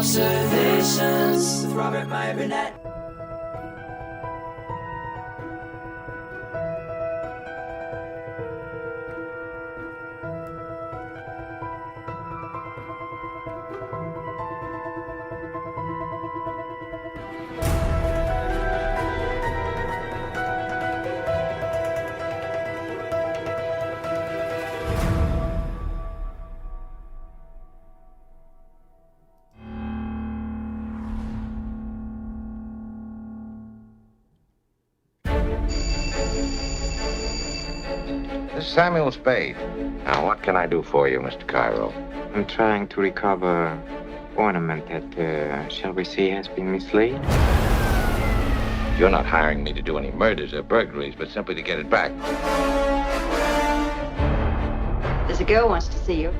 Robservations with Robert, Meyer, Burnett. This is Samuel Spade. Now, what can I do for you, Mr. Cairo? I'm trying to recover ornament that, shall we say, has been mislaid. You're not hiring me to do any murders or burglaries, but simply to get it back. There's a girl wants to see you.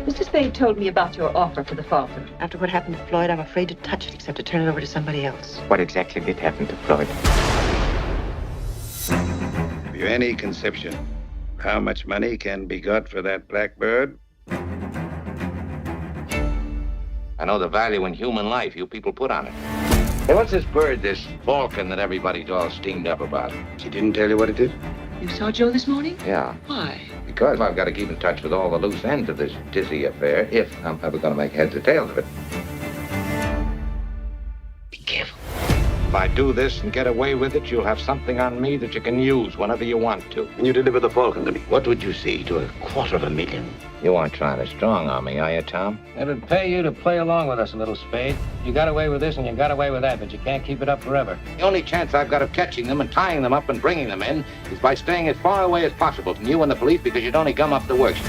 Mr. Spade told me about your offer for the Falcon. After what happened to Floyd, I'm afraid to touch it except to turn it over to somebody else. What exactly did happen to Floyd? Have you any conception how much money can be got for that blackbird? I know the value in human life you people put on it. Hey, what's this bird, this Falcon that everybody's all steamed up about? She didn't tell you what it is? You saw Joe this morning? Yeah. Why? Because I've got to keep in touch with all the loose ends of this dizzy affair if I'm ever going to make heads or tails of it. Be careful. If I do this and get away with it, you'll have something on me that you can use whenever you want to. And you deliver the Falcon to me. What would you see to $250,000? You aren't trying to strong on me, are you, Tom? It'd pay you to play along with us a little, Spade. You got away with this and you got away with that, but you can't keep it up forever. The only chance I've got of catching them and tying them up and bringing them in is by staying as far away as possible from you and the police because you'd only gum up the works.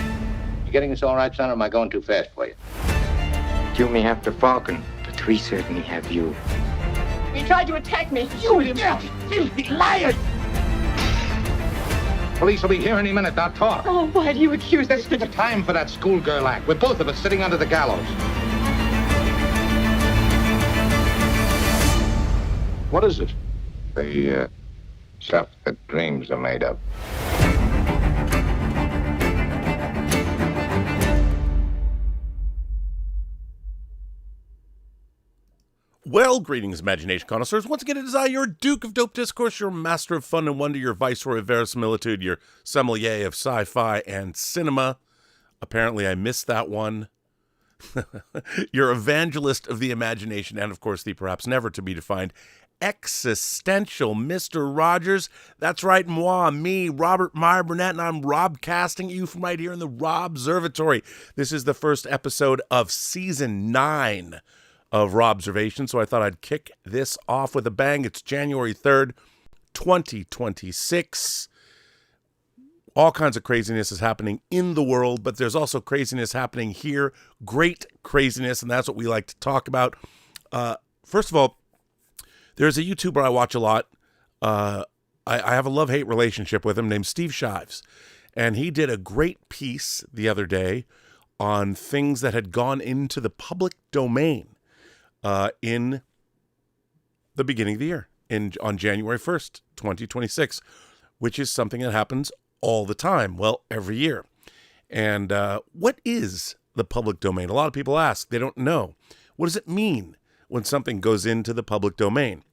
You getting this all right, son, or am I going too fast for you? You may have the Falcon, but we certainly have you. He tried to attack me. You filthy liar! Police will be here any minute. Now talk. Oh, why do you accuse us? There's time for that schoolgirl act. We're both of us sitting under the gallows. What is it? The stuff that dreams are made of. Well, greetings, imagination connoisseurs. Once again, it is I, your Duke of Dope Discourse, your master of fun and wonder, your viceroy of verisimilitude, your sommelier of sci-fi and cinema. Apparently, I missed that one. Your evangelist of the imagination, and of course, the perhaps never to be defined existential Mr. Rogers. That's right, moi, me, Robert Meyer Burnett, and I'm Robcasting you from right here in the Robservatory. This is the first episode of Season 9 of Robservations, so I thought I'd kick this off with a bang. It's January 3rd, 2026. All kinds of craziness is happening in the world, but there's also craziness happening here. Great craziness, and that's what we like to talk about. First of all, there's a YouTuber I watch a lot. I have a love-hate relationship with him named Steve Shives, and he did a great piece the other day on things that had gone into the public domain in the beginning of the year, on January 1st, 2026, which is something that happens all the time, well, every year. And what is the public domain? A lot of people ask. They don't know. What does it mean when something goes into the public domain?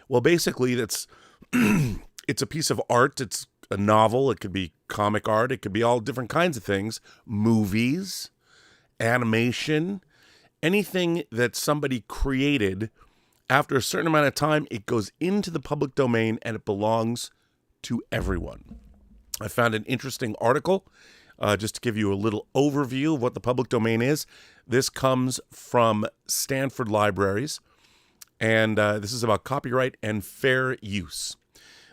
Well, basically, it's a piece of art. It's a novel. It could be comic art. It could be all different kinds of things. Movies, animation, anything that somebody created. After a certain amount of time, it goes into the public domain and it belongs to everyone. I found an interesting article just to give you a little overview of what the public domain is. This comes from Stanford Libraries, and this is about copyright and fair use.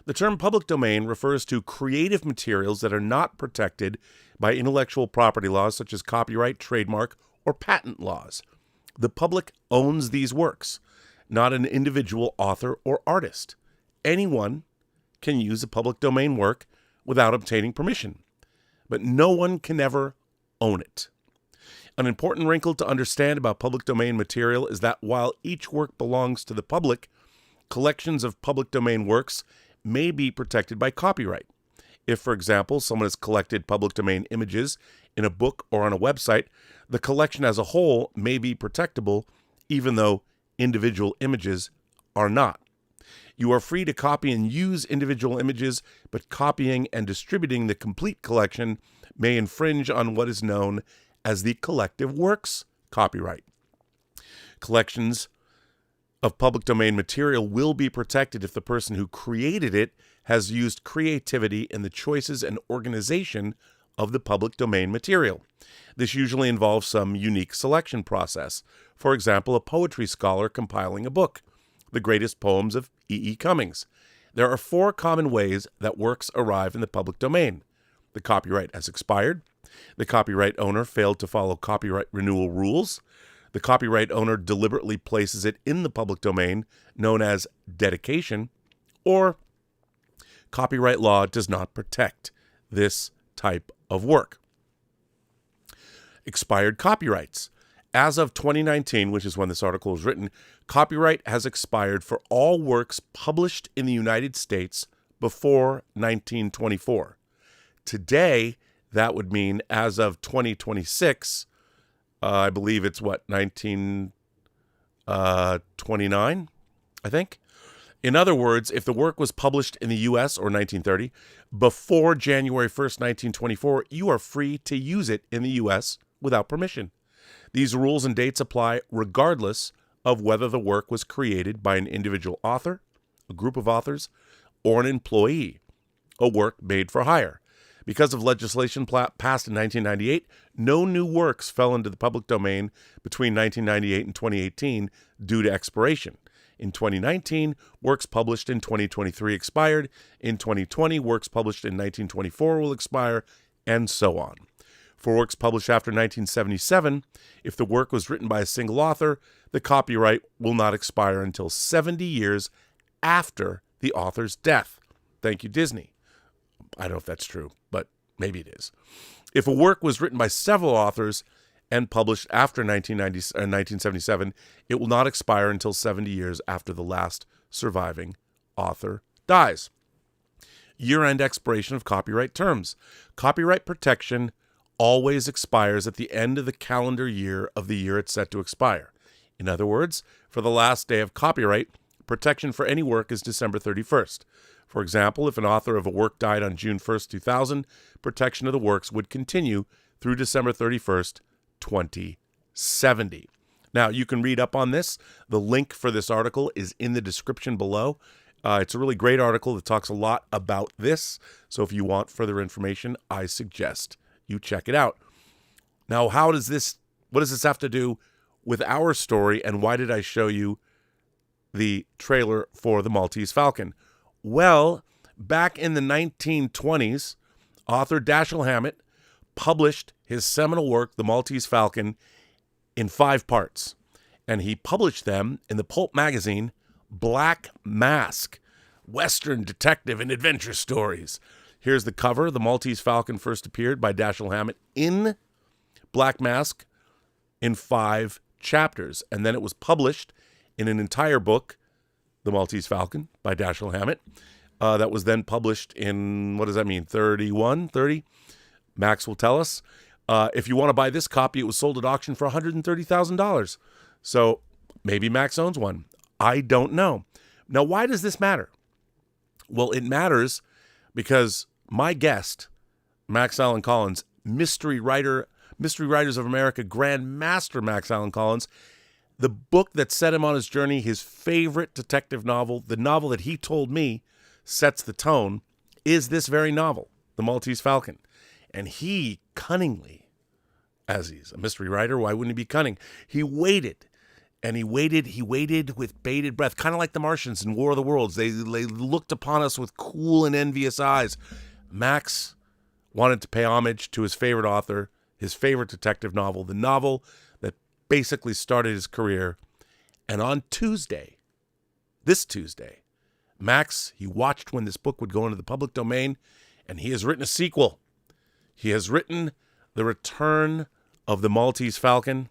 The term public domain refers to creative materials that are not protected by intellectual property laws such as copyright, trademark, or patent laws. The public owns these works, not an individual author or artist. Anyone can use a public domain work without obtaining permission, but no one can ever own it. An important wrinkle to understand about public domain material is that while each work belongs to the public, collections of public domain works may be protected by copyright. If, for example, someone has collected public domain images in a book or on a website, the collection as a whole may be protectable even though individual images are not. You are free to copy and use individual images, but copying and distributing the complete collection may infringe on what is known as the collective works copyright. Collections of public domain material will be protected if the person who created it has used creativity in the choices and organization of the public domain material. This usually involves some unique selection process. For example, a poetry scholar compiling a book, The Greatest Poems of E.E. Cummings. There are 4 common ways that works arrive in the public domain. The copyright has expired. The copyright owner failed to follow copyright renewal rules. The copyright owner deliberately places it in the public domain, known as dedication, or copyright law does not protect this type of work. Expired copyrights. As of 2019, which is when this article was written, copyright has expired for all works published in the United States before 1924. Today, that would mean as of 2026, I believe it's 1929, I think. In other words, if the work was published in the U.S. or 1930 before January 1st, 1924, you are free to use it in the U.S. without permission. These rules and dates apply regardless of whether the work was created by an individual author, a group of authors, or an employee, a work made for hire. Because of legislation passed in 1998, no new works fell into the public domain between 1998 and 2018 due to expiration. In 2019, works published in 2023 expired. In 2020, works published in 1924 will expire, and so on. For works published after 1977, if the work was written by a single author, the copyright will not expire until 70 years after the author's death. Thank you, Disney. I don't know if that's true, but maybe it is. If a work was written by several authors and published after 1977, it will not expire until 70 years after the last surviving author dies. Year-end expiration of copyright terms. Copyright protection always expires at the end of the calendar year of the year it's set to expire. In other words, for the last day of copyright, protection for any work is December 31st. For example, if an author of a work died on June 1st, 2000, protection of the works would continue through December 31st, 2070. Now, you can read up on this. The link for this article is in the description below. It's a really great article that talks a lot about this. So if you want further information, I suggest you check it out. Now, what does this have to do with our story, and why did I show you the trailer for the Maltese Falcon? Well, back in the 1920s, author Dashiell Hammett published his seminal work, The Maltese Falcon, in 5 parts. And he published them in the pulp magazine Black Mask, Western Detective and Adventure Stories. Here's the cover. The Maltese Falcon first appeared by Dashiell Hammett in Black Mask in 5 chapters. And then it was published in an entire book, The Maltese Falcon by Dashiell Hammett. That was then published in, what does that mean, 30? Max will tell us. If you want to buy this copy, it was sold at auction for $130,000. So maybe Max owns one. I don't know. Now, why does this matter? Well, it matters because my guest, Max Allan Collins, Mystery Writers of America Grandmaster Max Allan Collins, the book that set him on his journey, his favorite detective novel, the novel that he told me sets the tone, is this very novel, The Maltese Falcon. And he cunningly, as he's a mystery writer, why wouldn't he be cunning? He waited, and he waited with bated breath, kind of like the Martians in War of the Worlds. They looked upon us with cool and envious eyes. Max wanted to pay homage to his favorite author, his favorite detective novel, the novel that basically started his career. And on this Tuesday, Max, he watched when this book would go into the public domain, and he has written a sequel. He has written The Return of the Maltese Falcon,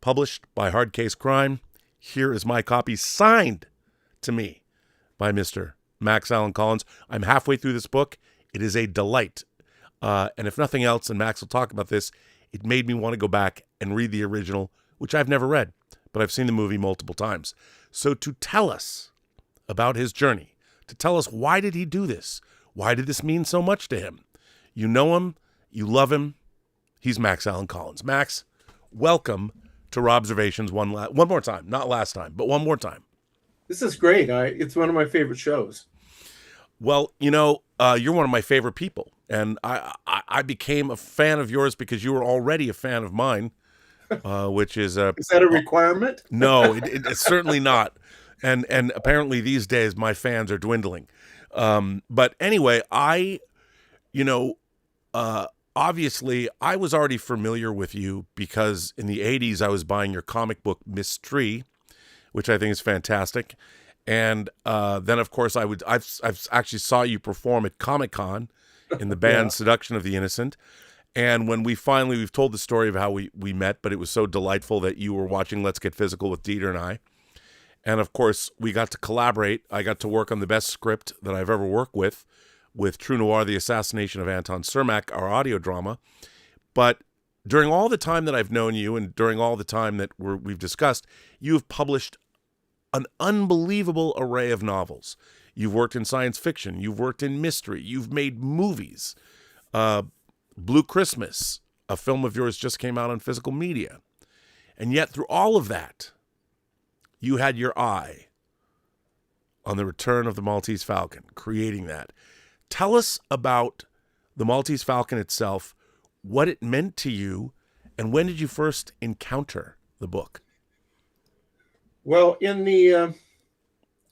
published by Hard Case Crime. Here is my copy, signed to me by Mr. Max Allan Collins. I'm halfway through this book. It is a delight. And if nothing else, and Max will talk about this, it made me want to go back and read the original, which I've never read. but I've seen the movie multiple times. So to tell us about his journey, to tell us why did he do this? Why did this mean so much to him? You know him, you love him. He's Max Allan Collins. Max, welcome to Robservations one more time. Not last time, but one more time. This is great. It's one of my favorite shows. Well, you're one of my favorite people. And I became a fan of yours because you were already a fan of mine, which is... is that a requirement? No, it's certainly not. And apparently these days my fans are dwindling. But anyway, obviously I was already familiar with you because in the 80s I was buying your comic book Mystery, which I think is fantastic. And then, of course, I've actually saw you perform at Comic-Con in the band Seduction of the Innocent. And when we've told the story of how we met, but it was so delightful that you were watching Let's Get Physical with Dieter and I. And, of course, we got to collaborate. I got to work on the best script that I've ever worked with True Noir, The Assassination of Anton Cermak, our audio drama. But during all the time that I've known you and during all the time that we've discussed, you've published an unbelievable array of novels. You've worked in science fiction. You've worked in mystery. You've made movies. Blue Christmas, a film of yours, just came out on physical media. And yet through all of that, you had your eye on the return of the Maltese Falcon, creating that. Tell us about the Maltese Falcon itself, what it meant to you, and when did you first encounter the book? Well, in the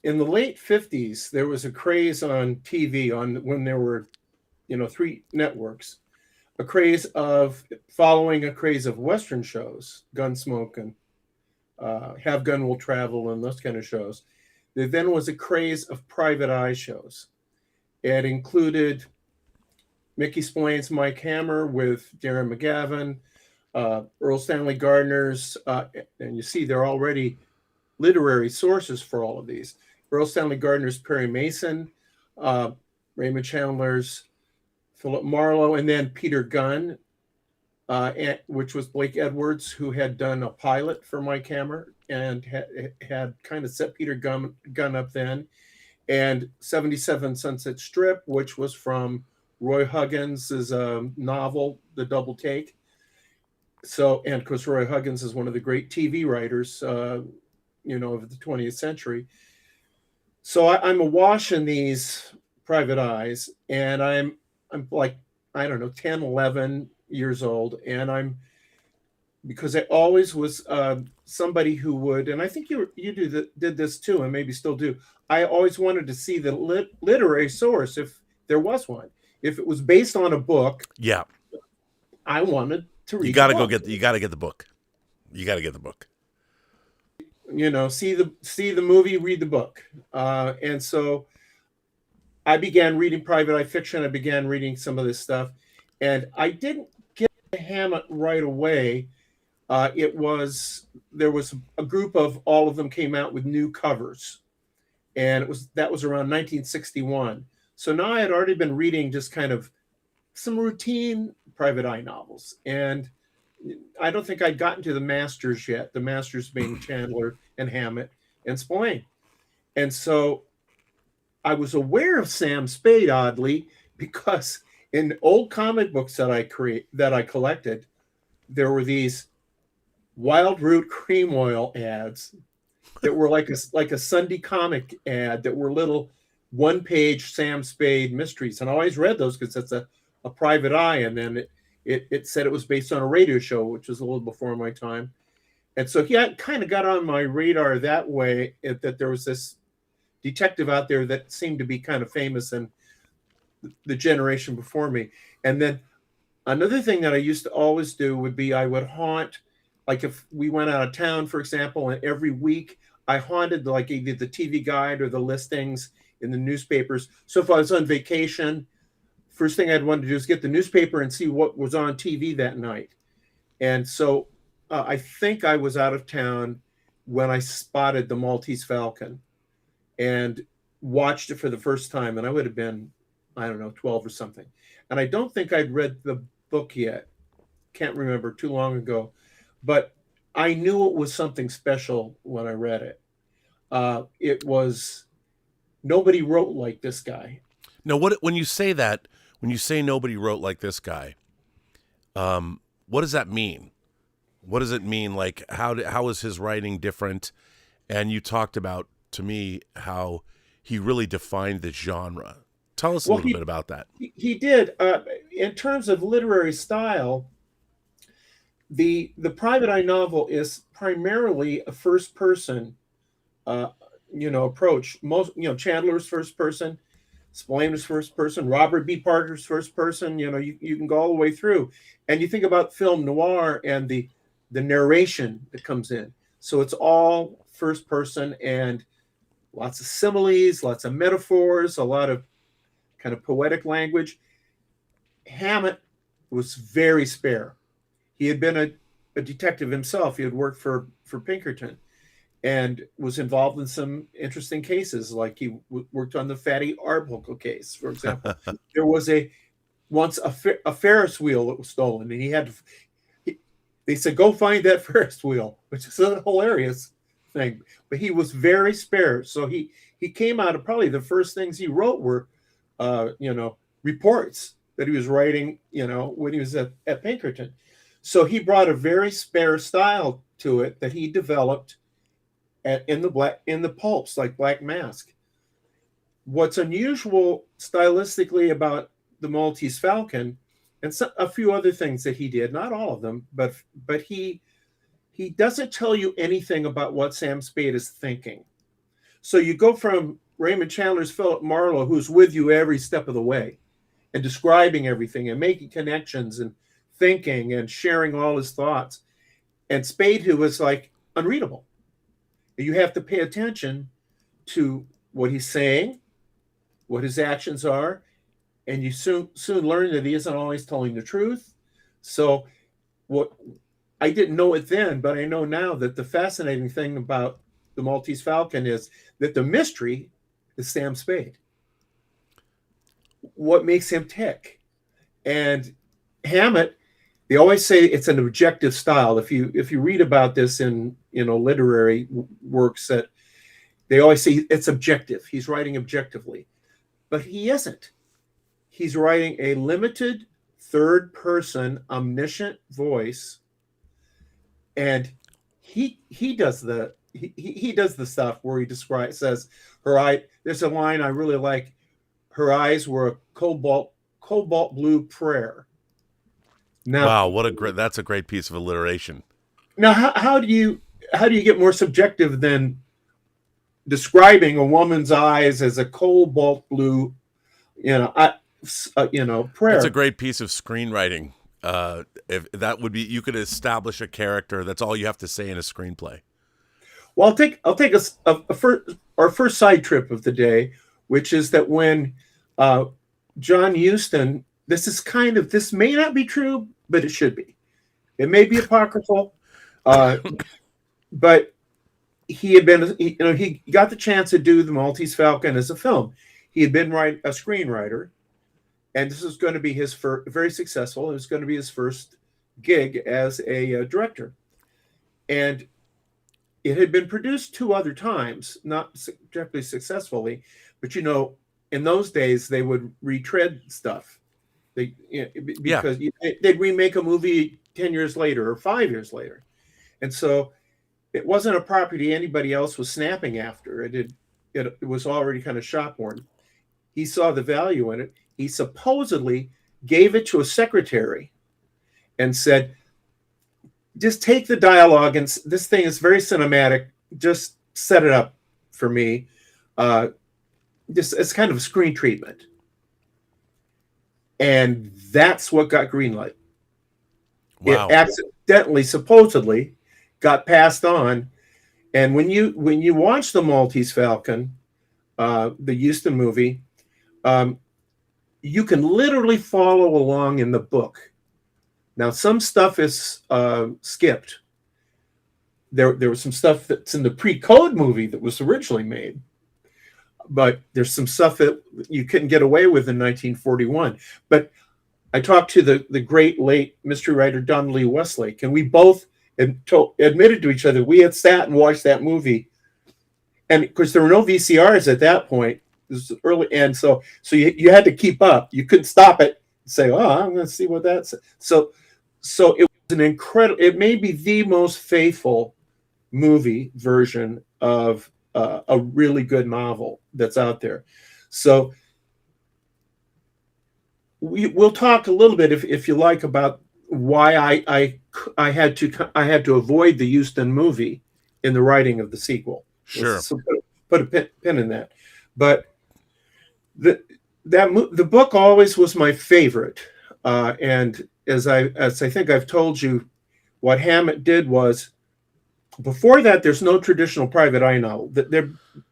late 50s, there was a craze on TV when there were, 3 networks, a craze of Western shows, Gunsmoke and Have Gun Will Travel and those kind of shows. There then was a craze of private eye shows. It included Mickey Spillane's Mike Hammer with Darren McGavin, Earl Stanley Gardner's, and you see they're already literary sources for all of these. Earl Stanley Gardner's Perry Mason, Raymond Chandler's Philip Marlowe, and then Peter Gunn, which was Blake Edwards, who had done a pilot for Mike Hammer and had kind of set Peter Gunn up then. And 77 Sunset Strip, which was from Roy Huggins' novel, The Double Take. So, and of course, Roy Huggins is one of the great TV writers, of the 20th century. So I'm awash in these private eyes, and I'm like, 10, 11 years old. And because I always was somebody who would, and I think you did this too, and maybe still do. I always wanted to see the literary source, if there was one. If it was based on a book, I wanted to read. You got to get the book. You got to get the book. See the movie, read the book. And so I began reading private eye fiction. I began reading some of this stuff, and I didn't get to Hammett right away. There was a group of all of them came out with new covers, and that was around 1961. So now I had already been reading just kind of some routine private eye novels, and I don't think I'd gotten to the masters yet. The masters being Chandler and Hammett and Spillane, and so I was aware of Sam Spade, oddly, because in old comic books that I collected, there were these Wild Root cream oil ads that were like a Sunday comic ad that were little one-page Sam Spade mysteries. And I always read those because it's a private eye. And then it said it was based on a radio show, which was a little before my time. And so he kind of got on my radar that way, that there was this detective out there that seemed to be kind of famous in the generation before me. And then another thing that I used to always do would be I would haunt, like if we went out of town, for example, and every week I haunted like either the TV guide or the listings in the newspapers. So if I was on vacation, first thing I'd want to do is get the newspaper and see what was on TV that night. And so I think I was out of town when I spotted the Maltese Falcon and watched it for the first time. And I would have been, 12 or something. And I don't think I'd read the book yet. Can't remember, too long ago. But I knew it was something special when I read it. It was, nobody wrote like this guy. Now, when you say that, when you say nobody wrote like this guy, what does that mean? What does it mean? Like, how is his writing different? And you talked about, to me, how he really defined the genre. Tell us a little bit about that. He did. In terms of literary style, the Private Eye novel is primarily a first person, approach. Most, Chandler's first person, Splaner's first person, Robert B. Parker's first person. You can go all the way through, and you think about film noir and the narration that comes in. So it's all first person and lots of similes, lots of metaphors, a lot of kind of poetic language. Hammett was very spare. He had been a detective himself. He had worked for Pinkerton and was involved in some interesting cases. Like he worked on the Fatty Arbuckle case, for example. There was once a Ferris wheel that was stolen, and he had to, they said, go find that Ferris wheel, which is a hilarious thing. But he was very spare. So he came out of, probably the first things he wrote were, reports that he was writing, when he was at Pinkerton. So he brought a very spare style to it that he developed in the pulps, like Black Mask. What's unusual stylistically about the Maltese Falcon, and a few other things that he did, not all of them, but he doesn't tell you anything about what Sam Spade is thinking. So you go from Raymond Chandler's Philip Marlowe, who's with you every step of the way and describing everything and making connections and thinking and sharing all his thoughts, and Spade, who was like unreadable. You have to pay attention to what he's saying, what his actions are, and you soon learn that he isn't always telling the truth. So what I didn't know it then, but I know now that the fascinating thing about the Maltese Falcon is that the mystery is Sam Spade. What makes him tick? And Hammett, they always say it's an objective style. If you read about this in literary works, that they always say it's objective. He's writing objectively, but he isn't. He's writing a limited third-person omniscient voice, and he does the stuff where he says her eye. There's a line I really like. Her eyes were a cobalt blue prayer. Now, wow, that's a great piece of alliteration. Now, how do you get more subjective than describing a woman's eyes as a cobalt blue, prayer? That's a great piece of screenwriting. If that would be, you could establish a character. That's all you have to say in a screenplay. Well, I'll take our first side trip of the day, which is that when John Huston, this may not be true, but it should be. It may be apocryphal, but he had been, he got the chance to do the Maltese Falcon as a film. He had been a screenwriter, and this was going to be his very successful. It was going to be his first gig as a director, and it had been produced 2 other times, not directly successfully, but in those days they would retread stuff. Because they'd remake a movie 10 years later or 5 years later. And so it wasn't a property anybody else was snapping after. It was already kind of shop-worn. He saw the value in it. He supposedly gave it to a secretary and said, just take the dialogue, and this thing is very cinematic. Just set it up for me. Just as kind of a screen treatment. And that's what got greenlight. Wow. It accidentally, supposedly, got passed on. And when you watch the Maltese Falcon, the Huston movie, you can literally follow along in the book. Now, some stuff is skipped. There was some stuff that's in the pre-code movie that was originally made. But there's some stuff that you couldn't get away with in 1941. But I talked to the great late mystery writer Don Lee Westlake, and we both admitted to each other we had sat and watched that movie, and of course there were no VCRs at that point. This was early, and so you had to keep up. You couldn't stop it and say, "Oh, I'm going to see what that's." So it was an incredible. It may be the most faithful movie version of a really good novel that's out there. So we'll talk a little bit, if you like, about why I had to avoid the Euston movie in the writing of the sequel. Sure. So put a pin in that. But the book always was my favorite, and as I think I've told you, what Hammett did was, before that, there's no traditional private eye novel.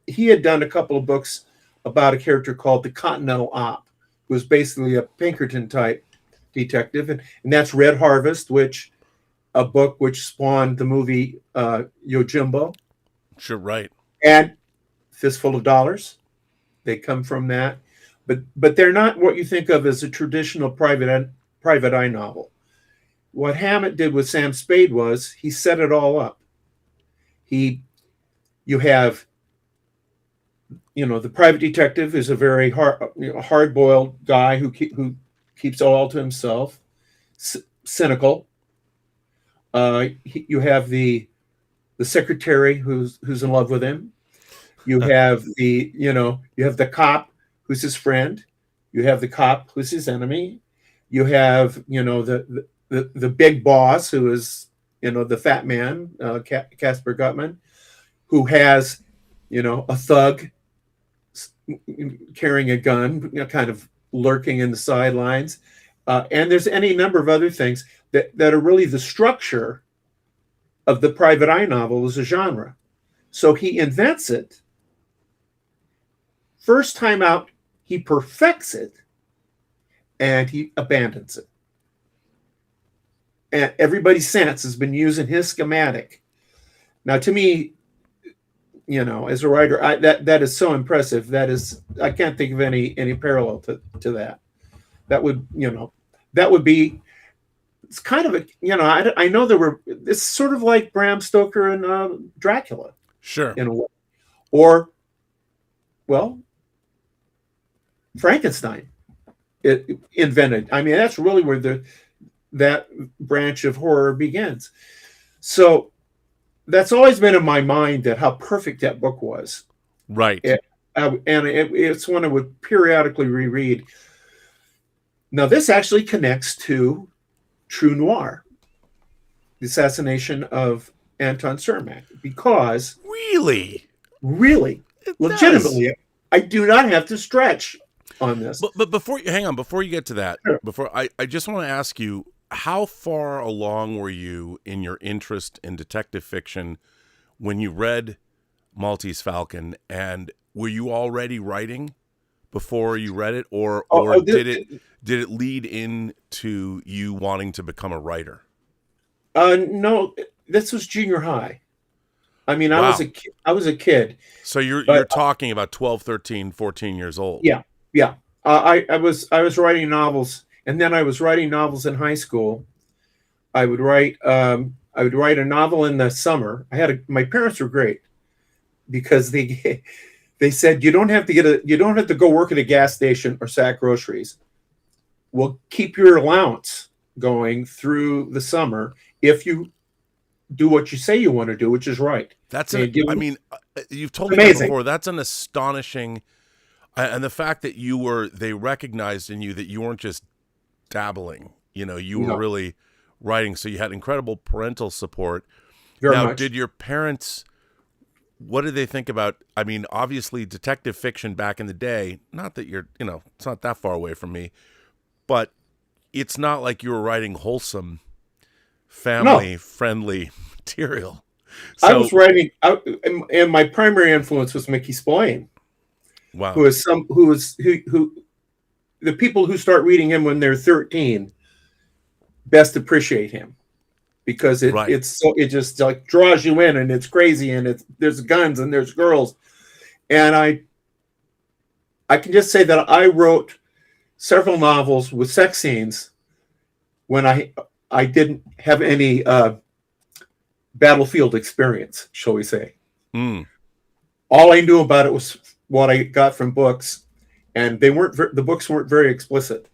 He had done a couple of books about a character called the Continental Op, who was basically a Pinkerton type detective, and that's Red Harvest, a book which spawned the movie Yojimbo. Sure, right. And Fistful of Dollars. They come from that, but they're not what you think of as a traditional private eye novel. What Hammett did with Sam Spade was he set it all up. You have, the private detective is a very hard-boiled guy who keeps all to himself, cynical. You have the secretary who's in love with him. You have the cop who's his friend. You have the cop who's his enemy. You have the big boss who is the fat man, Casper Gutman, who has a thug carrying a gun, kind of lurking in the sidelines, and there's any number of other things that are really the structure of the private eye novel as a genre. So he invents it. First time out, he perfects it, and he abandons it. And everybody since has been using his schematic. Now, to me, as a writer, that is so impressive. I can't think of any parallel to that. That would be. It's kind of I know it's sort of like Bram Stoker and Dracula. Sure. In a way. Or, well, Frankenstein it invented. I mean, that's really where that branch of horror begins. So that's always been in my mind, that how perfect that book was. Right. It's one I would periodically reread. Now, this actually connects to True Noir, the assassination of Anton Cermak, because really, legitimately, I do not have to stretch on this. But before you get to that, sure. I just want to ask you, how far along were you in your interest in detective fiction when you read Maltese Falcon, and were you already writing before you read it, or did it lead into you wanting to become a writer? No, this was junior high. I mean, wow. I was a kid. So you're talking about 12, 13, 14 years old. Yeah. I was writing novels, and then I was writing novels in high school. I would write a novel in the summer. My parents were great, because they said, you don't have to go work at a gas station or sack groceries. We'll keep your allowance going through the summer if you do what you say you want to do, which is right. You've told me that before. That's an astonishing, and the fact that they recognized in you that you weren't just dabbling. You were really writing. So you had incredible parental support. Very much. Did your parents? What did they think about? I mean, obviously, detective fiction back in the day. Not that it's not that far away from me, but it's not like you were writing wholesome, family-friendly material. So, I was writing, and my primary influence was Mickey Spillane. Wow. Who the people who start reading him when they're 13 best appreciate him, because it just like draws you in, and it's crazy, and there's guns and there's girls, and I can just say that I wrote several novels with sex scenes when I didn't have any battlefield experience, shall we say. Mm. All I knew about it was what I got from books, and the books weren't very explicit.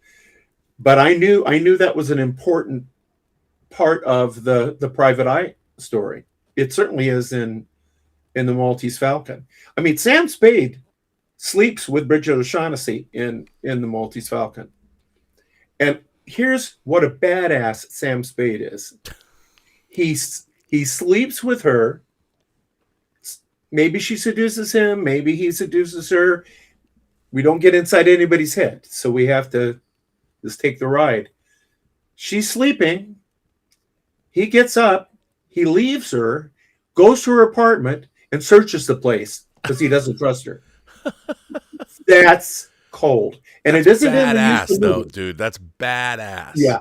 But I knew that was an important part of the Private Eye story. It certainly is in the Maltese Falcon. I mean, Sam Spade sleeps with Bridget O'Shaughnessy in the Maltese Falcon. And here's what a badass Sam Spade is. He sleeps with her. Maybe she seduces him. Maybe he seduces her. We don't get inside anybody's head, so we have to just take the ride. She's sleeping. He gets up. He leaves her, goes to her apartment, and searches the place because he doesn't trust her. That's cold. And That's it isn't badass, in the Houston though, movie. dude. That's badass. Yeah.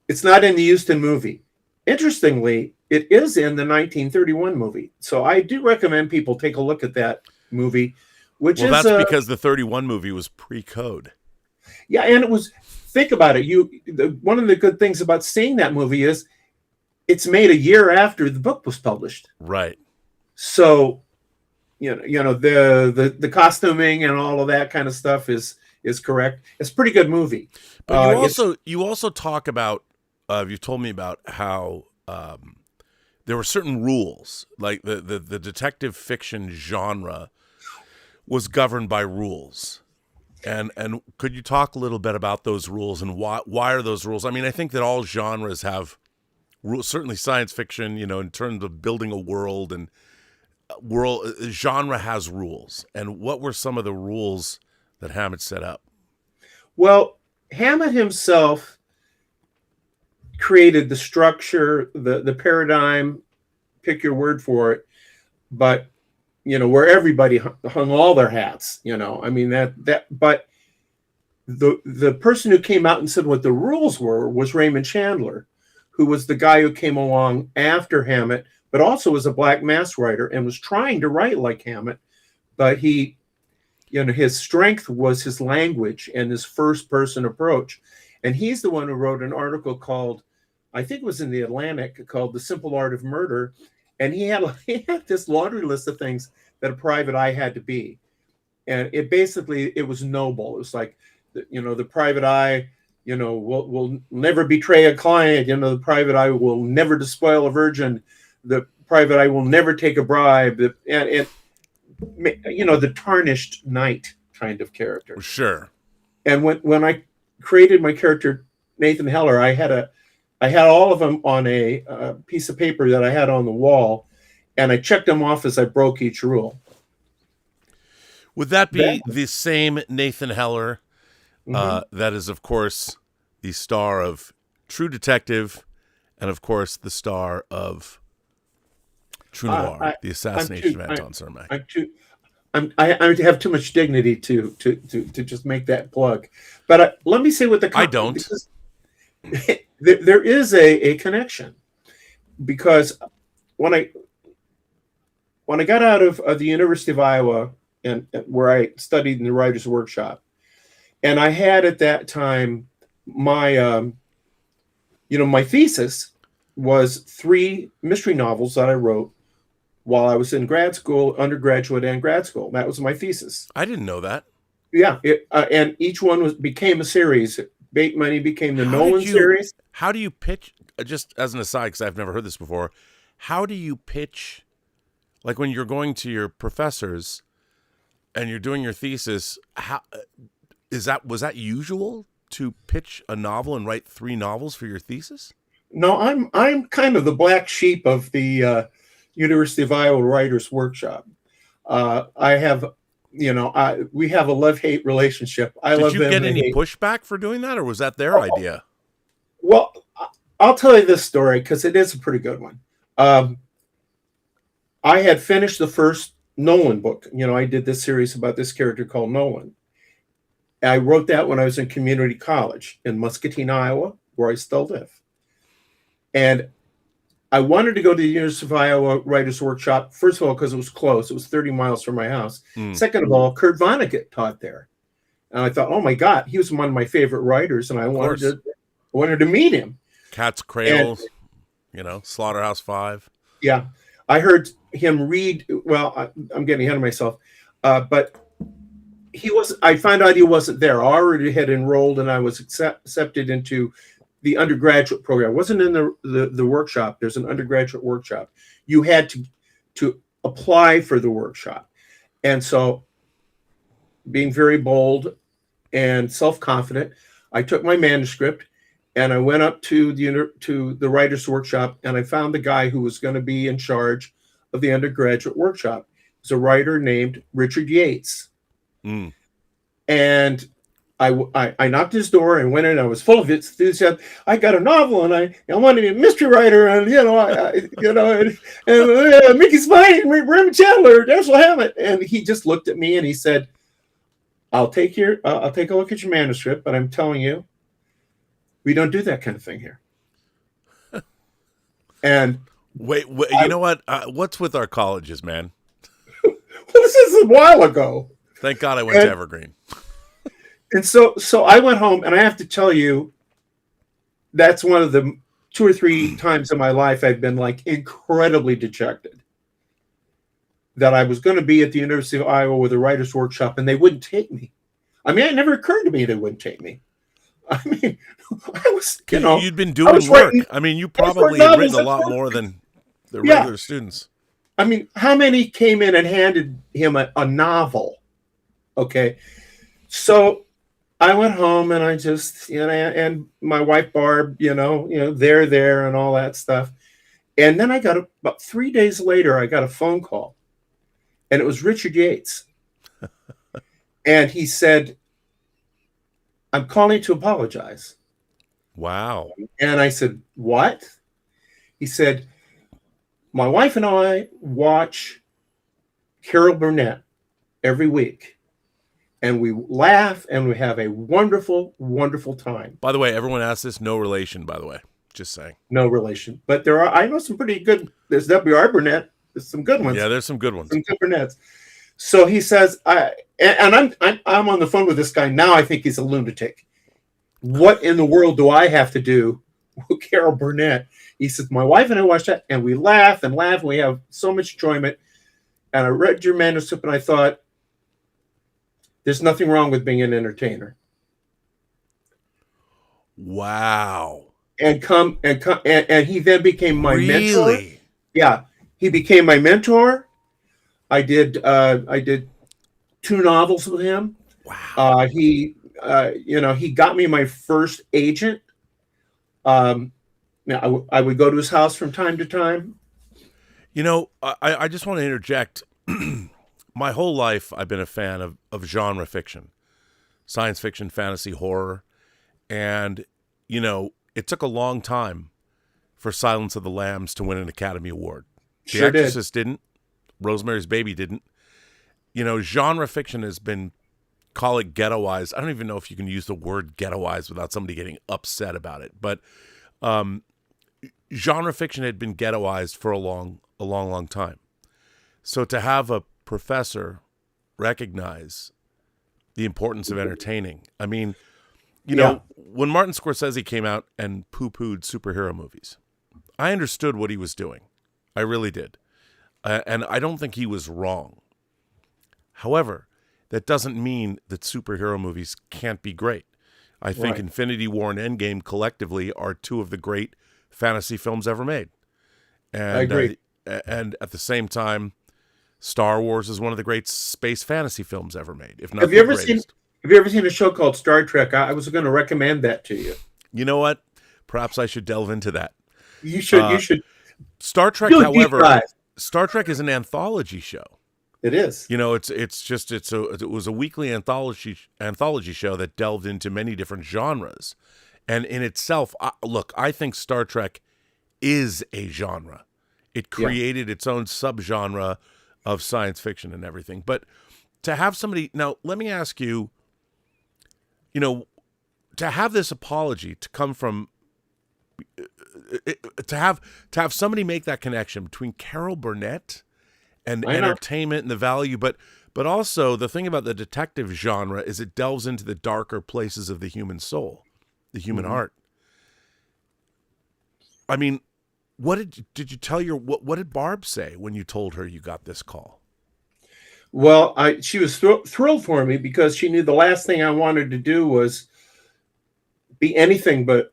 It's not in the Houston movie. Interestingly, it is in the 1931 movie. So I do recommend people take a look at that movie, which is... that's because the 31 movie was pre-code. Yeah, and it was... Think about it. One of the good things about seeing that movie is it's made a year after the book was published. Right. So, you know, the costuming and all of that kind of stuff is correct. It's a pretty good movie. But you also talk about, you told me about how there were certain rules, like the detective fiction genre was governed by rules. And could you talk a little bit about those rules and why are those rules? I mean, I think that all genres have rules, certainly science fiction, you know, in terms of building a world and genre has rules. And what were some of the rules that Hammett set up? Well, Hammett himself created the structure, the paradigm, pick your word for it, but you know, where everybody hung all their hats, you know. I mean, but the person who came out and said what the rules were was Raymond Chandler, who was the guy who came along after Hammett, but also was a black mass writer and was trying to write like Hammett, but he, you know, his strength was his language and his first person approach. And he's the one who wrote an article called, I think it was in the Atlantic, called The Simple Art of Murder. And he had this laundry list of things that a private eye had to be. And it was noble. It was like, you know, the private eye, you know, will never betray a client. You know, the private eye will never despoil a virgin. The private eye will never take a bribe. And you know, the tarnished knight kind of character. Sure. And when I created my character, Nathan Heller, I had all of them on a piece of paper that I had on the wall, and I checked them off as I broke each rule. Would that be the same Nathan Heller that is, of course, the star of True Detective and, of course, the star of True Noir, the Assassination of Anton Cermak? I have too much dignity to just make that plug. But let me say what the... I don't. There is a connection, because when I got out of the University of Iowa and where I studied in the writer's workshop, and I had at that time my my thesis was 3 mystery novels that I wrote while I was in grad school, undergraduate and grad school. That was my thesis. I didn't know that. Yeah, and each one became a series. Bait Money became the Nolan series. How do you pitch, just as an aside, because I've never heard this before, how do you pitch, like when you're going to your professors and you're doing your thesis, was that usual to pitch a novel and write 3 novels for your thesis? No, I'm kind of the black sheep of the University of Iowa Writers Workshop. I have... You know, we have a love-hate relationship. Did you get any pushback for doing that, or was that their idea? Well, I'll tell you this story because it is a pretty good one. I had finished the first Nolan book. You know, I did this series about this character called Nolan. I wrote that when I was in community college in Muscatine, Iowa, where I still live. And I wanted to go to the University of Iowa Writers Workshop, first of all, because it was close. It was 30 miles from my house. Second of all, Kurt Vonnegut taught there. And I thought, oh, my God, he was one of my favorite writers, and I wanted to meet him. Cat's Cradle, Slaughterhouse-Five. Yeah, I heard him read. Well, I'm getting ahead of myself, but he was. I found out he wasn't there. I already had enrolled, and I was accepted into the undergraduate program. I wasn't in the workshop. There's an undergraduate workshop. You had to apply for the workshop, and so, being very bold and self-confident, I took my manuscript and I went up to the writer's workshop, and I found the guy who was going to be in charge of the undergraduate workshop. It was a writer named Richard Yates. Mm. And I knocked his door and went in. I was full of enthusiasm. I got a novel, and I wanted to be a mystery writer, and and Mickey Spine, Raymond Chandler, Dashiell Hammett. And he just looked at me and he said, I'll take a look at your manuscript, but I'm telling you, we don't do that kind of thing here. And wait, you know what? What's with our colleges, man? Well, this is a while ago. Thank God I went to Evergreen. And so I went home, and I have to tell you, that's one of the 2 or 3 times in my life I've been like incredibly dejected that I was going to be at the University of Iowa with a writer's workshop, and they wouldn't take me. I mean, it never occurred to me they wouldn't take me. I mean, I was, you'd been doing work. I mean, you probably had written a lot more than the regular students. I mean, how many came in and handed him a novel? Okay. So I went home, and I just, and my wife Barb, they're there and all that stuff. And then I got about 3 days later, I got a phone call, and it was Richard Yates. And he said, I'm calling to apologize. Wow. And I said, what? He said, my wife and I watch Carol Burnett every week, and we laugh and we have a wonderful, wonderful time. By the way, everyone asks this, no relation, by the way. Just saying. No relation. But I know some pretty good, there's W.R. Burnett. There's some good ones. Yeah, there's some good ones. Some good Burnett's. So he says, I'm on the phone with this guy now. I think he's a lunatic. What in the world do I have to do with Carol Burnett? He says, my wife and I watch that, and we laugh and laugh, and we have so much enjoyment. And I read your manuscript, and I thought, there's nothing wrong with being an entertainer. Wow. And he then became my mentor. Really? Yeah, he became my mentor. I did 2 novels with him. Wow. He got me my first agent. I would go to his house from time to time. I just want to interject. My whole life, I've been a fan of genre fiction, science fiction, fantasy, horror. And, it took a long time for Silence of the Lambs to win an Academy Award. The Exorcist didn't. Rosemary's Baby didn't. Genre fiction has been, call it ghettoized. I don't even know if you can use the word ghettoized without somebody getting upset about it. But genre fiction had been ghettoized for a long time. So to have a professor recognize the importance of entertaining. I mean, when Martin Scorsese came out and poo-pooed superhero movies, I understood what he was doing. I really did. And I don't think he was wrong. However, that doesn't mean that superhero movies can't be great. I think Infinity War and Endgame collectively are 2 of the great fantasy films ever made. And, I agree. And at the same time, Star Wars is one of the great space fantasy films ever made, if not Have you ever seen a show called Star Trek? I was going to recommend that to you. You know what? Perhaps I should delve into that. You should. Star Trek, however, Star Trek is an anthology show. It is. It was a weekly anthology show that delved into many different genres, and in itself, I think Star Trek is a genre. It created its own subgenre of science fiction and everything. But to have somebody now, let me ask you, to have this apology to come from, to have somebody make that connection between Carol Burnett and entertainment and the value, but also the thing about the detective genre is it delves into the darker places of the human soul, the human heart. I mean, What did you tell what did Barb say when you told her you got this call? Well, she was thrilled for me because she knew the last thing I wanted to do was be anything but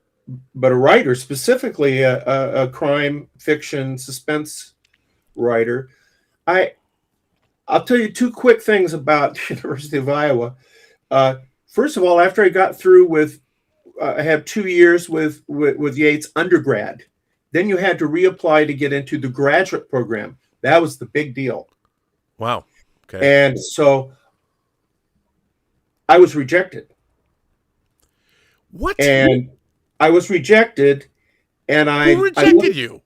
a writer, specifically a crime fiction suspense writer. I'll tell you two quick things about the University of Iowa. First of all, after I got through with, I had 2 years with Yates undergrad. Then you had to reapply to get into the graduate program. That was the big deal. Wow. Okay. And so I was rejected. What? And I was rejected, and Who rejected you?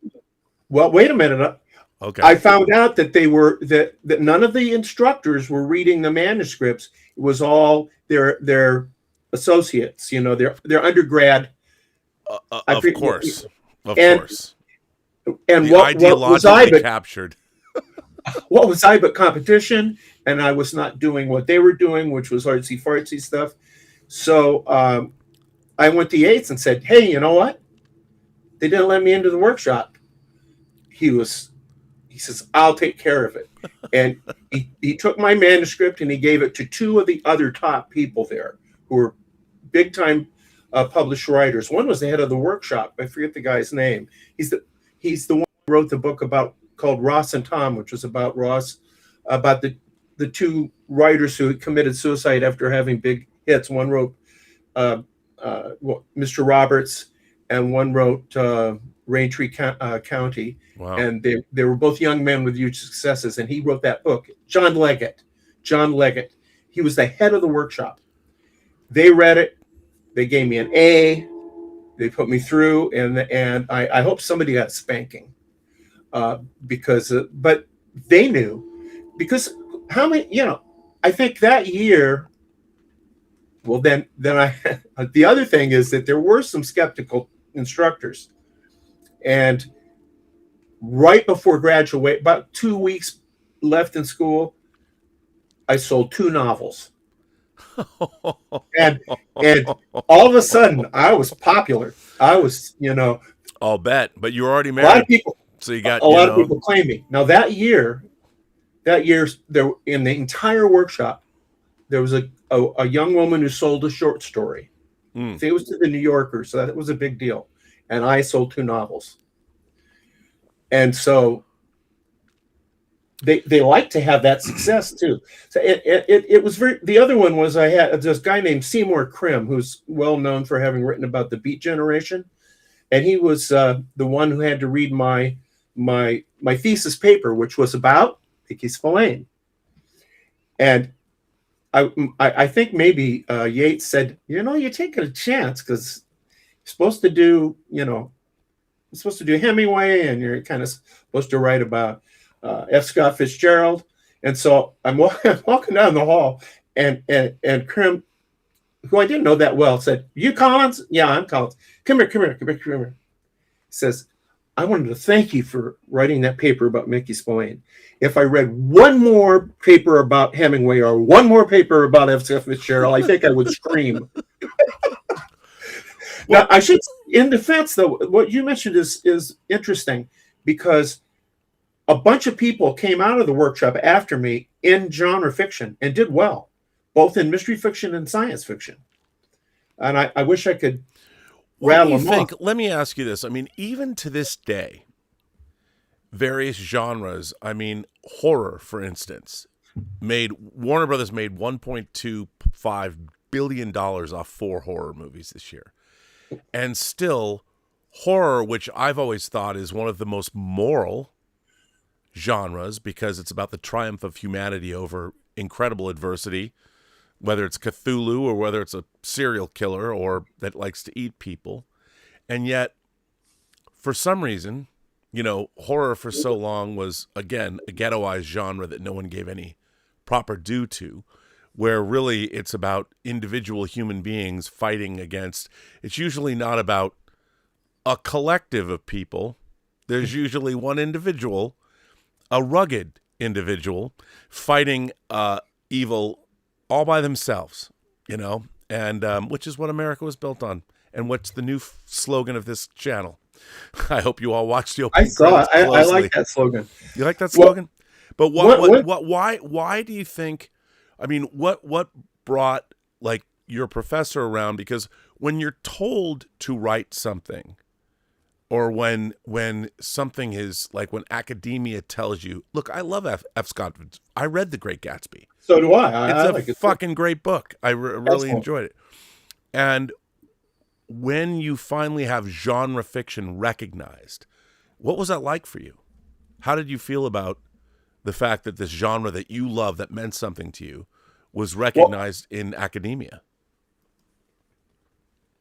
Well, wait a minute. Okay. I found out that that none of the instructors were reading the manuscripts. It was all their associates, their undergrad. Of course. And the what was I but captured? What was I but competition? And I was not doing what they were doing, which was artsy fartsy stuff. So I went to Yates and said, "Hey, you know what? They didn't let me into the workshop." He says, "I'll take care of it." And he took my manuscript and he gave it to two of the other top people there who were big time published writers. One was the head of the workshop. I forget the guy's name. He's the one who wrote the book called Ross and Tom, which was about the two writers who committed suicide after having big hits. One wrote Mr. Roberts, and one wrote Raintree County. Wow. And they were both young men with huge successes. And he wrote that book. John Leggett. He was the head of the workshop. They read it. They gave me an A. They put me through, and I hope somebody got spanking but they knew, because how many, I think that year. Well, then the other thing is that there were some skeptical instructors, and right before graduate, about 2 weeks left in school, I sold 2 novels. and all of a sudden I was popular. I was, I'll bet, but you were already married. A lot of people, so you got a lot of people claim me. Now that year there in the entire workshop, there was a young woman who sold a short story. I think it was to the New Yorker, so that was a big deal. And I sold 2 novels. And so they like to have that success too. So it was the other one was, I had this guy named Seymour Krim, who's well known for having written about the Beat Generation, and he was the one who had to read my thesis paper, which was about Mickey Spillane. And I think maybe Yates said, you're taking a chance because you're supposed to do Hemingway, and you're kind of supposed to write about F. Scott Fitzgerald. And so I'm walking down the hall, and Krim, who I didn't know that well, said, "You Collins?" "Yeah, I'm Collins." Come here. He says, "I wanted to thank you for writing that paper about Mickey Spillane. If I read one more paper about Hemingway or one more paper about F. Scott Fitzgerald, I think I would scream." Now, I should, in defense, though, what you mentioned is interesting, because a bunch of people came out of the workshop after me in genre fiction and did well, both in mystery fiction and science fiction. And I wish I could rattle them off. Let me ask you this. I mean, even to this day, various genres, horror, for instance, Warner Brothers made $1.25 billion off 4 horror movies this year. And still, horror, which I've always thought is one of the most moral genres, because it's about the triumph of humanity over incredible adversity, whether it's Cthulhu or whether it's a serial killer or that likes to eat people. And yet, for some reason, horror for so long was, again, a ghettoized genre that no one gave any proper due to, where really it's about individual human beings fighting against. It's usually not about a collective of people. There's usually one individual, a rugged individual, fighting evil all by themselves, and which is what America was built on, and what's the new slogan of this channel. I hope you all watched the I opening saw it. credits I closely. like that slogan. You like that slogan? But what- why do you think? I mean, what brought like your professor around? Because when you're told to write something, or when something is like when academia tells you, look, I love F. Scott. I read The Great Gatsby. So do I. It's I a like it. fucking great book. I really Excellent. enjoyed it. And when you finally have genre fiction recognized, what was that like for you? How did you feel about the fact that this genre that you love, that meant something to you, was recognized in academia?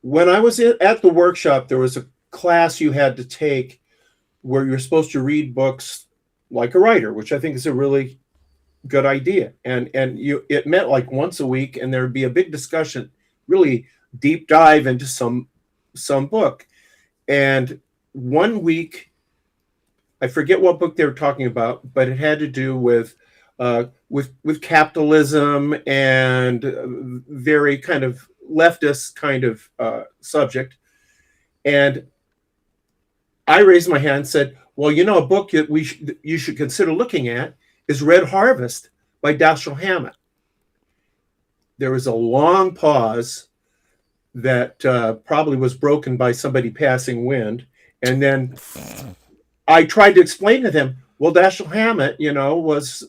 When I was at the workshop, there was a class you had to take where you're supposed to read books like a writer, which I think is a really good idea. And it met like once a week, and there would be a big discussion, really deep dive into some book. And one week, I forget what book they were talking about, but it had to do with capitalism and very kind of leftist kind of subject. And I raised my hand and said, well, you know, a book that you should consider looking at is Red Harvest by Dashiell Hammett. There was a long pause that probably was broken by somebody passing wind. And then I tried to explain to them, well, Dashiell Hammett, was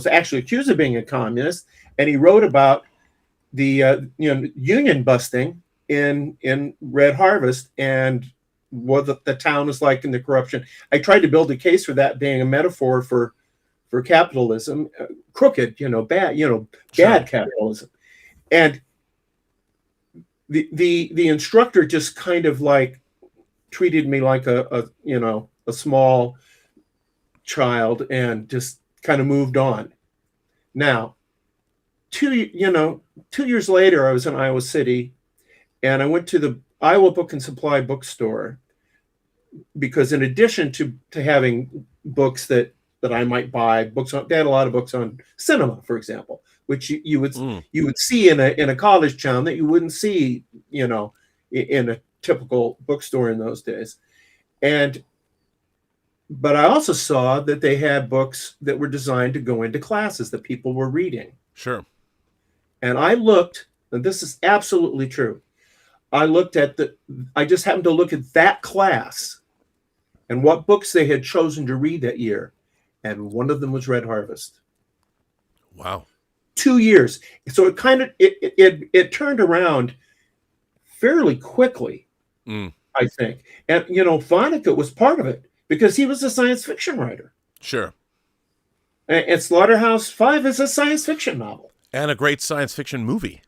actually accused of being a communist. And he wrote about the, union busting in Red Harvest and what the town is like and the corruption. I tried to build a case for that being a metaphor for capitalism, crooked, bad, bad capitalism. And the instructor just kind of like treated me like a small child and just kind of moved on. Now, 2 years later, I was in Iowa City, and I went to the Iowa Book and Supply bookstore because in addition to having books that I might buy, they had a lot of books on cinema, for example, which you would see in a college town that you wouldn't see, in a typical bookstore in those days. But I also saw that they had books that were designed to go into classes that people were reading. Sure. And I looked, and this is absolutely true. I just happened to look at that class and what books they had chosen to read that year. And one of them was Red Harvest. Wow. 2 years. So it kind of, it turned around fairly quickly, I think. And, Vonnegut was part of it because he was a science fiction writer. Sure. And Slaughterhouse-Five is a science fiction novel. And a great science fiction movie.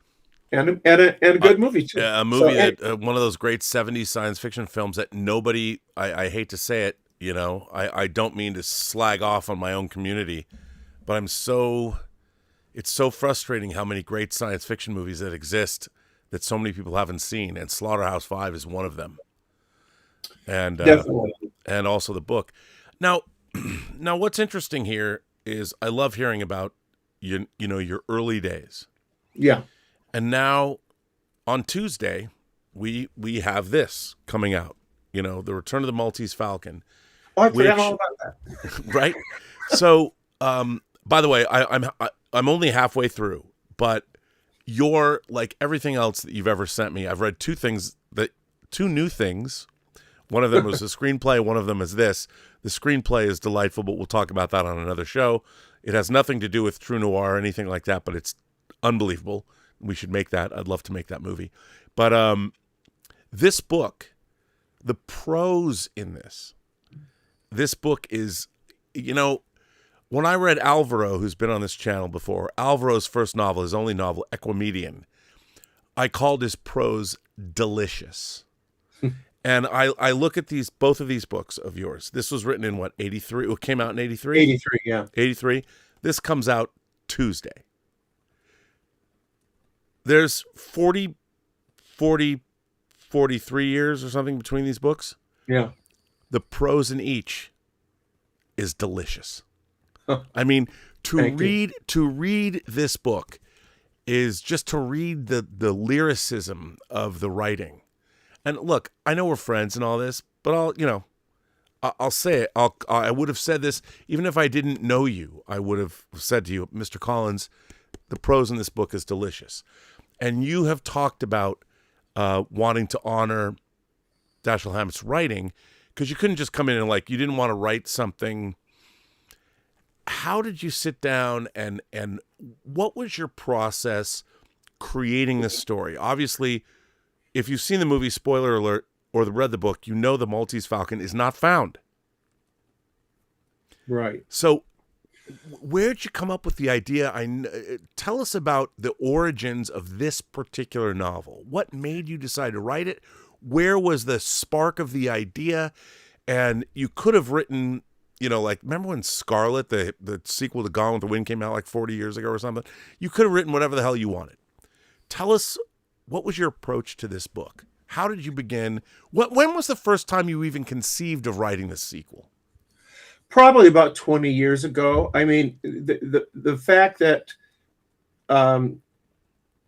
And a good movie, too. A movie one of those great 70s science fiction films that nobody, I hate to say it, I don't mean to slag off on my own community, but it's so frustrating how many great science fiction movies that exist that so many people haven't seen, and Slaughterhouse-Five is one of them. And Definitely. And also the book. Now what's interesting here is I love hearing about your early days. Yeah. And now on Tuesday, we have this coming out, The Return of the Maltese Falcon. Oh, I forgot all about that. Right? So, by the way, I'm only halfway through, but you're like everything else that you've ever sent me. I've read two new things. One of them was a screenplay. One of them is this. The screenplay is delightful, but we'll talk about that on another show. It has nothing to do with True Noir or anything like that, but it's unbelievable. We should make that. I'd love to make that movie. But this book, the prose in this book is, when I read Alvaro, who's been on this channel before, Alvaro's first novel, his only novel, Equimedian, I called his prose delicious. And I look at both of these books of yours. This was written in 83? It came out in 83? 83, yeah. 83. This comes out Tuesday. There's 43 years or something between these books. Yeah. The prose in each is delicious. I mean, to read this book is just to read the lyricism of the writing And look, I know we're friends and all this, but I'll say it. I would have said this even if I didn't know you. I would have said to you, Mr. Collins, the prose in this book is delicious. And you have talked about wanting to honor Dashiell Hammett's writing because you couldn't just come in and you didn't want to write something. How did you sit down and what was your process creating this story? Obviously, if you've seen the movie, spoiler alert, or read the book, you know the Maltese Falcon is not found. Right. So where'd you come up with the idea? Tell us about the origins of this particular novel. What made you decide to write it? Where was the spark of the idea? And you could have written, remember when Scarlet, the sequel to Gone with the Wind, came out 40 years ago or something? You could have written whatever the hell you wanted. Tell us, what was your approach to this book? How did you begin? When was the first time you even conceived of writing this sequel? Probably about 20 years ago. I mean, the fact that the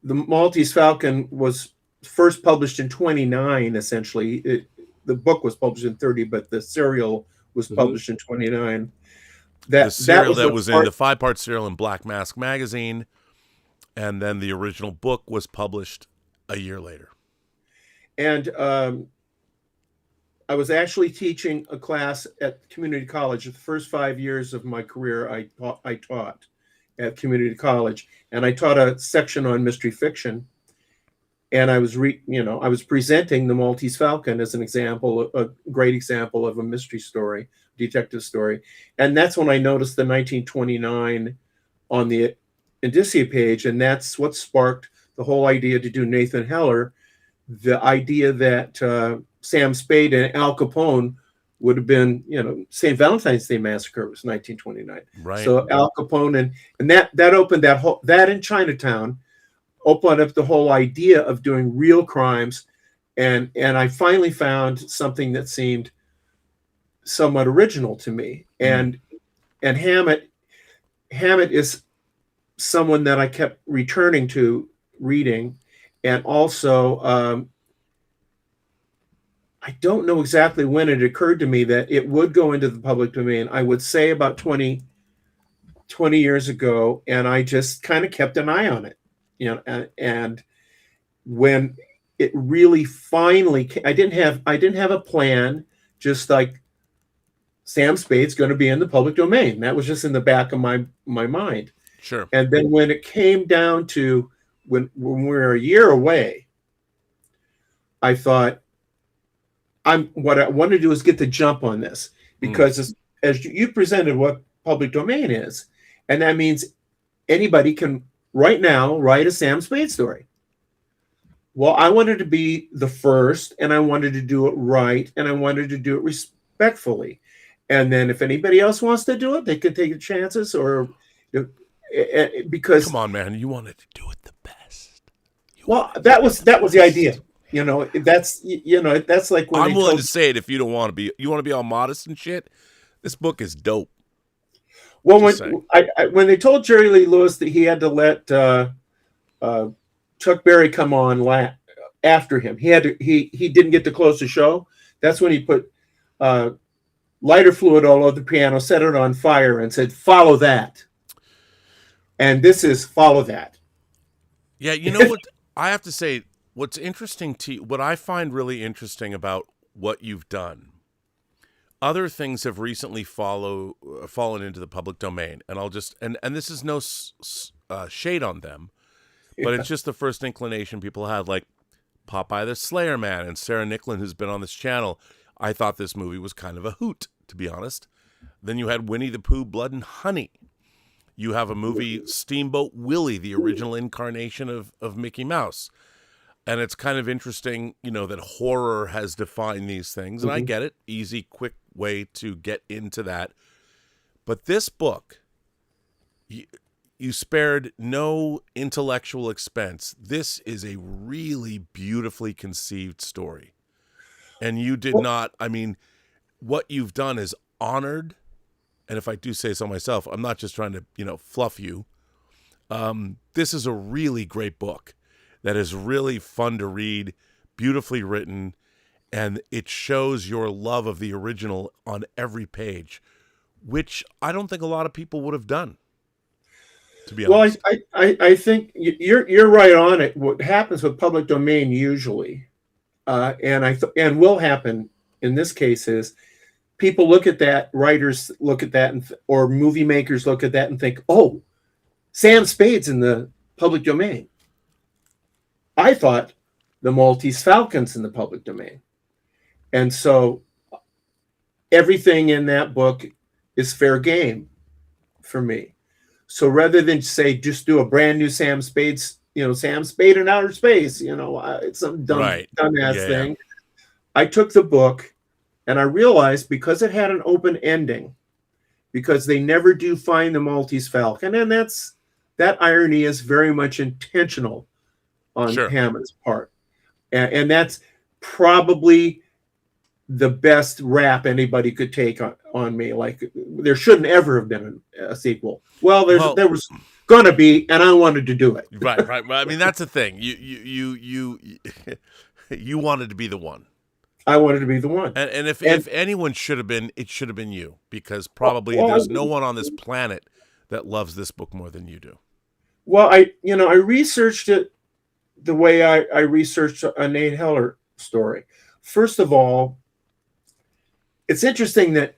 Maltese Falcon was first published in 29, essentially. The book was published in 30, but the serial was published in 29. The serial that was in the 5-part serial in Black Mask magazine, and then the original book was published a year later. And I was actually teaching a class at community college. The first 5 years of my career, I taught at community college, and I taught a section on mystery fiction. And I was I was presenting the Maltese Falcon as an example, a great example of a mystery story, detective story. And that's when I noticed the 1929 on the indicia page, and that's what sparked the whole idea to do Nathan Heller. The idea that Sam Spade and Al Capone would have been, St. Valentine's Day Massacre was 1929. Right. So Al Capone and that opened that in Chinatown opened up the whole idea of doing real crimes, and I finally found something that seemed somewhat original to me. And Hammett is someone that I kept returning to reading. And also, I don't know exactly when it occurred to me that it would go into the public domain. I would say about 20 years ago, and I just kind of kept an eye on it, and when it really finally came, I didn't have a plan, just like Sam Spade's going to be in the public domain. That was just in the back of my mind. Sure. And then when it came down to when we're a year away, I thought, what I want to do is get the jump on this, because as you presented what public domain is, and that means anybody can right now write a Sam Spade story. Well, I wanted to be the first, and I wanted to do it right, and I wanted to do it respectfully. And then if anybody else wants to do it, they can take the chances, or because come on, man, you wanted to do it the best. That was the idea. That's like when I'm willing to say it if you don't want to be. You want to be all modest and shit. This book is dope. Well, when they told Jerry Lee Lewis that he had to let Chuck Berry come on after him, he didn't get to close the show. That's when he put lighter fluid all over the piano, set it on fire, and said, "Follow that." And this is follow that. Yeah, you know what I have to say. What's interesting what I find really interesting about what you've done. Other things have recently fallen into the public domain, and I'll just and this is no shade on them, but it's just the first inclination people had, like Popeye the Slayer Man and Sarah Nicklin, who's been on this channel. I thought this movie was kind of a hoot, to be honest. Then you had Winnie the Pooh, Blood and Honey. You have a movie, Steamboat Willie, the original incarnation of Mickey Mouse. And it's kind of interesting, that horror has defined these things. And I get it. Easy, quick way to get into that. But this book, you spared no intellectual expense. This is a really beautifully conceived story. And you did not, what you've done is honored. And if I do say so myself, I'm not just trying to, fluff you. This is a really great book that is really fun to read, beautifully written, and it shows your love of the original on every page, which I don't think a lot of people would have done, to be honest. Well, I think you're right on it. What happens with public domain usually, and will happen in this case, is people look at that, writers look at that, or movie makers look at that and think, oh, Sam Spade's in the public domain. I thought the Maltese Falcon's in the public domain. And so everything in that book is fair game for me. So rather than say, just do a brand new Sam Spade's, Sam Spade in outer space, it's some dumbass thing. I took the book and I realized, because it had an open ending, because they never do find the Maltese Falcon, and that irony is very much intentional on Hammett's part. And that's probably the best rap anybody could take on me. Like, there shouldn't ever have been a sequel. Well, there was gonna be, and I wanted to do it. Right. Well, I mean, that's the thing. You wanted to be the one. I wanted to be the one. And if anyone should have been, it should have been you, because probably there's no one on this planet that loves this book more than you do. Well, I researched it the way I researched a Nate Heller story. First of all, it's interesting that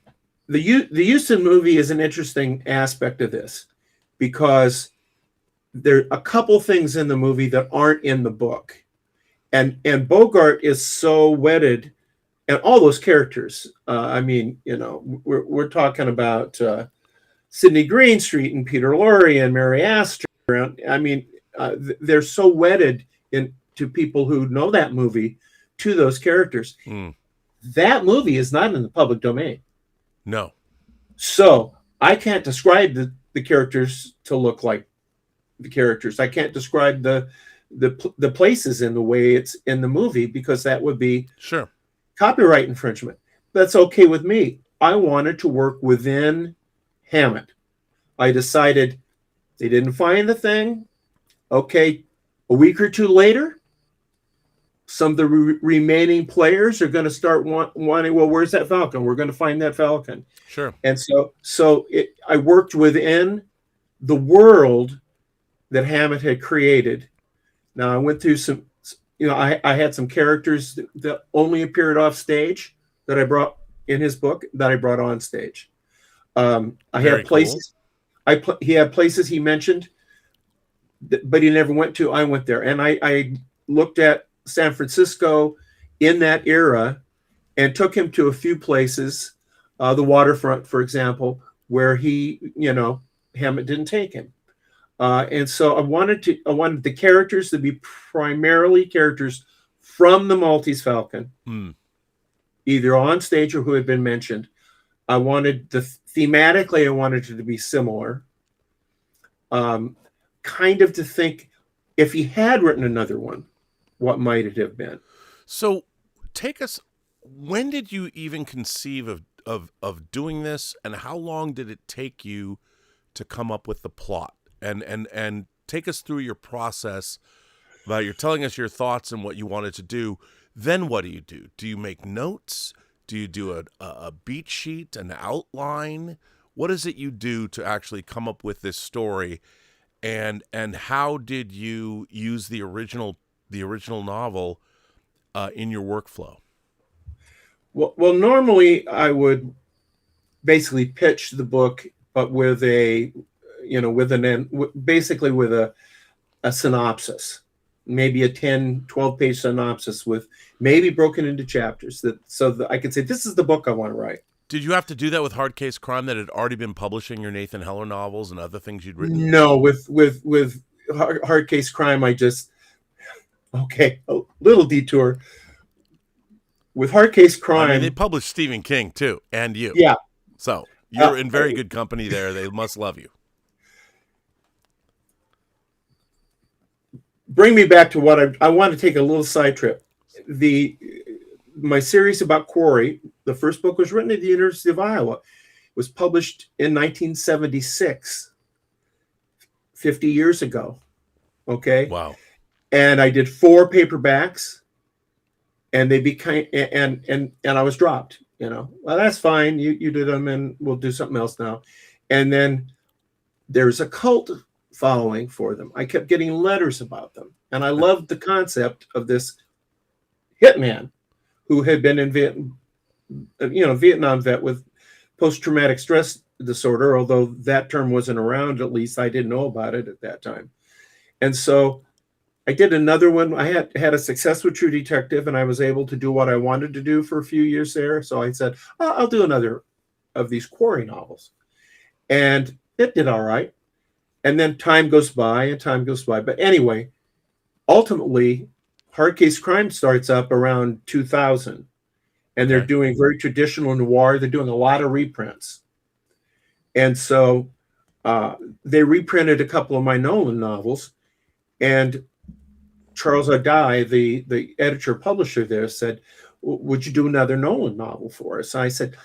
the Houston movie is an interesting aspect of this, because there are a couple things in the movie that aren't in the book. And Bogart is so wedded, and all those characters. We're talking about Sidney Greenstreet and Peter Lorre and Mary Astor. They're so wedded to people who know that movie, to those characters. That movie is not in the public domain. No. So I can't describe the characters to look like the characters. I can't describe the places in the way it's in the movie, because that would be copyright infringement. That's okay with me. I wanted to work within Hammett. I decided they didn't find the thing. Okay, a week or two later, some of the remaining players are going to start wanting, well, where's that Falcon? We're going to find that Falcon. Sure. And I worked within the world that Hammett had created. Now, I went through some, I had some characters that only appeared off stage that I brought in his book that I brought on stage. I had places, he had places he mentioned, but he never went to. I went there, and I looked at San Francisco in that era and took him to a few places, the waterfront, for example, where Hammett didn't take him. And so I wanted the characters to be primarily characters from the Maltese Falcon, either on stage or who had been mentioned. I wanted thematically, I wanted it to be similar. Kind of to think, if he had written another one, what might it have been? So take us, when did you even conceive of doing this, and how long did it take you to come up with the plot? And take us through your process. You're telling us your thoughts and what you wanted to do. Then what do you do? Do you make notes? Do you do a beat sheet, an outline? What is it you do to actually come up with this story? And how did you use the original novel in your workflow? Well, normally I would basically pitch the book, but with a synopsis, maybe a 10, 12 page synopsis with maybe broken into chapters, so that I could say, this is the book I want to write. Did you have to do that with Hard Case Crime, that had already been publishing your Nathan Heller novels and other things you'd written? No, with Hard Case Crime, a little detour. With Hard Case Crime, they published Stephen King too, and you. Yeah. So you're in very good company there. They must love you. Bring me back to what I want to take a little side trip. My series about Quarry, the first book was written at the University of Iowa. It was published in 1976, 50 years ago. Okay. Wow. And I did 4 paperbacks. and they became and I was dropped. Well, that's fine. You did them, and we'll do something else now. And then there's a cult following for them. I kept getting letters about them, and I loved the concept of this hitman who had been in Vietnam vet with post-traumatic stress disorder, although that term wasn't around. At least I didn't know about it at that time. And so I did another one. I had a success with True Detective, and I was able to do what I wanted to do for a few years there. So I said, I'll do another of these Quarry novels. And it did all right. And then time goes by and time goes by. But anyway, ultimately, Hard Case Crime starts up around 2000. And they're doing very traditional noir. They're doing a lot of reprints. And so they reprinted a couple of my Nolan novels. And Charles Ardai, the editor-publisher there, said, would you do another Nolan novel for us? And I said,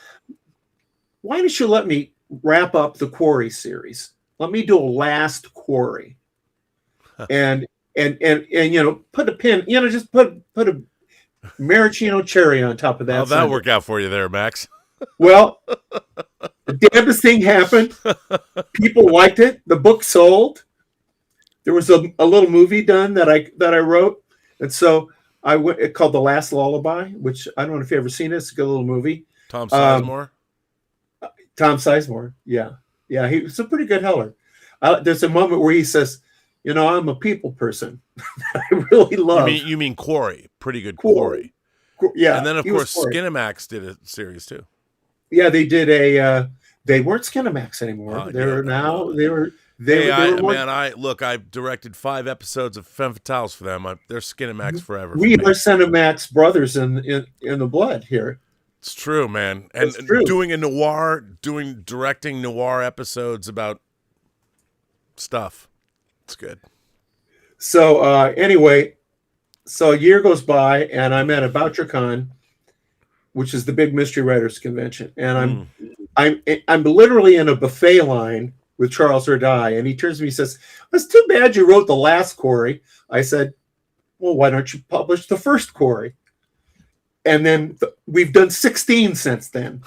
why don't you let me wrap up the Quarry series? Let me do a last Quarry. And put a pin, just put a maraschino cherry on top of that. How'd that work out for you there, Max? Well, the damnedest thing happened. People liked it. The book sold. There was a little movie done that I wrote, and so it called The Last Lullaby, which I don't know if you've ever seen it. It's a good little movie. Tom Sizemore. Tom Sizemore, yeah, he was a pretty good Heller. There's a moment where he says, I'm a people person. I really love. You mean Quarry? Pretty good Quarry. Yeah, and then of course Skinamax did a series too. Yeah, they did a. They weren't Skinamax anymore. I've directed 5 episodes of Femme Fatales for them. They're Skinamax forever. We are Cinemax brothers in the blood here. It's true, man. And directing noir episodes about stuff. It's good. So anyway, a year goes by, and I'm at a BoucherCon, which is the big mystery writers convention, and I'm literally in a buffet line with Charles Ardai, and he turns to me and says, "It's too bad you wrote the last Quarry." I said, "Well, why don't you publish the first Quarry?" And then we've done 16 since then.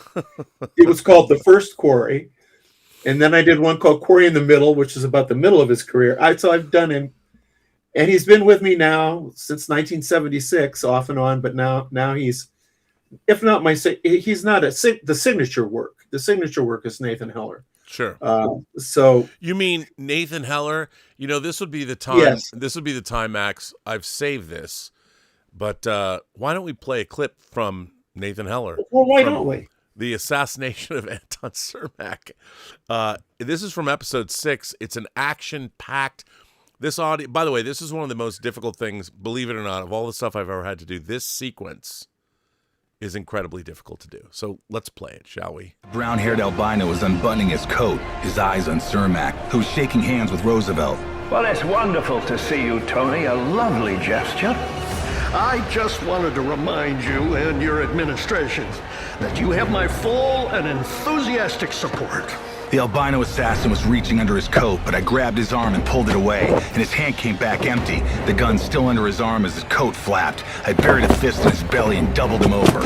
It was called The First Quarry. And then I did one called Quarry in the Middle, which is about the middle of his career. So I've done him. And he's been with me now since 1976, off and on. But now he's, if not he's not the signature work. The signature work is Nathan Heller. Sure. So you mean Nathan Heller? This would be the time. Yes. This would be the time, Max. I've saved this. But why don't we play a clip from Nathan Heller? Well, why don't we? The Assassination of Anton Cermak. This is from episode 6. It's an action-packed. This audio. By the way, this is one of the most difficult things, believe it or not, of all the stuff I've ever had to do. This sequence is incredibly difficult to do. So let's play it, shall we? Brown-haired albino was unbuttoning his coat, his eyes on Cermak, who was shaking hands with Roosevelt. Well, it's wonderful to see you, Tony. A lovely gesture. I just wanted to remind you and your administration that you have my full and enthusiastic support. The albino assassin was reaching under his coat, but I grabbed his arm and pulled it away, and his hand came back empty, the gun still under his arm as his coat flapped. I buried a fist in his belly and doubled him over.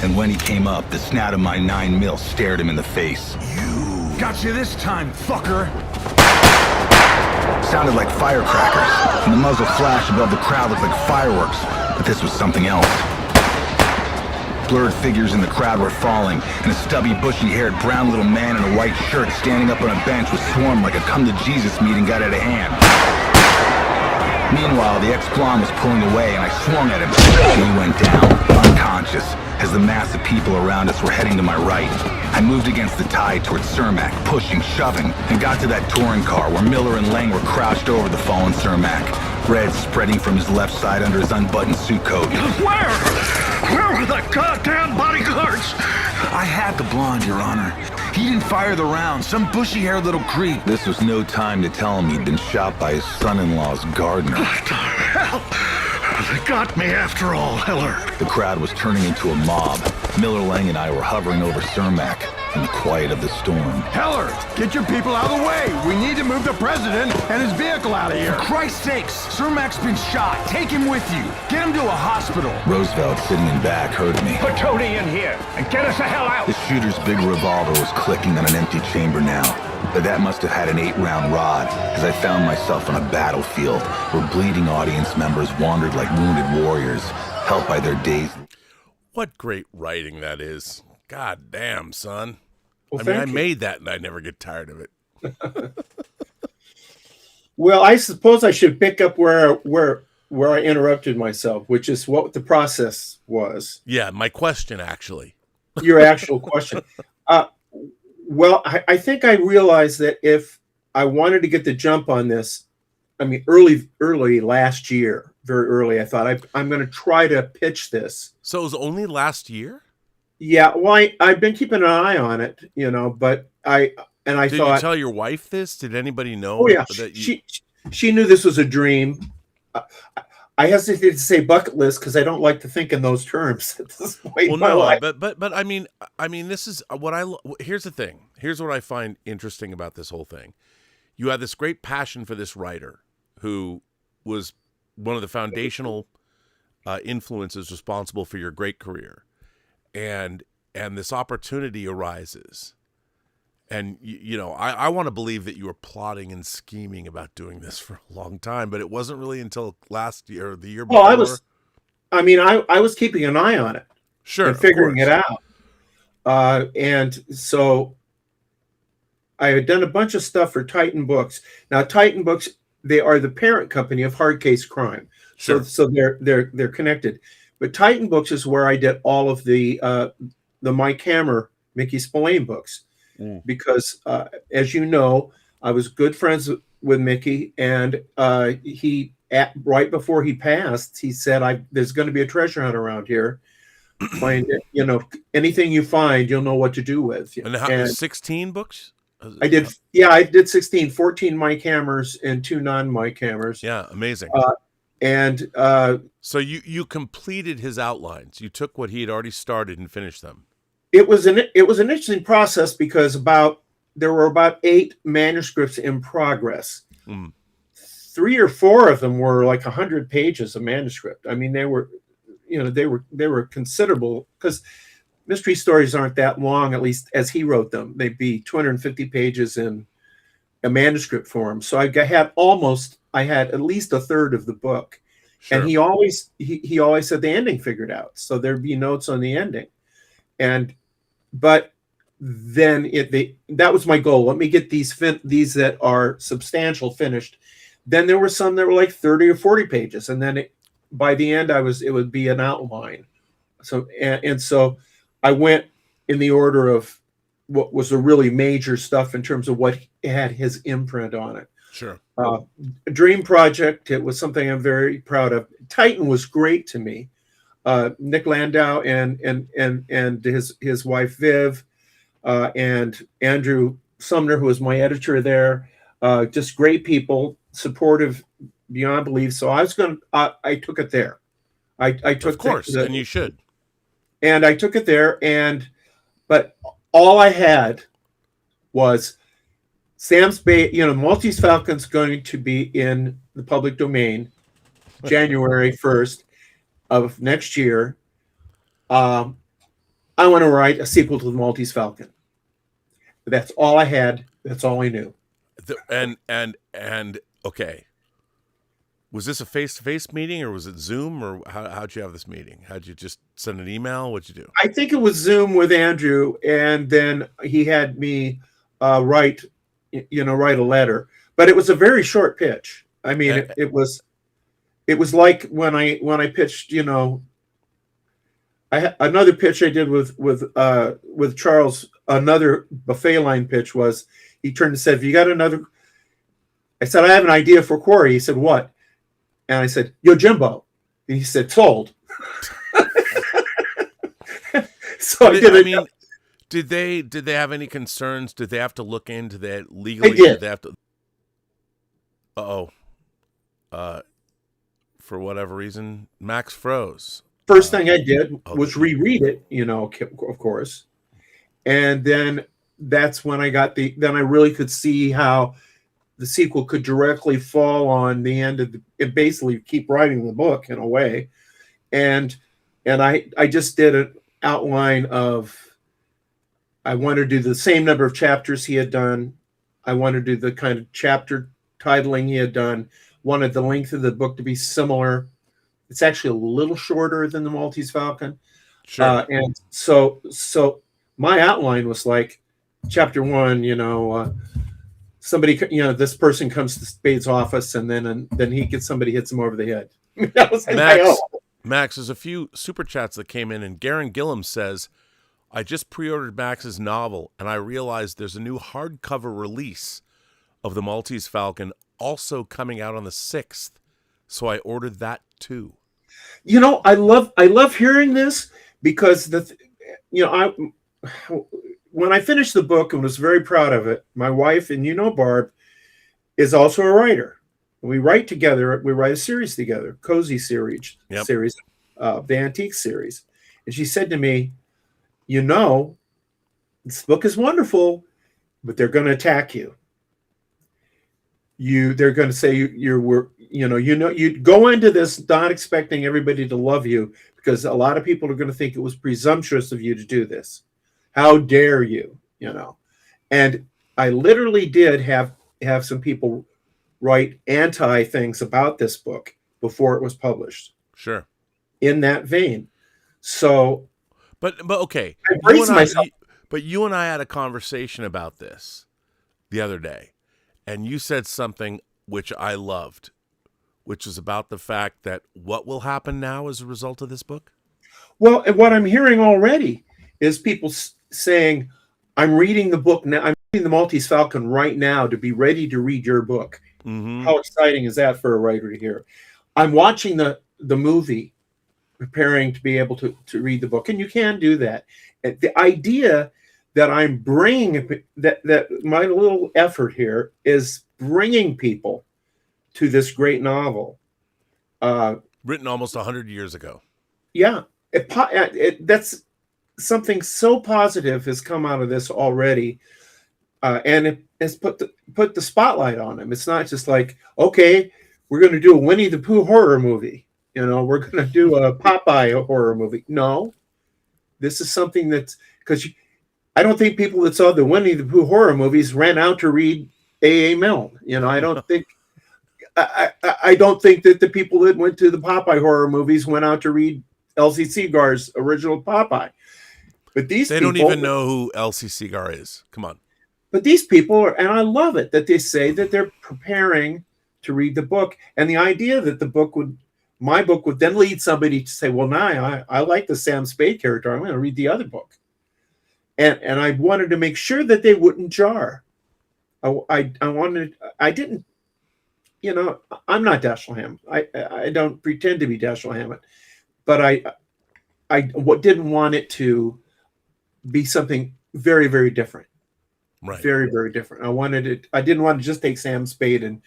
And when he came up, the snout of my 9mm stared him in the face. You got you this time, fucker! Sounded like firecrackers, and the muzzle flash above the crowd looked like fireworks, but this was something else. Blurred figures in the crowd were falling, and a stubby, bushy-haired brown little man in a white shirt standing up on a bench was swarmed like a come-to-Jesus meeting got out of hand. Meanwhile, the ex-blonde was pulling away, and I swung at him, and he went down, unconscious, as the mass of people around us were heading to my right. I moved against the tide towards Cermak, pushing, shoving, and got to that touring car where Miller and Lang were crouched over the fallen Cermak, red spreading from his left side under his unbuttoned suit coat. Where were the goddamn bodyguards? I had the blonde, Your Honor. He didn't fire the round, some bushy-haired little creep. This was no time to tell him he'd been shot by his son-in-law's gardener. What the hell? They got me after all, Heller. The crowd was turning into a mob. Miller, Lang, and I were hovering over Cermak. in the quiet of the storm. Heller, get your people out of the way. We need to move the president and his vehicle out of here. For Christ's sakes, Cermak's been shot. Take him with you. Get him to a hospital. Roosevelt, sitting in back, heard me. Put Tony in here and get us the hell out. The shooter's big revolver was clicking on an empty chamber now. But that must have had an 8-round rod, as I found myself on a battlefield where bleeding audience members wandered like wounded warriors, helped by their dazed... What great writing that is. God damn, son. Well, I made that and I never get tired of it. Well, I suppose I should pick up where I interrupted myself, which is what the process was. Yeah, my question, actually. Your actual question. Well, I think I realized that if I wanted to get the jump on this, I mean, early last year, very early, I thought I'm going to try to pitch this. So it was only last year? Yeah, well, I've been keeping an eye on it, but I Did thought. you tell your wife this? Did anybody know? Oh yeah, that you... she knew this was a dream. I hesitate to say bucket list because I don't like to think in those terms at this point in my life. But I mean, this is what here's the thing. Here's what I find interesting about this whole thing. You had this great passion for this writer who was one of the foundational influences responsible for your great career, and this opportunity arises. And, I want to believe that you were plotting and scheming about doing this for a long time, but it wasn't really until last year or the year before. Well, I was keeping an eye on it. Sure. And figuring it out. And so I had done a bunch of stuff for Titan Books. Now, Titan Books, they are the parent company of Hard Case Crime. Sure. So they're connected. But Titan Books is where I did all of the Mike Hammer, Mickey Spillane books. Because, as you know, I was good friends with Mickey, and right before he passed, he said, "There's going to be a treasure hunt around here. Find it, anything you find, you'll know what to do with." And 16 books? I did 16, 14 Mike Hammers and 2 non-Mike Hammers. Yeah, amazing. So you completed his outlines. You took what he had already started and finished them. It was an interesting process because there were about 8 manuscripts in progress. 3 or 4 of them were like 100 pages of manuscript. I mean, they were considerable because mystery stories aren't that long, at least as he wrote them. They'd be 250 pages in a manuscript form. So I had at least a third of the book. Sure. And he always said the ending figured out. So there'd be notes on the ending. But then that was my goal. Let me get these that are substantial finished. Then there were some that were like 30 or 40 pages, and then by the end it would be an outline. So so I went in the order of what was the really major stuff in terms of what had his imprint on it. Sure. Dream Project. It was something I'm very proud of. Titan was great to me. Nick Landau and his wife Viv, and Andrew Sumner, who was my editor there, just great people, supportive beyond belief. So I took it there. I took, of course, and you should. And I took it there, but all I had was Sam's Bay. Maltese Falcon's going to be in the public domain January 1st. Of next year. I want to write a sequel to the Maltese Falcon. That's all I had. That's all I knew. And okay. Was this a face-to-face meeting, or was it Zoom, or how'd you have this meeting? How'd you just send an email? What'd you do? I think it was Zoom with Andrew, and then he had me write a letter. But it was a very short pitch. I mean, it was like when I pitched, I had another pitch I did with Charles. Another buffet line pitch was, he turned and said, "Have you got another?" I said, "I have an idea for Quarry." He said, "What?" And I said, "Yojimbo." And he said, "Sold." So did they have any concerns? Did they have to look into that legally? They did. They have to? For whatever reason, Max froze. First thing I did was reread it, of course. And then that's when I got then I really could see how the sequel could directly fall on the end of it, basically keep writing the book in a way. And I just did an outline of, I wanted to do the same number of chapters he had done. I wanted to do the kind of chapter titling he had done. Wanted the length of the book to be similar. It's actually a little shorter than the Maltese Falcon. Sure. And so my outline was like, chapter 1, somebody, this person comes to Spade's office, and then somebody hits him over the head. That was like, Max, there's a few super chats that came in, and Garen Gillum says, I just pre-ordered Max's novel, and I realized there's a new hardcover release of the Maltese Falcon also coming out on the 6th, so I ordered that too. I love hearing this, because when I finished the book and was very proud of it, my wife, and Barb, is also a writer. We write together. We write a series together, Cozy series, the Antique series. And she said to me, this book is wonderful, but they're going to attack you. They're going to say you go into this not expecting everybody to love you, because a lot of people are going to think it was presumptuous of you to do this. How dare you, And I literally did have some people write anti things about this book before it was published. Sure. In that vein. So, but okay. But you and I had a conversation about this the other day, and you said something which I loved, which is about the fact that what will happen now as a result of this book? Well, what I'm hearing already is people saying, I'm reading the book now. I'm reading the Maltese Falcon right now to be ready to read your book. Mm-hmm. How exciting is that for a writer to hear? I'm watching the movie, preparing to be able to read the book. And you can do that. The idea that I'm bringing, that my little effort here is bringing people to this great novel. Written almost 100 years ago. Yeah. That's something so positive has come out of this already. And it has put the spotlight on him. It's not just like, okay, we're going to do a Winnie the Pooh horror movie. We're going to do a Popeye horror movie. No, this is something that's, because I don't think people that saw the Winnie the Pooh horror movies ran out to read A.A. Milne. I don't think, I don't think that the people that went to the Popeye horror movies went out to read Elsie Segar's original Popeye. But they don't even know who Elsie Segar is. Come on. But these people and I love it that they say that they're preparing to read the book, and the idea that my book would then lead somebody to say, well, now I like the Sam Spade character. I'm going to read the other book. And I wanted to make sure that they wouldn't jar. I'm not Dashiell Hammett. I don't pretend to be Dashiell Hammett, but I didn't want it to be something very, very different. Right. Very, very different. I didn't want to just take Sam Spade and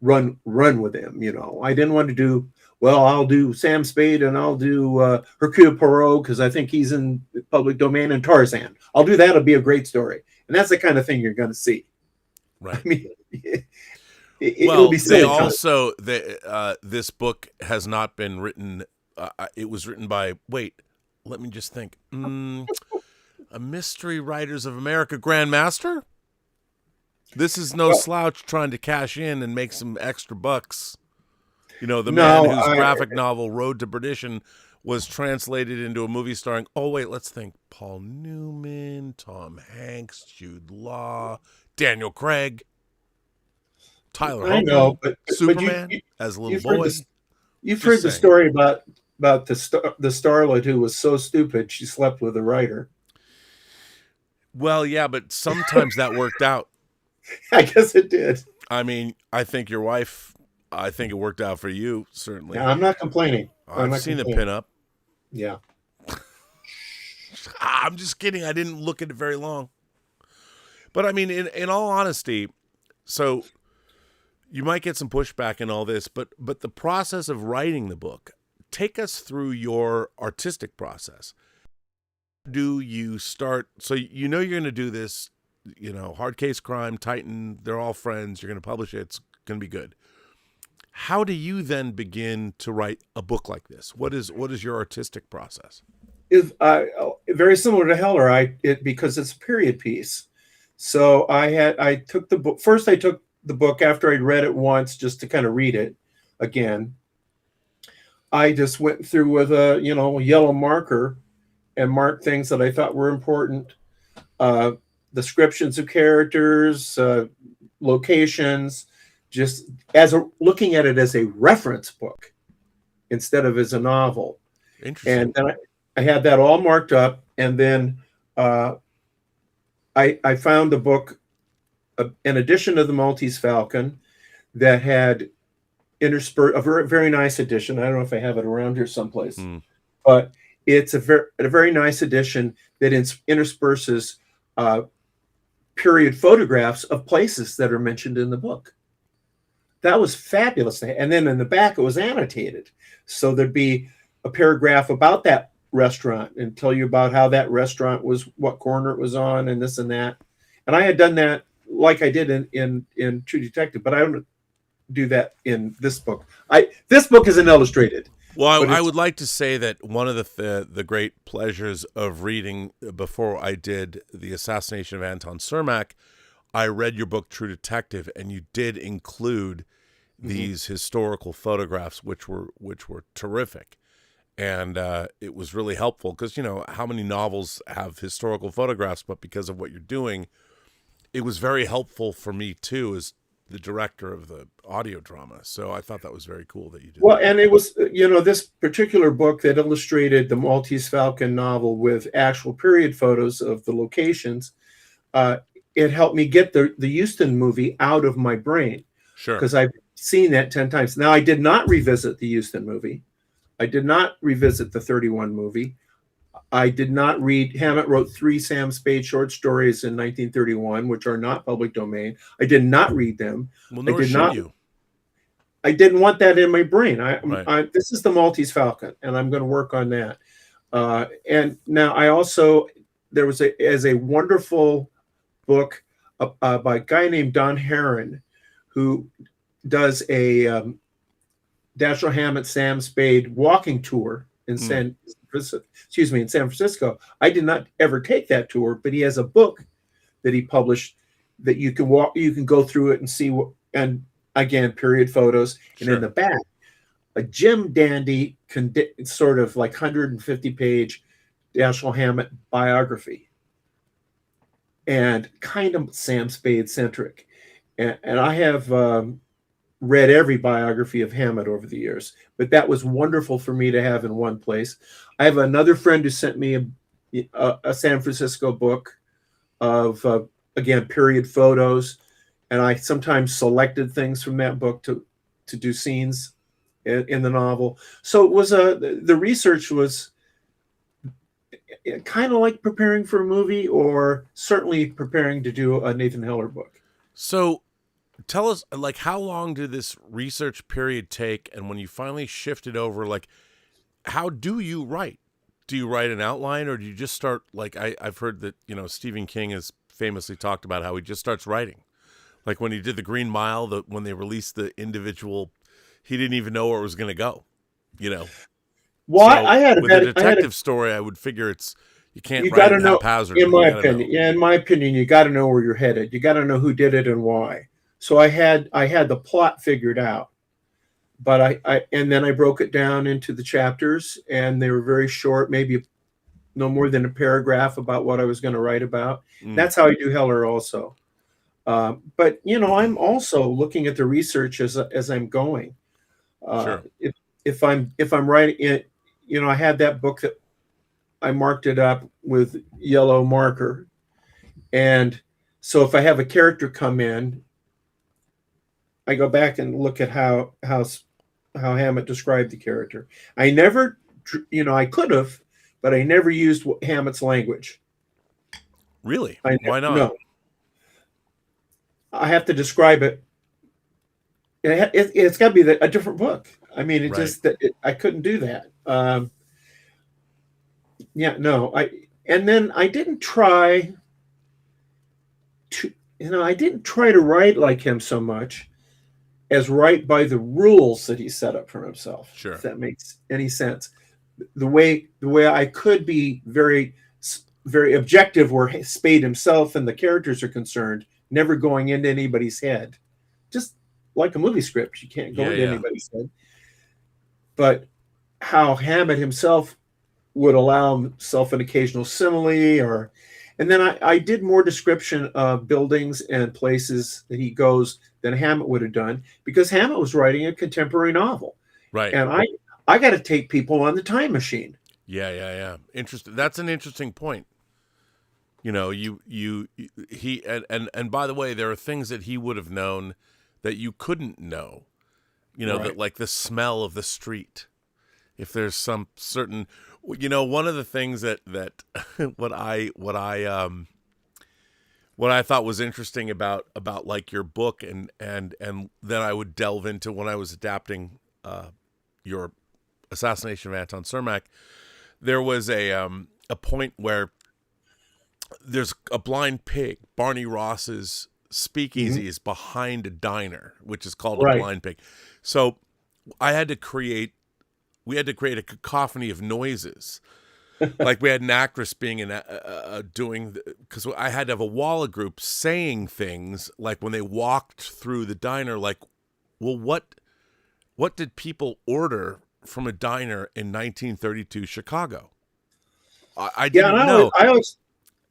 run with him. I didn't want to do, well, I'll do Sam Spade and I'll do Hercule Poirot because I think he's in the public domain, and Tarzan. I'll do that. It'll be a great story. And that's the kind of thing you're going to see. Right. I mean, it'll be silly. This book has not been written. It was written by, let me just think. A Mystery Writers of America Grandmaster? This is no slouch trying to cash in and make some extra bucks. The man whose graphic novel Road to Perdition was translated into a movie starring, let's think, Paul Newman, Tom Hanks, Jude Law, Daniel Craig, Tyler Hoechlin, I know, but Superman as a little boy. You've heard the story about the starlet who was so stupid she slept with a writer. Well, yeah, but sometimes that worked out. I guess it did. I mean, I think your wife, I think it worked out for you, certainly. Yeah, I'm not complaining. I've seen the pinup. Yeah. I'm just kidding. I didn't look at it very long. But I mean, in all honesty, so you might get some pushback in all this, but the process of writing the book, take us through your artistic process. do you start? So you know you're going to do this, Hard Case Crime, Titan, they're all friends. You're going to publish it. It's going to be good. How do you then begin to write a book like this? What is your artistic process? Is very similar to Heller, because it's a period piece. So I took the book first. I took the book after I'd read it once just to kind of read it again. I just went through with a yellow marker and marked things that I thought were important, descriptions of characters, locations, just looking at it as a reference book instead of as a novel. Interesting. And then I had that all marked up, and then I found a book, an edition of the Maltese Falcon that had interspersed a very nice edition. I don't know if I have it around here someplace, but it's a very nice edition that intersperses period photographs of places that are mentioned in the book. That was fabulous. And then in the back, it was annotated. So there'd be a paragraph about that restaurant and tell you about how that restaurant was, what corner it was on, and this and that. And I had done that like I did in True Detective, but I don't do that in this book. This book isn't illustrated. Well, I would like to say that one of the great pleasures of reading, before I did the Assassination of Anton Cermak, I read your book True Detective, and you did include these historical photographs, which were terrific, and it was really helpful because how many novels have historical photographs, but because of what you're doing, it was very helpful for me too as the director of the audio drama. So I thought that was very cool that you did. Well, and it was this particular book that illustrated the Maltese Falcon novel with actual period photos of the locations. It helped me get the Houston movie out of my brain. Sure. Because I've seen that 10 times. Now, I did not revisit the Houston movie. I did not revisit the 31 movie. I did not read. Hammett wrote 3 Sam Spade short stories in 1931, which are not public domain. I did not read them. Well, nor should you. I didn't want that in my brain. Right. This is the Maltese Falcon, and I'm going to work on that. And now I also, there was a wonderful book by a guy named Don Heron, who does a Dashiell Hammett Sam Spade walking tour in San Francisco. I did not ever take that tour, but he has a book that he published that you can go through it and see what, and again, period photos. And in the back, a Jim Dandy sort of like 150-page Dashiell Hammett biography, and kind of Sam Spade centric. And I have read every biography of Hammett over the years, but that was wonderful for me to have in one place. I have another friend who sent me a San Francisco book of, again, period photos. And I sometimes selected things from that book to do scenes in the novel. So it was the research was kind of like preparing for a movie, or certainly preparing to do a Nathan Heller book. So tell us, like, how long did this research period take? And when you finally shifted over, like, how do you write? Do you write an outline, or do you just start, like, I've heard that, Stephen King has famously talked about how he just starts writing. Like when he did the Green Mile, when they released the individual, he didn't even know where it was going to go, Well, so I had a with a detective story, I would figure you can't write it haphazard. In my opinion, you got to know where you're headed. You got to know who did it and why. So I had the plot figured out, but and then I broke it down into the chapters, and they were very short, maybe no more than a paragraph about what I was going to write about. That's how I do Heller also. But I'm also looking at the research as I'm going. Sure. If I'm writing it, I had that book that I marked it up with yellow marker, and so if I have a character come in, I go back and look at how Hammett described the character. I never, I could have, but I never used Hammett's language. Really? Why not? No. I have to describe it. It's got to be a different book. I mean, I couldn't do that. And then I didn't try to, I didn't try to write like him so much as write by the rules that he set up for himself. Sure. If that makes any sense. The way I could be very objective where Spade himself and the characters are concerned, never going into anybody's head. Just like a movie script, you can't go into anybody's head. But how Hammett himself would allow himself an occasional simile, and then I did more description of buildings and places that he goes than Hammett would have done, because Hammett was writing a contemporary novel. Right. And I got to take people on the time machine. Yeah. Interesting. That's an interesting point. You know, he and by the way, there are things that he would have known that you couldn't know. You know, that like the smell of the street. If there's some certain, one of the things that what I thought was interesting about like your book and then I would delve into when I was adapting your Assassination of Anton Cermak, there was a point where there's a blind pig. Barney Ross's speakeasy is behind a diner, which is called a blind pig. So we had to create a cacophony of noises. Like we had an actress being because I had to have a wall of groups saying things like when they walked through the diner, like, well, what did people order from a diner in 1932 Chicago? I didn't know.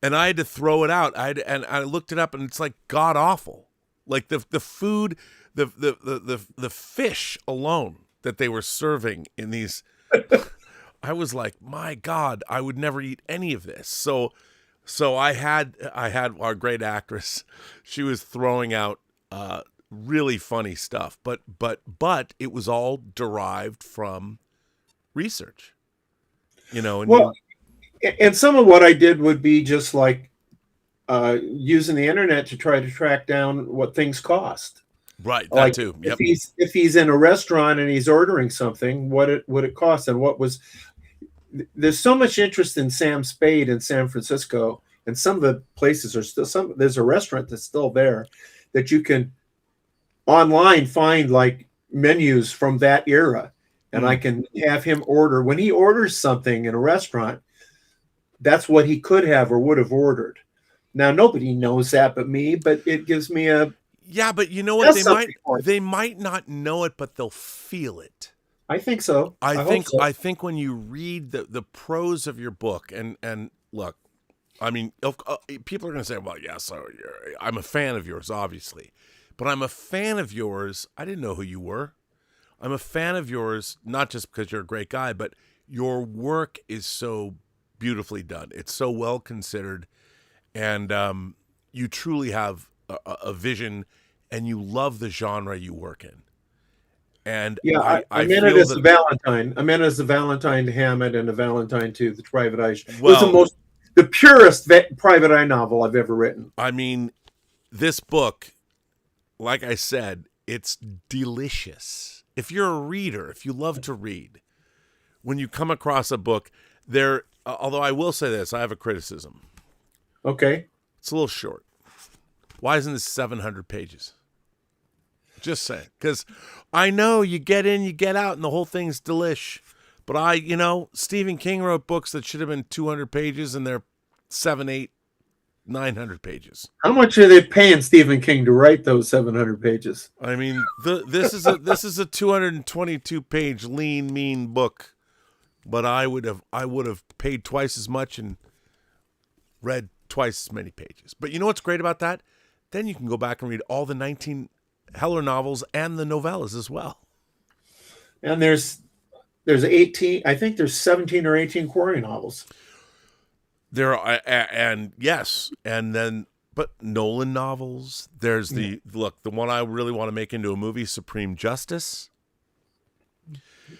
And I had to throw it out. I looked it up, and it's like god awful. Like the food, the fish alone that they were serving in these. I was like, my God, I would never eat any of this. So I had our great actress. She was throwing out really funny stuff, but it was all derived from research. And some of what I did would be just like using the internet to try to track down what things cost. Right, that like too. Yep. If he's in a restaurant and he's ordering something, what it cost, and what was. There's so much interest in Sam Spade in San Francisco, and some of the places are still there's a restaurant that's still there that you can online find like menus from that era, and I can have him order when he orders something in a restaurant. That's what he could have or would have ordered. Now nobody knows that but me, but it gives me a. Yeah, but you know what? They might not know it, but they'll feel it. I think so. I think when you read the prose of your book, and look, I mean, people are going to say, well, yeah, so I'm a fan of yours, obviously, but I'm a fan of yours. I didn't know who you were. I'm a fan of yours, not just because you're a great guy, but your work is so beautifully done. It's so well considered, and you truly have a vision, and you love the genre you work in. And yeah, I meant it as a Valentine. I meant it as a Valentine to Hammett and a Valentine to the Private Eye. Well, it was the purest Private Eye novel I've ever written. I mean, this book, like I said, it's delicious. If you're a reader, if you love to read, when you come across a book, although I will say this, I have a criticism. Okay. It's a little short. Why isn't this 700 pages? Just saying. Because I know you get in, you get out, and the whole thing's delish. But Stephen King wrote books that should have been 200 pages, and they're 700, 800, 900 pages. How much are they paying Stephen King to write those 700 pages? I mean, this is a 222-page lean, mean book. But I would have paid twice as much and read twice as many pages. But you know what's great about that? Then you can go back and read all the 19 Heller novels and the novellas as well. And there's 18. I think there's 17 or 18 Quarry novels. There are, and yes, and then but Nolan novels. There's the one I really want to make into a movie, Supreme Justice.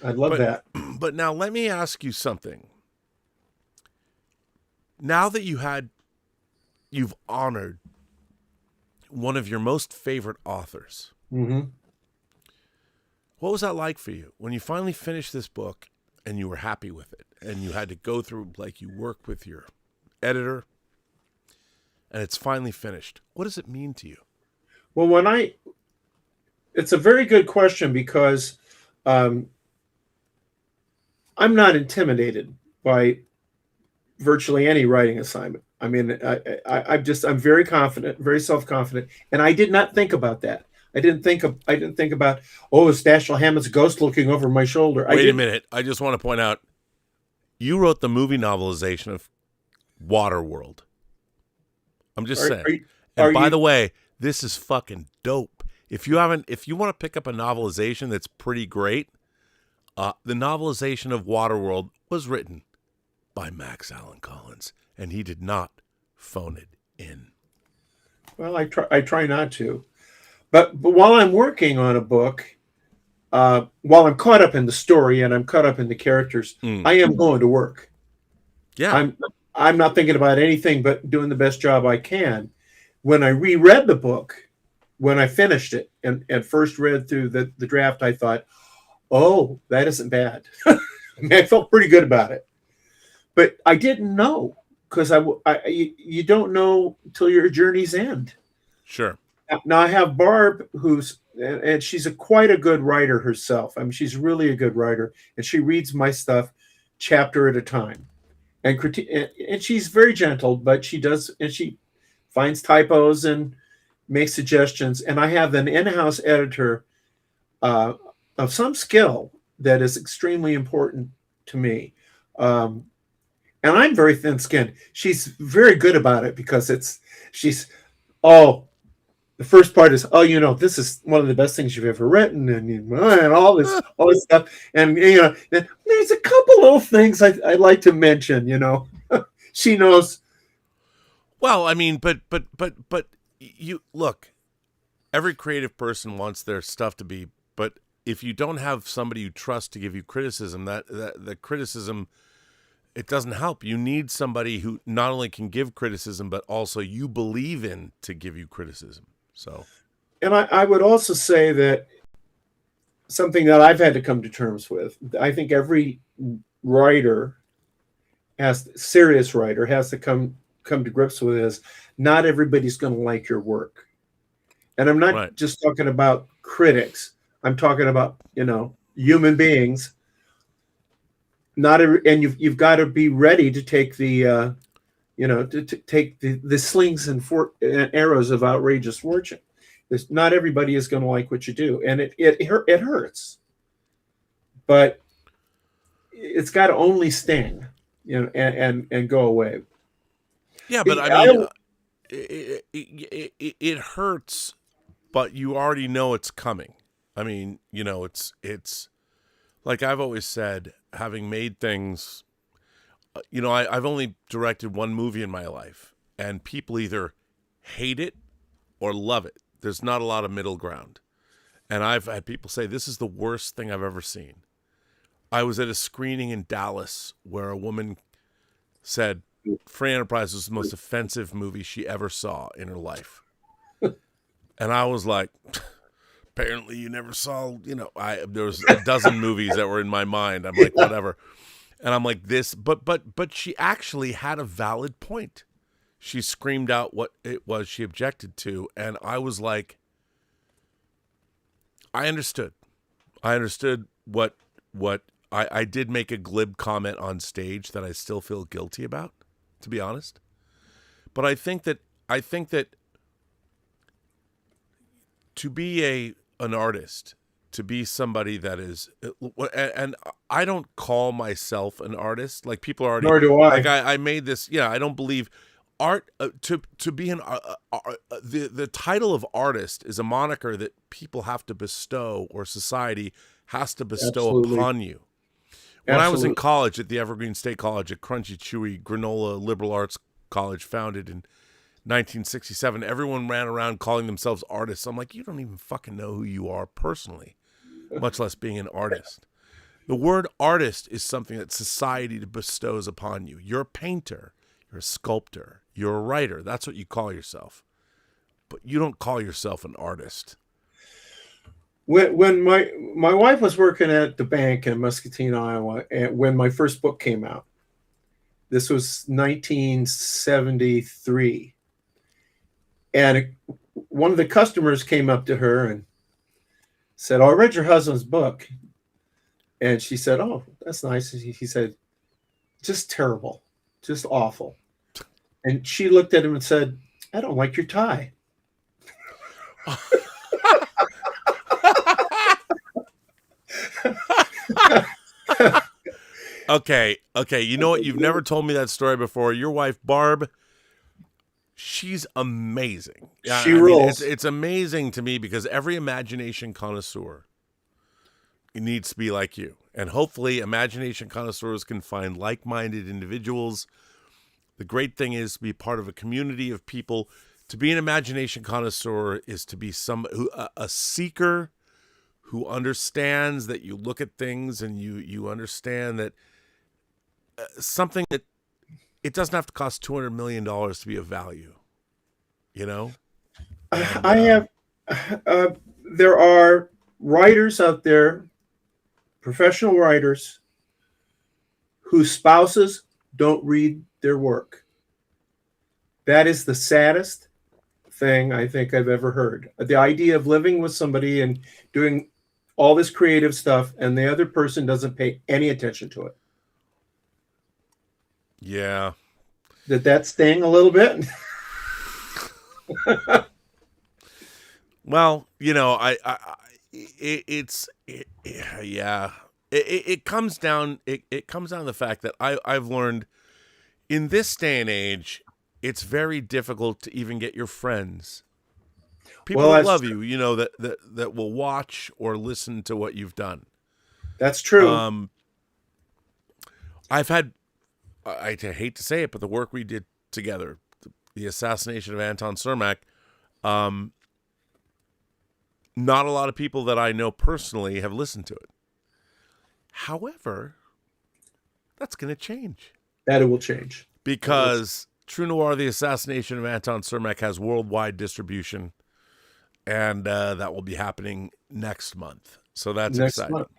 I'd love that. But now let me ask you something. Now that you've honored one of your most favorite authors. Mm-hmm. What was that like for you when you finally finished this book and you were happy with it and you had to go through, like, you work with your editor, and it's finally finished. What does it mean to you? Well, it's a very good question because I'm not intimidated by virtually any writing assignment. I mean, I'm very confident, very self-confident, and I did not think about that. I didn't think about, oh, is Dashiell Hammett's ghost looking over my shoulder? Wait a minute. I just want to point out, you wrote the movie novelization of Waterworld. I'm just saying. And by the way, this is fucking dope. If you want to pick up a novelization that's pretty great, the novelization of Waterworld was written by Max Allan Collins, and he did not phone it in. Well, I try not to, but while I'm working on a book, while I'm caught up in the story and I'm caught up in the characters, I am going to work. Yeah, I'm not thinking about anything but doing the best job I can. When I reread the book, when I finished it and first read through the draft, I thought, oh, that isn't bad. I mean, I felt pretty good about it. But I didn't know, because you don't know till your journey's end. Sure. Now I have Barb, and she's quite a good writer herself. I mean, she's really a good writer, and she reads my stuff chapter at a time, and she's very gentle, but she finds typos and makes suggestions. And I have an in-house editor of some skill that is extremely important to me. And I'm very thin-skinned. She's very good about it because the first part is, this is one of the best things you've ever written, and all this stuff. And there's a couple little things I'd like to mention. She knows. Well, I mean, but you look. Every creative person wants their stuff to be, but if you don't have somebody you trust to give you criticism, that the criticism, it doesn't help. You need somebody who not only can give criticism, but also you believe in to give you criticism. So, and I would also say that something that I've had to come to terms with, I think every serious writer has to come to grips with is not everybody's going to like your work. And I'm not just talking about critics. I'm talking about, human beings. And you've got to be ready to take the take the slings and arrows of outrageous fortune. Not everybody is going to like what you do, and it hurts, but it's got to only sting, and go away. Yeah, but I mean, it hurts, but you already know it's coming. I mean, it's like I've always said, having made things, I've only directed one movie in my life, and people either hate it or love it. There's not a lot of middle ground. And I've had people say, this is the worst thing I've ever seen. I was at a screening in Dallas where a woman said Free Enterprise was the most offensive movie she ever saw in her life. And I was like, apparently you never saw, there was a dozen movies that were in my mind. I'm like, whatever. And I'm like, this, but she actually had a valid point. She screamed out what it was she objected to. And I was like, I understood what I did make a glib comment on stage that I still feel guilty about, to be honest. But I think that to be an artist, to be somebody that is, and I don't call myself an artist. Like people are already, nor do I. Like I made this. Yeah, I don't believe art to be an the title of artist is a moniker that people have to bestow, or society has to bestow upon you. When I was in college at the Evergreen State College, a crunchy, chewy, granola liberal arts college founded in 1967, everyone ran around calling themselves artists. I'm like, you don't even fucking know who you are personally, much less being an artist. The word artist is something that society bestows upon you. You're a painter, you're a sculptor, you're a writer. That's what you call yourself. But you don't call yourself an artist. When my wife was working at the bank in Muscatine, Iowa, and when my first book came out, This was 1973. And one of the customers came up to her and said, "Oh, I read your husband's book." And she said, "Oh, that's nice." He said, "Just terrible, just awful." And she looked at him and said, "I don't like your tie." Okay. You know what? You've never told me that story before. Your wife, Barb, she's amazing. She rules. It's amazing to me because every imagination connoisseur needs to be like you. And hopefully imagination connoisseurs can find like-minded individuals. The great thing is to be part of a community of people. To be an imagination connoisseur is to be a seeker who understands that you look at things and you understand that something that it doesn't have to cost $200 million to be of value, you know? There are writers out there, professional writers, whose spouses don't read their work. That is the saddest thing I think I've ever heard. The idea of living with somebody and doing all this creative stuff and the other person doesn't pay any attention to it. Yeah. Did that sting a little bit? Well, you know, it comes down to the fact that I've learned in this day and age, it's very difficult to even get your friends. People that love you, you know, that will watch or listen to what you've done. That's true. I've had, I hate to say it, but the work we did together, the assassination of Anton Cermak, not a lot of people that I know personally have listened to it. However, that's going to change. That it will change. Because True Noir, the assassination of Anton Cermak has worldwide distribution, and that will be happening next month. So that's exciting. Month.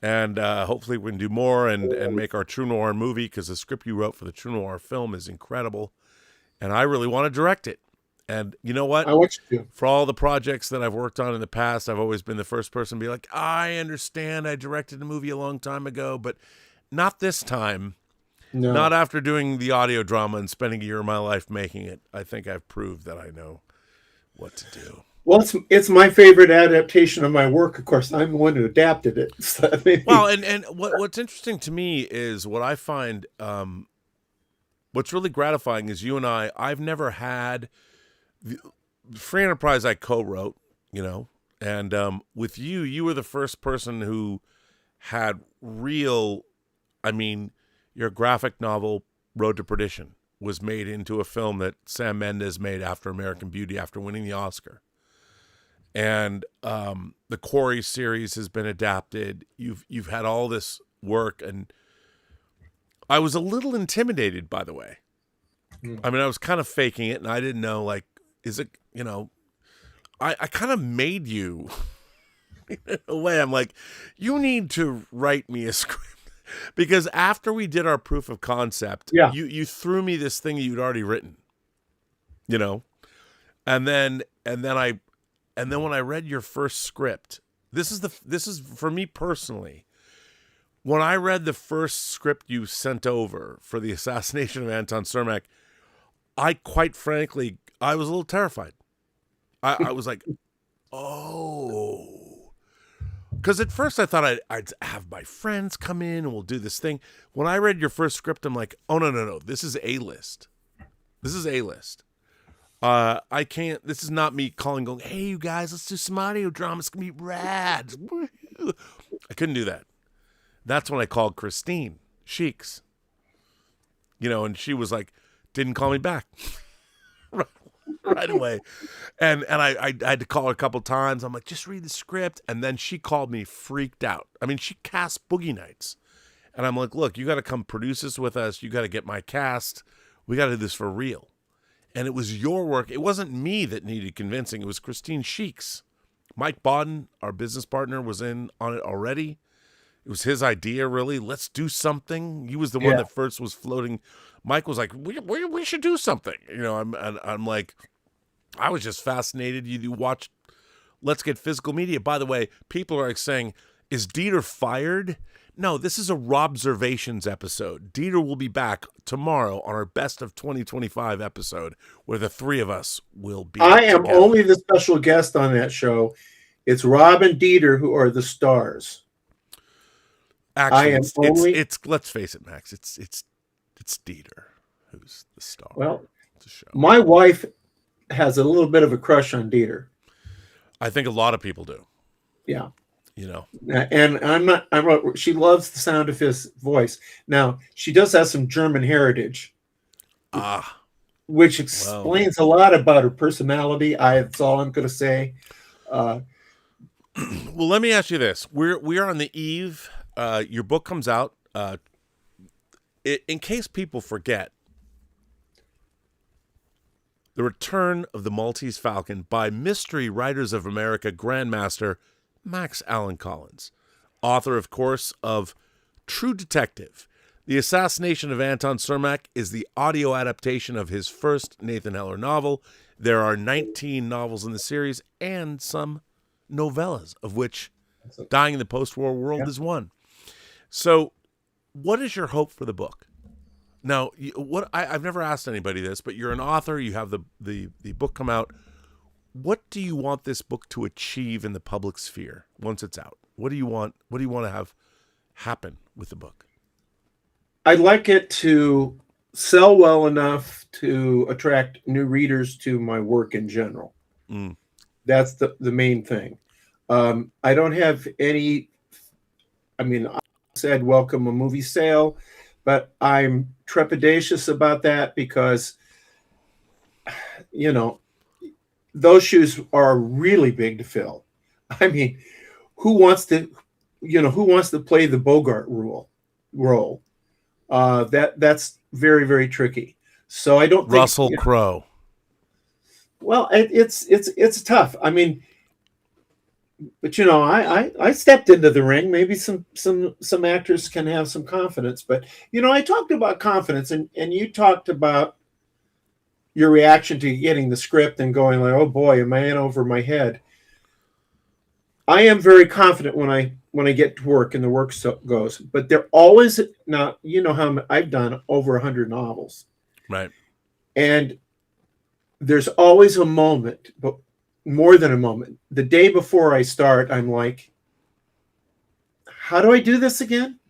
And hopefully we can do more and make our True Noir movie, because the script you wrote for the True Noir film is incredible. And I really want to direct it. And you know what? I want you to. For all the projects that I've worked on in the past, I've always been the first person to be like, I understand, I directed a movie a long time ago, but not this time. No. Not after doing the audio drama and spending a year of my life making it. I think I've proved that I know what to do. Well, it's my favorite adaptation of my work. Of course, I'm the one who adapted it. So, I mean, well, and what's interesting to me is what I find. What's really gratifying is you and I've never had the Free Enterprise I co-wrote, you know, and with you were the first person who had real. I mean, your graphic novel Road to Perdition was made into a film that Sam Mendes made after American Beauty, after winning the Oscar. And the Quarry series has been adapted. You've had all this work, and I was a little intimidated, by the way. I mean, I was kind of faking it, and I didn't know, like, is it, you know, I kind of made you in a way. I'm like, you need to write me a script. Because after we did our proof of concept, you threw me this thing you'd already written, you know, and then when I read your first script, this is for me personally. When I read the first script you sent over for the assassination of Anton Cermak, I quite frankly, I was a little terrified. I was like, oh. Because at first I thought I'd have my friends come in and we'll do this thing. When I read your first script, I'm like, oh, no. This is A-list. This is A-list. I can't, this is not me going, hey, you guys, let's do some audio drama. It's going to be rad. I couldn't do that. That's when I called Christine Sheiks. You know, and she was like, didn't call me back. Right away. And I had to call her a couple times. I'm like, just read the script. And then she called me freaked out. I mean, she cast Boogie Nights. And I'm like, look, you got to come produce this with us. You got to get my cast. We got to do this for real. And it was your work. It wasn't me that needed convincing. It was Christine Sheiks. Mike Bodden, our business partner, was in on it already. It was his idea, really. Let's do something. He was the one that first was floating. Mike was like, we should do something. You know, I'm like, I was just fascinated. You watch Let's Get Physical Media. By the way, people are like saying, is Dieter fired? No, this is a Robservations episode. Dieter will be back tomorrow on our Best of 2025 episode, where the three of us will be I am together. only the special guest on that show. It's Rob and Dieter who are the stars. Actually, it's let's face it, Max. It's Dieter who's the star. Well, it's a show. My wife has a little bit of a crush on Dieter. I think a lot of people do. Yeah. You know. And she loves the sound of his voice. Now, she does have some German heritage. Which explains a lot about her personality. That's all I'm going to say. Well, let me ask you this. We are on the eve. Your book comes out. In case people forget, The Return of the Maltese Falcon by Mystery Writers of America Grandmaster Max Allan Collins, author, of course, of True Detective. The Assassination of Anton Cermak is the audio adaptation of his first Nathan Heller novel. There are 19 novels in the series and some novellas, of which Dying in the Post-War World is one. So, what is your hope for the book? Now, I've never asked anybody this, but you're an author. You have the book come out. What do you want this book to achieve in the public sphere once it's out? What do you want? What do you want to have happen with the book? I'd like it to sell well enough to attract new readers to my work in general. That's the main thing. I don't have any. I mean, I said welcome a movie sale, but I'm trepidatious about that because, you know, those shoes are really big to fill. I mean, who wants to play the Bogart role? That's very, very tricky. So I don't think Russell Crowe. Well, it's tough. I mean, but you know, I stepped into the ring. Maybe some actors can have some confidence, but you know, I talked about confidence, and you talked about your reaction to getting the script and going like, oh boy, am I in over my head? I am very confident when I get to work and the work goes, but they're always now. You know how I've done over 100 novels, right? And there's always a moment, but more than a moment. The day before I start, I'm like, how do I do this again?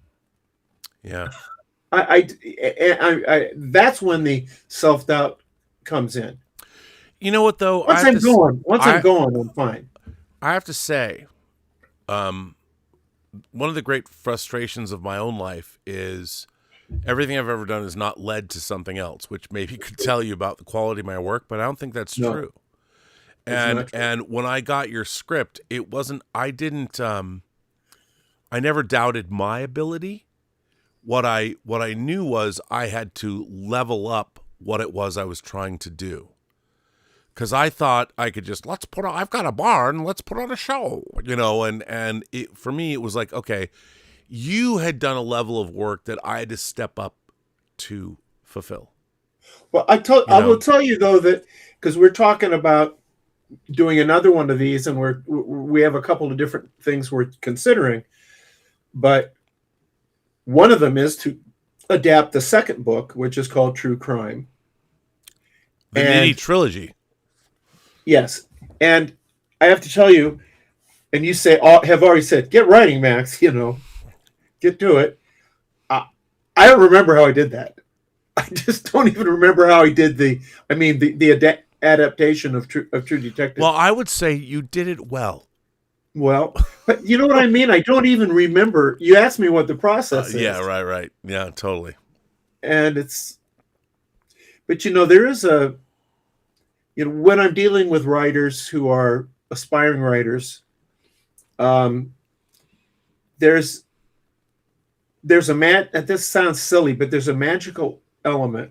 Yeah. I that's when the self-doubt comes in. You know what, though? Once I'm going, I'm fine. I have to say, one of the great frustrations of my own life is everything I've ever done has not led to something else, which maybe could tell you about the quality of my work, but I don't think that's true. And when I got your script, it wasn't, I never doubted my ability. What I knew was I had to level up what it was I was trying to do. Because I thought I could just, I've got a barn, let's put on a show, you know, and for me, it was like, okay, you had done a level of work that I had to step up to fulfill. Well, I will tell you though that, because we're talking about doing another one of these, and we have a couple of different things we're considering, but one of them is to adapt the second book, which is called True Crime. The mini trilogy. Yes. And I have to tell you, and you have already said, get writing, Max, you know, get to it. I don't remember how I did that. I just don't even remember how I did the adaptation of True Detective. Well, I would say you did it well. Well, but you know what I mean? I don't even remember. You asked me what the process is. Yeah, right. Yeah, totally. And but you know, there is when I'm dealing with writers who are aspiring writers, there's this sounds silly, but there's a magical element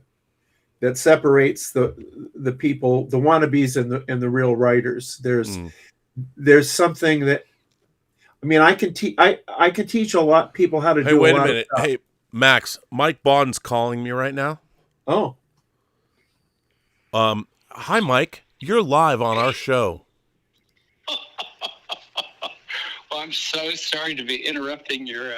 that separates the people, the wannabes and the real writers. There's something that I mean, I can teach. I can teach a lot people how to do. Hey, wait a a lot minute. Of stuff. Hey, Max, Mike Bond's calling me right now. Oh. Hi, Mike. You're live on our show. Well, I'm so sorry to be interrupting your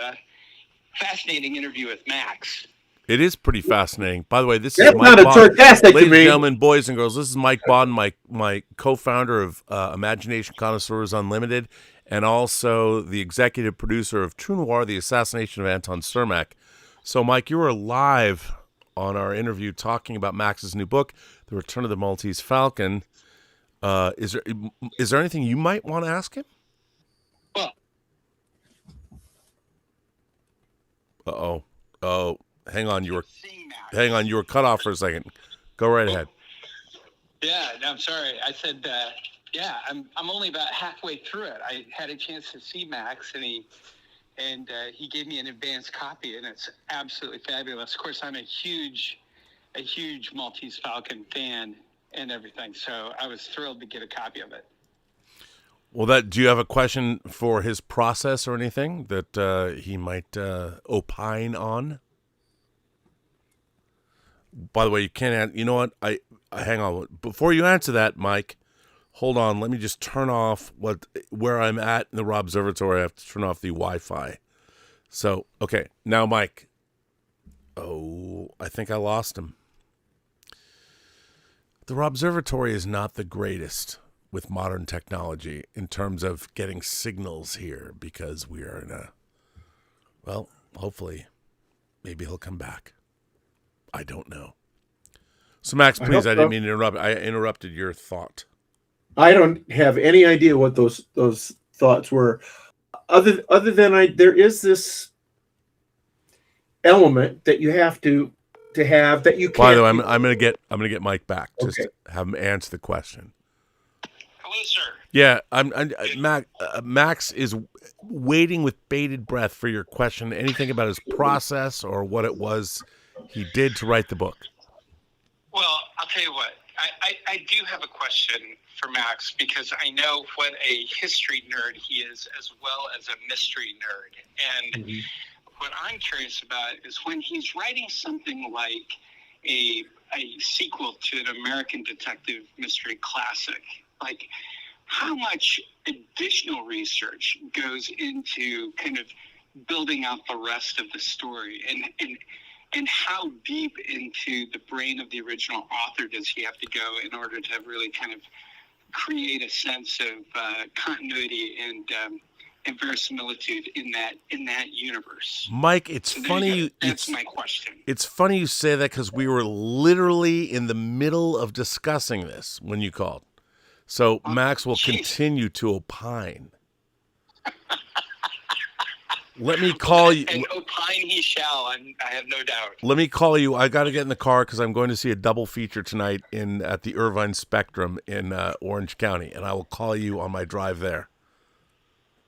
fascinating interview with Max. It is pretty fascinating. By the way, this That's is Mike not Bond. sarcastic to Ladies me. and gentlemen, boys and girls, this is Mike Bond, my co-founder of Imagination Connoisseurs Unlimited, and also the executive producer of True Noir, The Assassination of Anton Cermak. So, Mike, you were live on our interview talking about Max's new book, The Return of the Maltese Falcon. Is there anything you might want to ask him? Well. Oh, hang on. You were cut off for a second. Go right ahead. Yeah, no, I'm sorry. I said, I'm only about halfway through it. I had a chance to see Max, and he gave me an advanced copy, and it's absolutely fabulous. Of course, I'm a huge Maltese Falcon fan and everything, so I was thrilled to get a copy of it. Well, do you have a question for his process or anything that he might opine on? By the way, you can't. You know what? I hang on. Before you answer that, Mike, hold on. Let me just turn off where I'm at in the Robservatory. I have to turn off the Wi-Fi. So, okay, now, Mike. Oh, I think I lost him. The Robservatory is not the greatest with modern technology in terms of getting signals here because we are in well, hopefully, maybe he'll come back. I don't know. So, Max, please, I didn't mean to interrupt. I interrupted your thought. I don't have any idea what those thoughts were. Other than there is this element that you have to have that you can't. By the way, I'm gonna get Mike back. Just have him answer the question. Hello, sir. Yeah, Max is waiting with bated breath for your question. Anything about his process or what it was he did to write the book? Well, I'll tell you what. I do have a question for Max because I know what a history nerd he is as well as a mystery nerd. And what I'm curious about is when he's writing something like a sequel to an American detective mystery classic, like how much additional research goes into kind of building out the rest of the story and how deep into the brain of the original author does he have to go in order to really kind of create a sense of continuity and verisimilitude in that universe? Mike, it's funny. That's my question. It's funny you say that because we were literally in the middle of discussing this when you called. So Max will continue to opine. Let me call you. And opine he shall, I have no doubt. Let me call you. I got to get in the car because I'm going to see a double feature tonight at the Irvine Spectrum in Orange County, and I will call you on my drive there.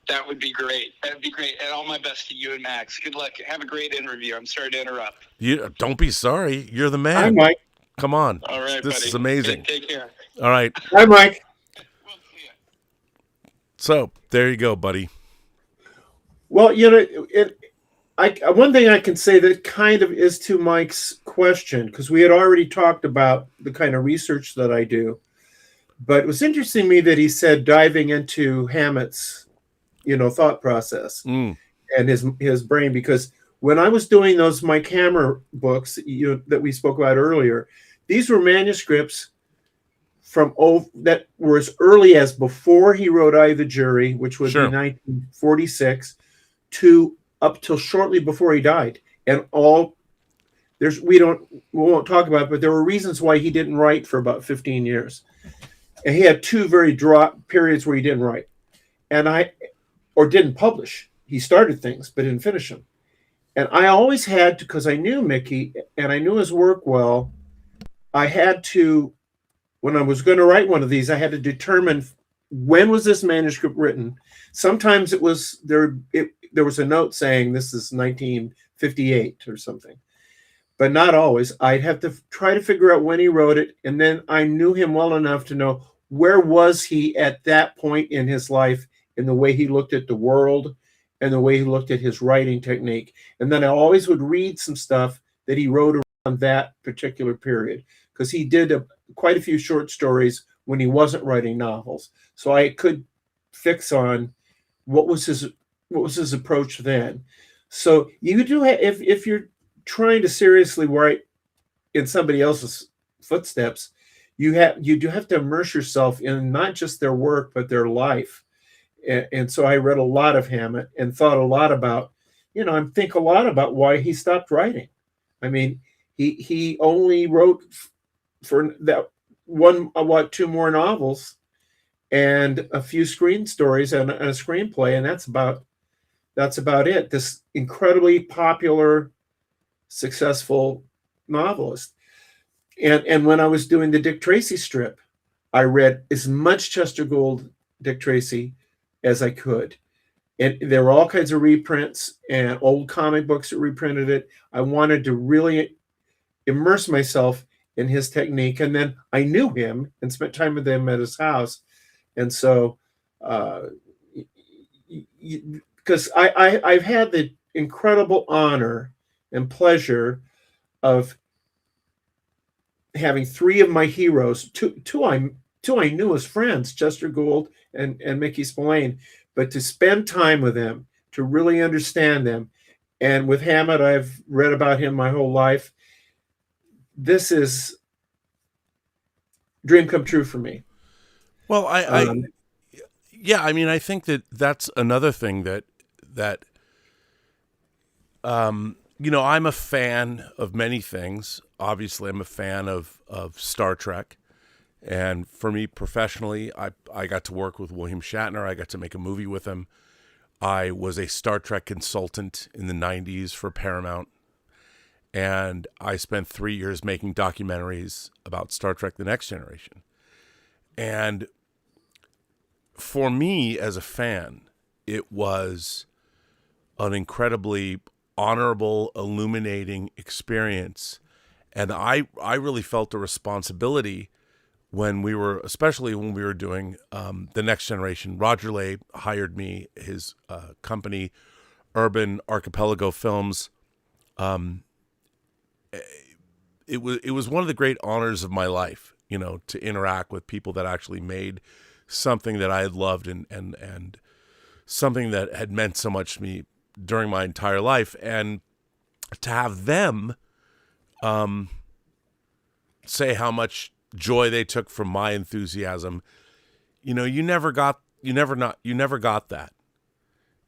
That would be great. That would be great. And all my best to you and Max. Good luck. Have a great interview. I'm sorry to interrupt. You don't be sorry. You're the man. Hi, Mike. Come on. All right, this buddy. is amazing. Take care. All right. Hi, Mike. So there you go, buddy. Well, one thing I can say that kind of is to Mike's question, because we had already talked about the kind of research that I do, but it was interesting to me that he said diving into Hammett's, thought process and his brain, because when I was doing those Mike Hammer books, that we spoke about earlier, these were manuscripts that were as early as before he wrote Eye of the Jury, which was in 1946, to up till shortly before he died. And we won't talk about it, but there were reasons why he didn't write for about 15 years. And he had two very dry periods where he didn't write. Or didn't publish. He started things, but didn't finish them. And I always had to, because I knew Mickey and I knew his work well, I had to, when I was going to write one of these, I had to determine when was this manuscript written. Sometimes it was there was a note saying this is 1958 or something, but not always. I'd have to try to figure out when he wrote it, and then I knew him well enough to know where was he at that point in his life in the way he looked at the world and the way he looked at his writing technique. And then I always would read some stuff that he wrote around that particular period, because he did quite a few short stories when he wasn't writing novels. So I could fix on what was his approach then. So you do have, if you're trying to seriously write in somebody else's footsteps, you do have to immerse yourself in not just their work but their life. And so I read a lot of Hammett and thought a lot about, I think a lot about why he stopped writing. I mean, he only wrote for that two more novels and a few screen stories and a screenplay, and that's about it. This incredibly popular, successful novelist. And when I was doing the Dick Tracy strip, I read as much Chester Gould, Dick Tracy as I could. And there were all kinds of reprints and old comic books that reprinted it. I wanted to really immerse myself in his technique. And then I knew him and spent time with him at his house. And so, because I've had the incredible honor and pleasure of having three of my heroes, two I knew as friends, Chester Gould and Mickey Spillane, but to spend time with them, to really understand them. And with Hammett, I've read about him my whole life. This is dream come true for me. Well, I think that's another thing that I'm a fan of many things. Obviously, I'm a fan of Star Trek. And for me professionally, I got to work with William Shatner. I got to make a movie with him. I was a Star Trek consultant in the 90s for Paramount. And I spent 3 years making documentaries about Star Trek: The Next Generation. And for me as a fan, it was an incredibly honorable, illuminating experience. And I really felt a responsibility especially when we were doing The Next Generation. Roger Lay hired me, his company, Urban Archipelago Films. It was one of the great honors of my life, to interact with people that actually made something that I had loved and something that had meant so much to me during my entire life. And to have them say how much joy they took from my enthusiasm, you never got that.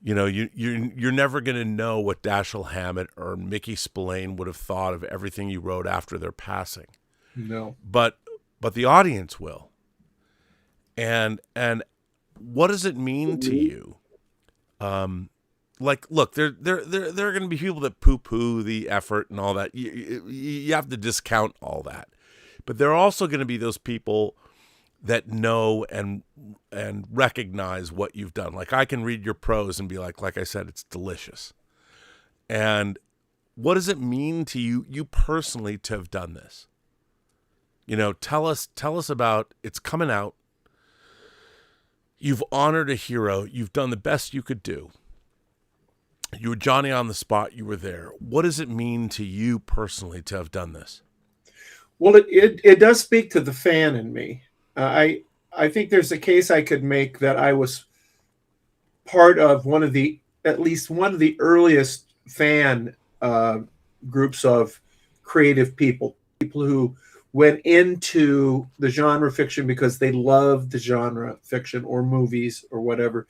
You're never going to know what Dashiell Hammett or Mickey Spillane would have thought of everything you wrote after their passing. No. But the audience will. And what does it mean to you? Look, there are going to be people that poo-poo the effort and all that. You have to discount all that. But there are also going to be those people that know and recognize what you've done. Like, I can read your prose and be like I said, it's delicious. And what does it mean to you personally to have done this? Tell us about, it's coming out. You've honored a hero. You've done the best you could do. You were Johnny on the spot. You were there. What does it mean to you personally to have done this? Well, it does speak to the fan in me. I think there's a case I could make that I was part of at least one of the earliest fan groups of creative people who went into the genre fiction because they loved the genre fiction or movies or whatever.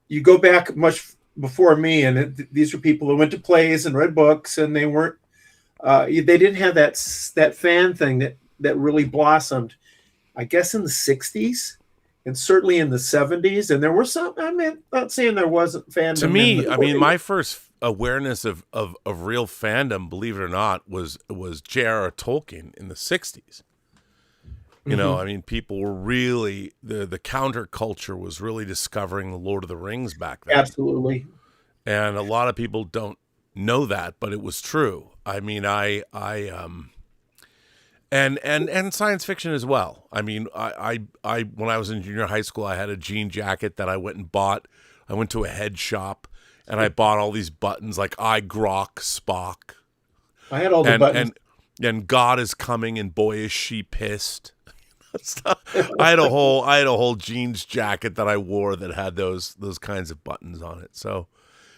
You go back much before me, and these were people who went to plays and read books, and they weren't. They didn't have that fan thing that really blossomed, I guess, in the 60s and certainly in the 70s. And there were some, not saying there wasn't fandom. To me, my first awareness of real fandom, believe it or not, was J.R.R. Tolkien in the 60s. People were really, the counterculture was really discovering the Lord of the Rings back then. Absolutely. And a lot of people don't know that, but it was true. and science fiction as well. I mean, I when I was in junior high school, I had a jean jacket that I went and bought. I went to a head shop and I bought all these buttons like I Grok Spock. I had all the buttons. And God is coming, and boy is she pissed. I had a whole jeans jacket that I wore that had those kinds of buttons on it. So,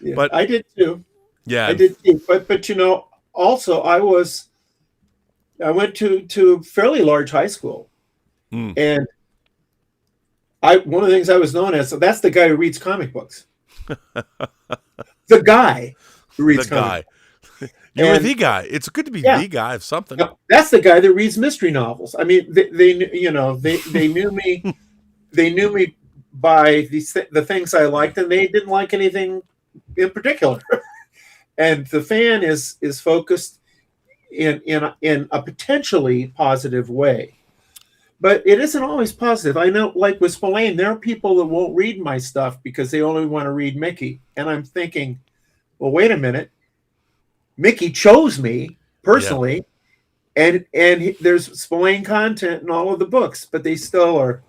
yeah, but I did too. Yeah, I did too. But you know, also I went to a fairly large high school, and one of the things I was known as, that's the guy who reads comic books. The guy who reads comic books. You were the guy. It's good to be the guy of something. No, that's the guy that reads mystery novels. I mean, they knew me. They knew me by the things I liked, and they didn't like anything in particular. And the fan is focused in a potentially positive way, but it isn't always positive. I know, like with Spillane, there are people that won't read my stuff because they only want to read Mickey, and I'm thinking, well, wait a minute. Mickey chose me personally, and there's Spillane content in all of the books, but they still are,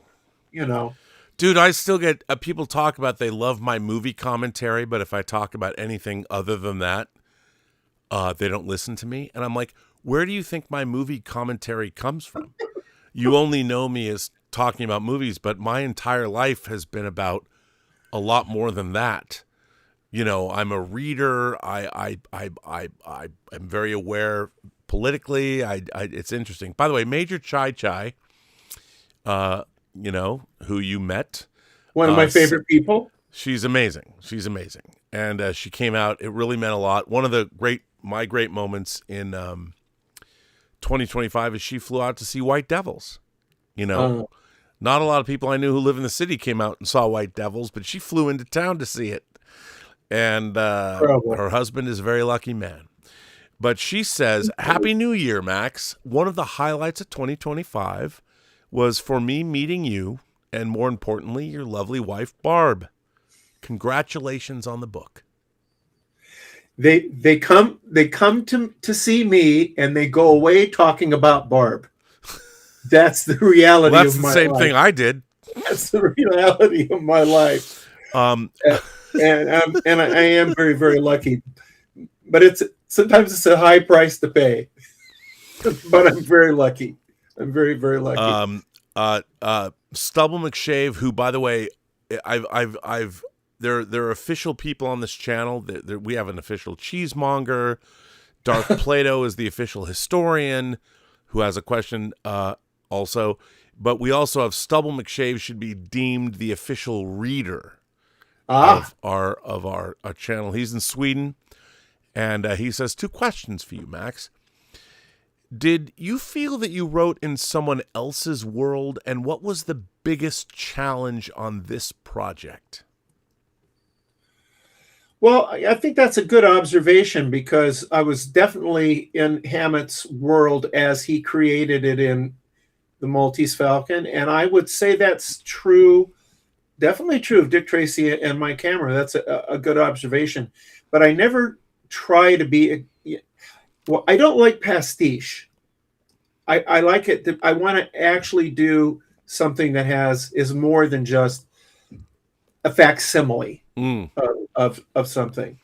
you know. Dude, I still get people talk about they love my movie commentary, but if I talk about anything other than that, they don't listen to me. And I'm like, where do you think my movie commentary comes from? You only know me as talking about movies, but my entire life has been about a lot more than that. You know, I'm a reader. I'm very aware politically. It's interesting. By the way, Major Chai, you know, who you met, one of my favorite people. She's amazing. And she came out. It really meant a lot. One of my great moments in 2025 is she flew out to see White Devils. You know, not a lot of people I knew who live in the city came out and saw White Devils, but she flew into town to see it. And her husband is a very lucky man. But she says, Happy New Year, Max. One of the highlights of 2025 was for me meeting you, and more importantly, your lovely wife, Barb. Congratulations on the book. They come to see me, and they go away talking about Barb. That's the reality of my life. That's the same thing I did. That's the reality of my life. And I am very, very lucky, but sometimes it's a high price to pay. But I'm very lucky. I'm very, very lucky. Stubble McShave, who, by the way, they're official people on this channel. We have an official cheesemonger. Darth Plato is the official historian, who has a question also. But we also have Stubble McShave should be deemed the official reader of our channel. He's in Sweden, and he says 2 questions for you, Max. Did you feel that you wrote in someone else's world, and what was the biggest challenge on this project? Well, I think that's a good observation, because I was definitely in Hammett's world as he created it in the Maltese Falcon, and I would say that's true. Definitely true of Dick Tracy and my camera. That's a good observation. But I never try to be... Well, I don't like pastiche. I like it. I want to actually do something that is more than just a facsimile of something.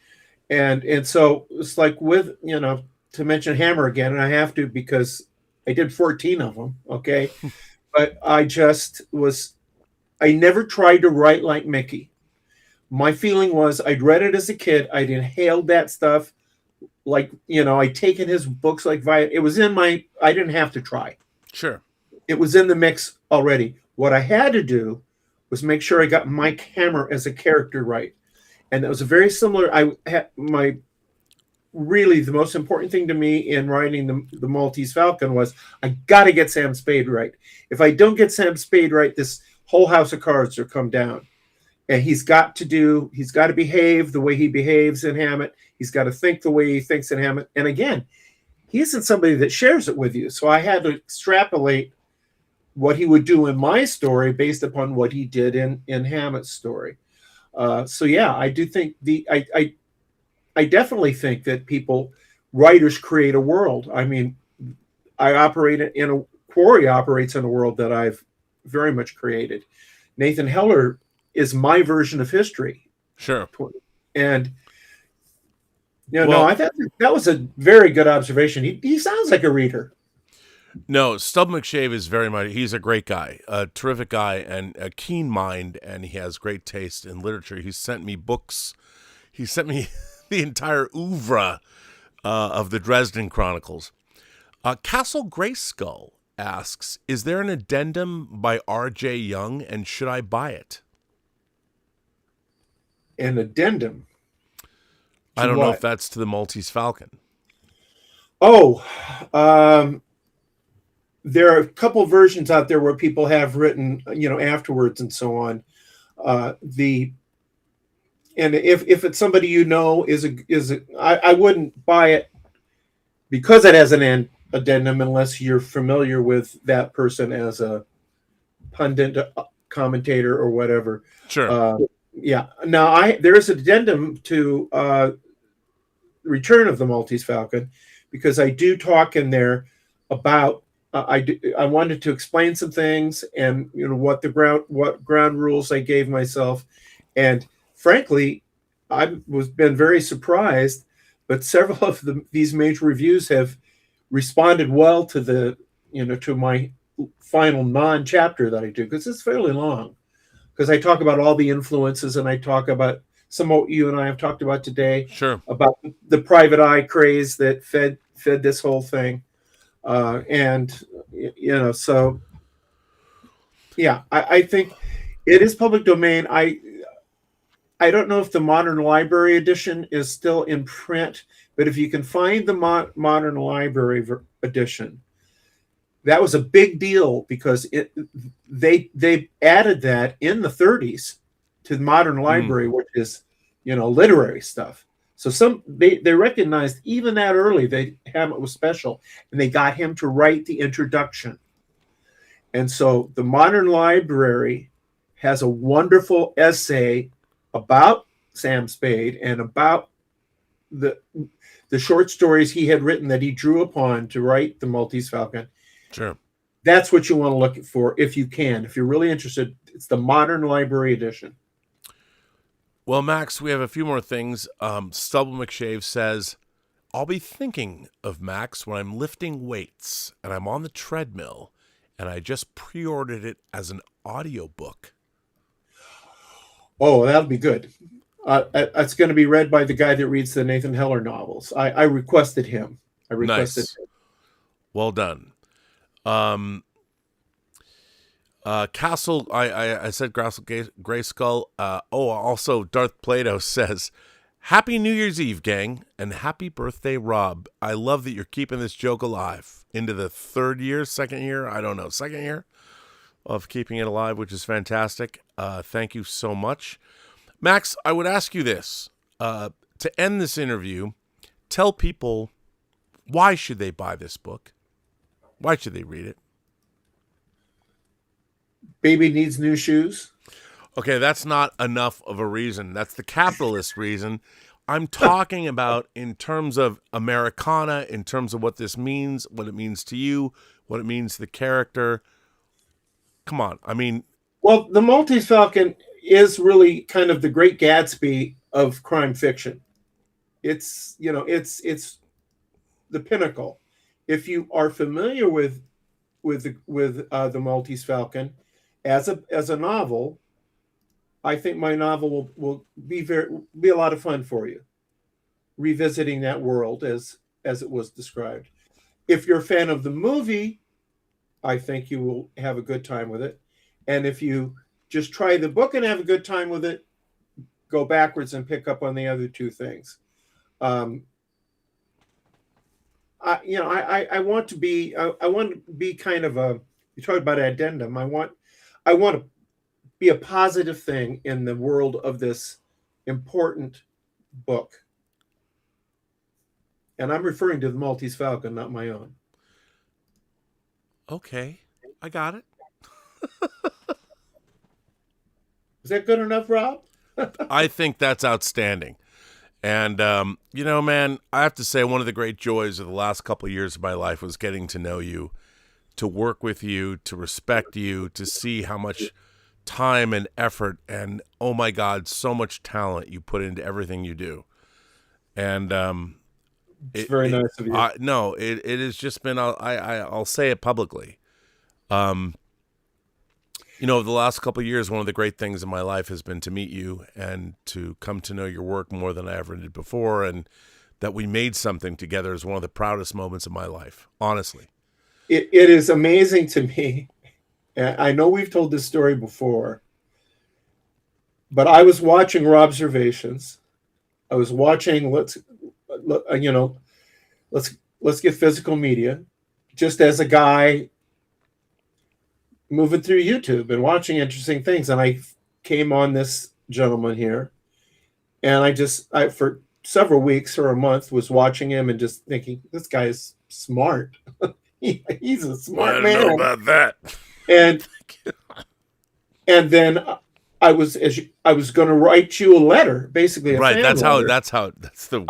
And so it's like with, you know, to mention Hammer again, and I have to because I did 14 of them, okay? But I never tried to write like Mickey. My feeling was I'd read it as a kid. I'd inhaled that stuff. Like, you know, I'd taken his books like via, it was in I didn't have to try. Sure. It was in the mix already. What I had to do was make sure I got Mike Hammer as a character right. And that was a very similar, really the most important thing to me in writing the Maltese Falcon was I got to get Sam Spade right. If I don't get Sam Spade right, this whole house of cards will come down. And he's got to behave the way he behaves in Hammett. He's got to think the way he thinks in Hammett. And again, he isn't somebody that shares it with you. So I had to extrapolate what he would do in my story based upon what he did in Hammett's story. So yeah, I do think I definitely think that writers create a world. I mean, Quarry operates in a world that I've very much created. Nathan Heller is my version of history. Sure. And I thought that was a very good observation. He sounds like a reader. No, Stub McShave is very much, he's a great guy, a terrific guy, and a keen mind, and he has great taste in literature. He sent me books. He sent me the entire oeuvre of the Dresden Chronicles. Castle Grayskull asks, is there an addendum by R.J. Young, and should I buy it? An addendum? I don't know if that's to the Maltese Falcon. Oh, there are a couple versions out there where people have written, afterwards and so on. And if it's somebody I wouldn't buy it because it has an addendum unless you're familiar with that person as a pundit, commentator, or whatever. Sure. Yeah. Now there's an addendum to Return of the Maltese Falcon, because I do talk in there about I wanted to explain some things, and what ground rules I gave myself, and frankly, I've been very surprised, but several of these major reviews have responded well to to my final non-chapter that I do, because it's fairly long, because I talk about all the influences, and I talk about some of what you and I have talked about today. Sure. About the private eye craze that fed this whole thing. So yeah, I think it is public domain. I don't know if the Modern Library edition is still in print, but if you can find the Modern Library edition, that was a big deal, because they added that in the 30s to the Modern Library, which is literary stuff. So they recognized even that early that Hammett was special, and they got him to write the introduction. And so the Modern Library has a wonderful essay about Sam Spade and about the short stories he had written that he drew upon to write the Maltese Falcon. Sure. That's what you want to look for if you can. If you're really interested, it's the Modern Library edition. Well, Max, we have a few more things. Stubble McShave says, I'll be thinking of Max when I'm lifting weights and I'm on the treadmill, and I just pre-ordered it as an audiobook. Oh, that'll be good. It's going to be read by the guy that reads the Nathan Heller novels. I requested him. Nice. Well done. Castle, I said Castle Grayskull. Also Darth Plato says, Happy New Year's Eve, gang, and happy birthday, Rob. I love that you're keeping this joke alive into the second year of keeping it alive, which is fantastic. Thank you so much. Max, I would ask you this. To end this interview, tell people, why should they buy this book? Why should they read it? Baby needs new shoes. Okay, that's not enough of a reason. That's the capitalist reason. I'm talking about in terms of Americana, in terms of what this means, what it means to you, what it means to the character. Come on. I mean... Well, the Maltese Falcon is really kind of the Great Gatsby of crime fiction. It's the pinnacle. If you are familiar with the Maltese Falcon as a novel, I think my novel will be a lot of fun for you, revisiting that world as it was described. If you're a fan of the movie, I think you will have a good time with it. And if you just try the book and have a good time with it, go backwards and pick up on the other two things. I want to be kind of a, you talk about addendum. I want to be a positive thing in the world of this important book. And I'm referring to the Maltese Falcon, not my own. Okay, I got it. Is that good enough, Rob? I think that's outstanding. And, you know, man, I have to say one of the great joys of the last couple of years of my life was getting to know you, to work with you, to respect you, to see how much time and effort and, oh my God, so much talent you put into everything you do. And it's very nice of you. No, it has just been, I'll say it publicly. You know, the last couple of years, one of the great things in my life has been to meet you and to come to know your work more than I ever did before. And that we made something together is one of the proudest moments of my life, honestly. It is amazing to me. I know we've told this story before, but I was watching Robservations. I was watching, let's get physical media, just as a guy moving through YouTube and watching interesting things. And I came on this gentleman here, and I for several weeks or a month was watching him and just thinking, this guy is smart. He's a smart man. I don't know about that. And then I was going to write you a letter, basically. Right. That's letter. I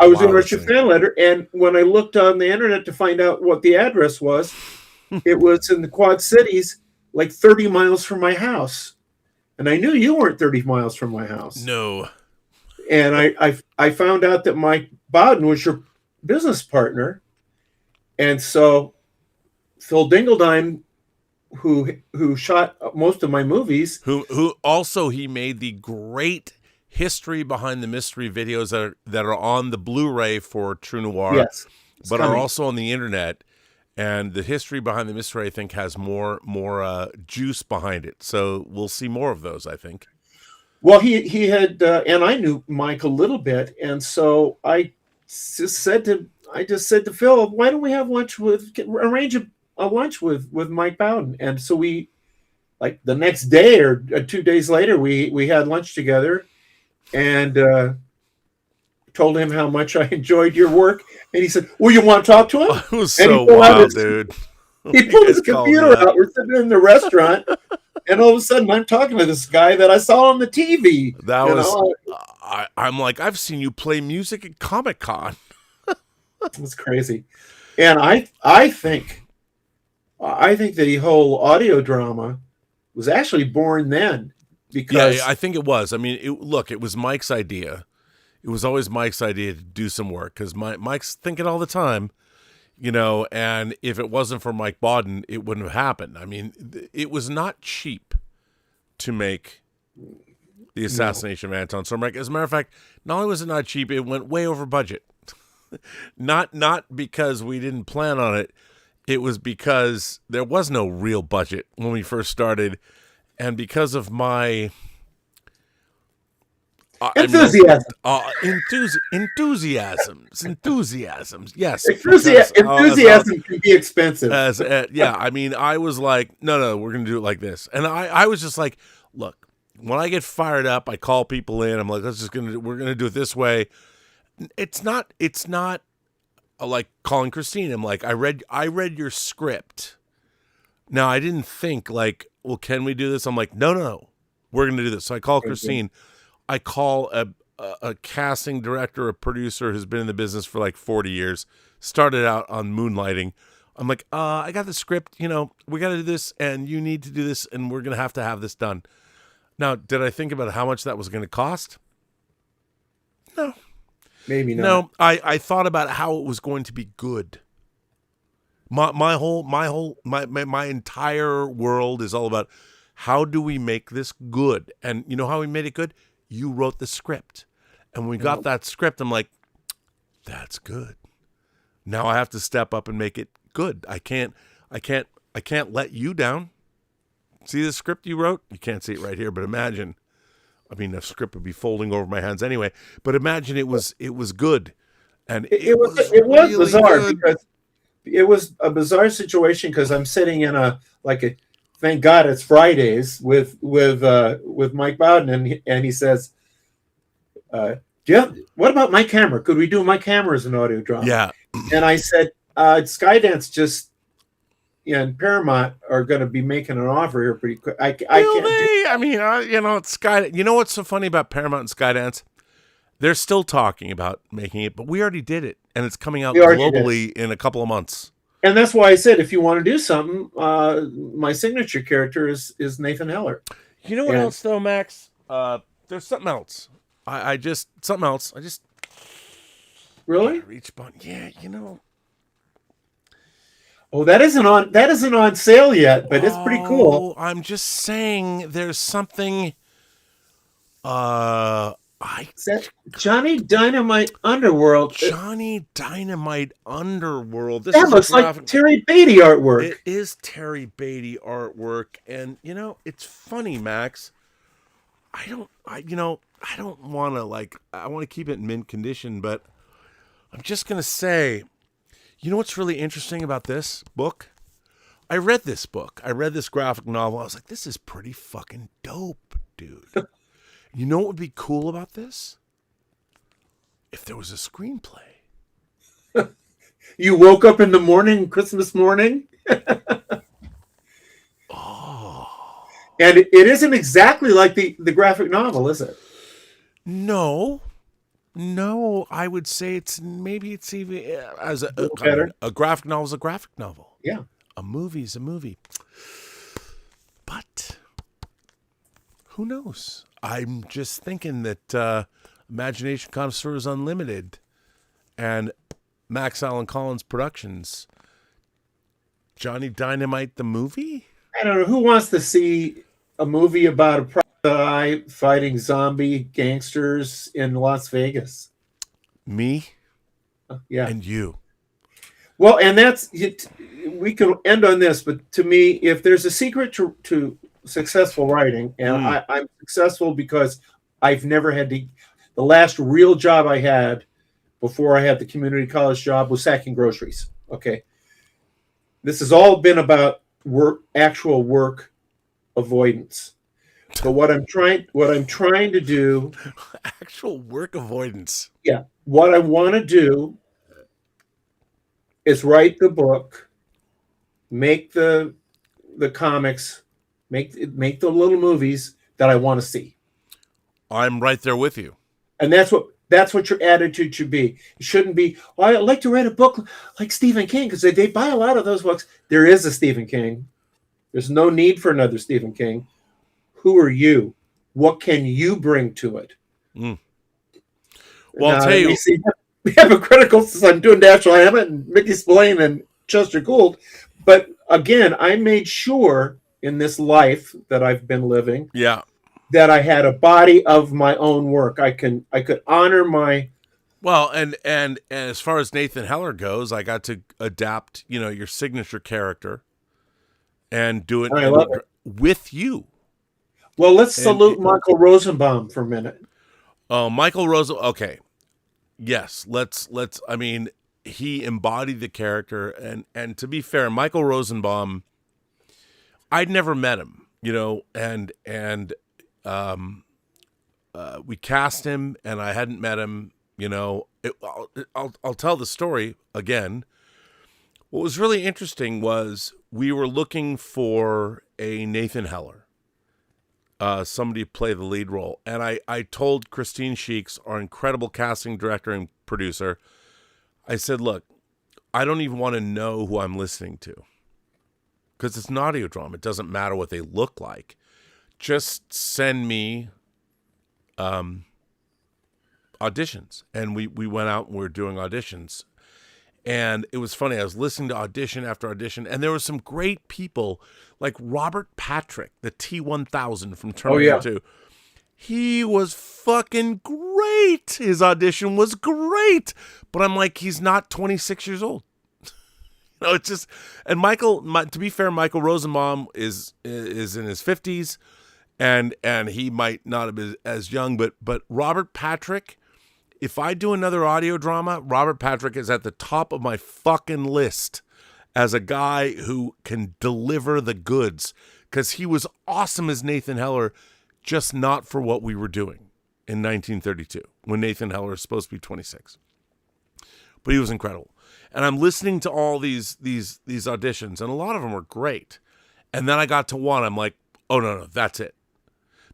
was going to write you a fan letter, and when I looked on the internet to find out what the address was, it was in the Quad Cities, like 30 miles from my house, and I knew you weren't 30 miles from my house. No. And I found out that Mike Bowden was your business partner, and so Phil Dingledine, who shot most of my movies, who also he made the great history behind the mystery videos that are on the Blu-ray for True Noir, yes, but are also on the internet. And the history behind the mystery, I think, has more juice behind it. So we'll see more of those, I think. Well, he had, and I knew Mike a little bit, and so I just said to Phil, why don't we have lunch arrange a lunch with Mike Bowden? And so we, like the next day or 2 days later, we had lunch together, and told him how much I enjoyed your work, and he said, "Well, you want to talk to him?" It was so wild, dude. He pulled his computer out. We're sitting in the restaurant, and all of a sudden, I'm talking to this guy that I saw on the TV. I'm like, I've seen you play music at Comic-Con. It's crazy, and I think the whole audio drama was actually born then. Because yeah, I think it was. I mean, it was Mike's idea. It was always Mike's idea to do some work because Mike's thinking all the time, you know, and if it wasn't for Mike Bowden, it wouldn't have happened. I mean, it was not cheap to make the Assassination of Anton Cermak. As a matter of fact, not only was it not cheap, it went way over budget. Not because we didn't plan on it. It was because there was no real budget when we first started, and because of my... enthusiasms. Enthusiasms. Yes. Enthusiasm can be expensive. Yeah. I mean, I was like, no, we're going to do it like this. And I was just like, look, when I get fired up, I call people in. I'm like, we're going to do it this way. It's not like calling Christine. I'm like, I read your script. Now I didn't think like, well, can we do this? I'm like, no, we're going to do this. So I call Christine. I call a casting director, a producer who's been in the business for like 40 years, started out on moonlighting. I'm like, I got the script, you know, we got to do this and you need to do this and we're going to have this done. Now, did I think about how much that was going to cost? No. Maybe not. No, I thought about how it was going to be good. My entire world is all about how do we make this good? And you know how we made it good? You wrote the script. And when we got that script, I'm like, that's good. Now I have to step up and make it good. I can't let you down. See the script you wrote? You can't see it right here, but imagine. I mean, the script would be folding over my hands anyway, but imagine it was good. And it was really bizarre good. Because it was a bizarre situation because I'm sitting in thank God it's Fridays with Mike Bowden, and he says, what about my camera? Could we do my camera as an audio drama? Yeah. And I said, Skydance just and Paramount are going to be making an offer here pretty quick. I can't. I mean, it's Sky. You know what's so funny about Paramount and Skydance? They're still talking about making it, but we already did it, and it's coming out We already globally in a couple of months. And that's why I said, if you want to do something, my signature character is Nathan Heller. You know what else, though, Max? There's something else. I just really reach button. Yeah, you know. Oh, that isn't on sale yet, but it's pretty cool. I'm just saying, there's something. Johnny Dynamite Underworld. Johnny Dynamite Underworld. This that looks like Terry Beatty artwork. It is Terry Beatty artwork, and you know, it's funny, Max. I don't want to I want to keep it in mint condition, but I'm just gonna say, you know what's really interesting about this book? I read this book. I read this graphic novel. I was like, this is pretty fucking dope, dude. You know what would be cool about this? If there was a screenplay. You woke up in the morning, Christmas morning. Oh. And it isn't exactly like the graphic novel, is it? No, I would say it's even as a graphic novel is a graphic novel. Yeah. A movie is a movie. But who knows? I'm just thinking that Imagination Connoisseur is unlimited, and Max Allan Collins Productions, Johnny Dynamite the movie? I don't know. Who wants to see a movie about a private eye fighting zombie gangsters in Las Vegas? Me? Yeah. And you. Well, and that's it. We can end on this, but to me, if there's a secret to successful writing, and I'm successful because I've never had to. The last real job I had before I had the community college job was sacking groceries. Okay, this has all been about actual work avoidance. So what I'm trying to do, actual work avoidance. Yeah, what I want to do is write the book, make the comics, make the little movies that I want to see. I'm right there with you. And that's what your attitude should be. It shouldn't be, I'd like to write a book like Stephen King, because they buy a lot of those books. There is a Stephen King. There's no need for another Stephen King. Who are you? What can you bring to it? Well, I'll tell you. We have a critical, I'm doing Dashiell Hammett and Mickey Spillane and Chester Gould. But again, I made sure in this life that I've been living, that I had a body of my own work. I could honor my. Well, and as far as Nathan Heller goes, I got to adapt, your signature character, and do it, with you. Well, let's salute Michael Rosenbaum for a minute. Oh, Michael Rosenbaum. Okay. Yes, let's. I mean, he embodied the character, and to be fair, Michael Rosenbaum, I'd never met him, and we cast him, and I hadn't met him, I'll tell the story again. What was really interesting was we were looking for a Nathan Heller, somebody to play the lead role. And I told Christine Sheeks, our incredible casting director and producer, I said, look, I don't even want to know who I'm listening to, because it's an audio drama. It doesn't matter what they look like. Just send me auditions. And we went out and we were doing auditions. And it was funny. I was listening to audition after audition, and there were some great people like Robert Patrick, the T-1000 from Terminator 2. He was fucking great. His audition was great. But I'm like, he's not 26 years old. It's just, and to be fair, Michael Rosenbaum is in his 50s, and he might not have been as young, but Robert Patrick, if I do another audio drama, Robert Patrick is at the top of my fucking list as a guy who can deliver the goods, because he was awesome as Nathan Heller, just not for what we were doing in 1932 when Nathan Heller is supposed to be 26. But he was incredible. And I'm listening to all these auditions, and a lot of them were great. And then I got to one, I'm like, oh, no, that's it.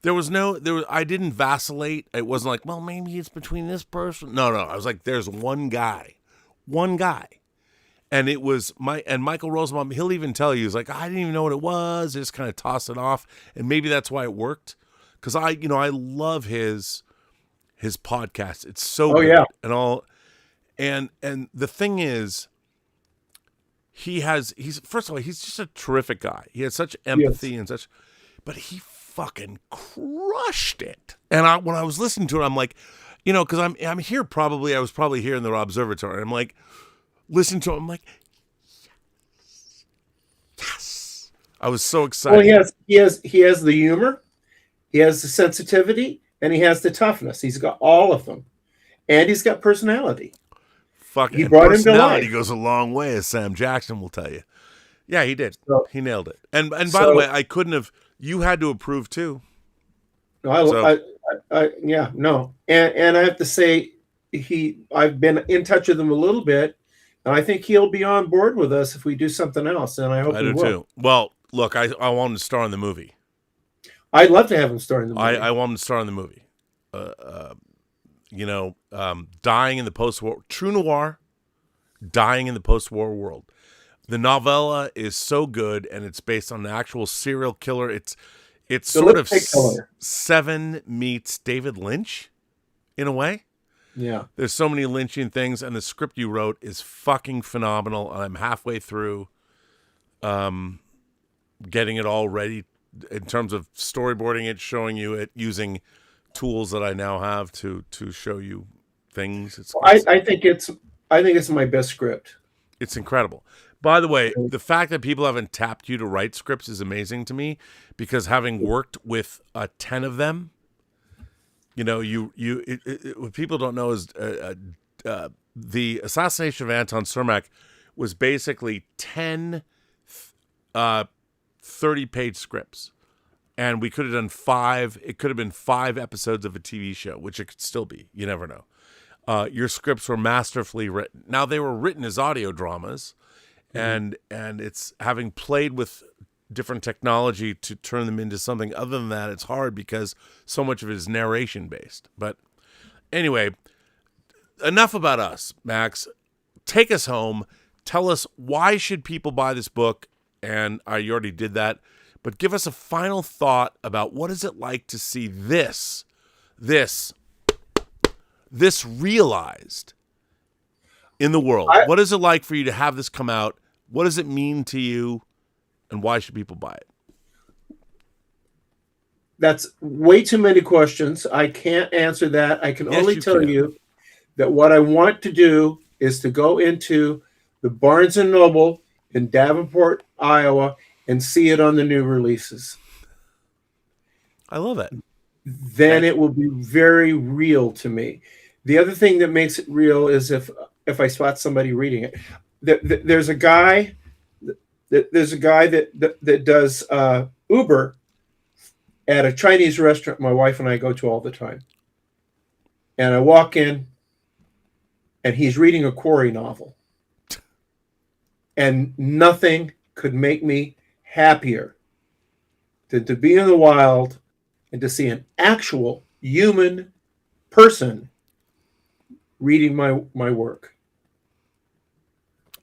I didn't vacillate. It wasn't like, well, maybe it's between this person. No. I was like, there's one guy. And it was Michael Rosenbaum, he'll even tell you, he's like, I didn't even know what it was. Just kind of toss it off. And maybe that's why it worked. Because I love his podcast. It's so good. Yeah. And the thing is, he's first of all, he's just a terrific guy. He has such empathy but he fucking crushed it. And when I was listening to it, I'm like, because I'm here I was probably here in the observatory. I'm like, listening to him, I'm like, yes. I was so excited. Well, he has the humor, he has the sensitivity, and he has the toughness. He's got all of them, and he's got personality. Fucking he brought him to life. He goes a long way, as Sam Jackson will tell you. Yeah, he did. He nailed it. And by the way, I couldn't have. You had to approve too. No, no. And I have to say, I've been in touch with him a little bit, and I think he'll be on board with us if we do something else. And I hope he will. Too. Well, look, I want him to star in the movie. I'd love to have him star in the movie. I want him to star in the movie. Dying in the post-war true noir, dying in the post-war world. The novella is so good, and it's based on an actual serial killer. It's sort of Seven meets David Lynch, in a way. Yeah. There's so many Lynchian things, and the script you wrote is fucking phenomenal. And I'm halfway through, getting it all ready in terms of storyboarding it, showing you it, using tools that I now have to show you things. I think it's my best script. It's incredible. By the way, the fact that people haven't tapped you to write scripts is amazing to me, because having worked with 10 of them, what people don't know is the Assassination of Anton Cermak was basically 10 30-page scripts. And we could have done 5. It could have been 5 episodes of a TV show, which it could still be. You never know. Your scripts were masterfully written. Now, they were written as audio dramas, and it's having played with different technology to turn them into something other than that. It's hard because so much of it is narration based. But anyway, enough about us, Max. Take us home. Tell us, why should people buy this book? And you already did that. But give us a final thought about what is it like to see this realized in the world. What is it like for you to have this come out? What does it mean to you? And why should people buy it? That's way too many questions. I can't answer that. I can only tell you that what I want to do is to go into the Barnes & Noble in Davenport, Iowa, and see it on the new releases. I love it. Then it will be very real to me. The other thing that makes it real is if I spot somebody reading it. There's a guy that does Uber at a Chinese restaurant my wife and I go to all the time. And I walk in, and he's reading a Quarry novel. And nothing could make me happier than to be in the wild and to see an actual human person reading my work.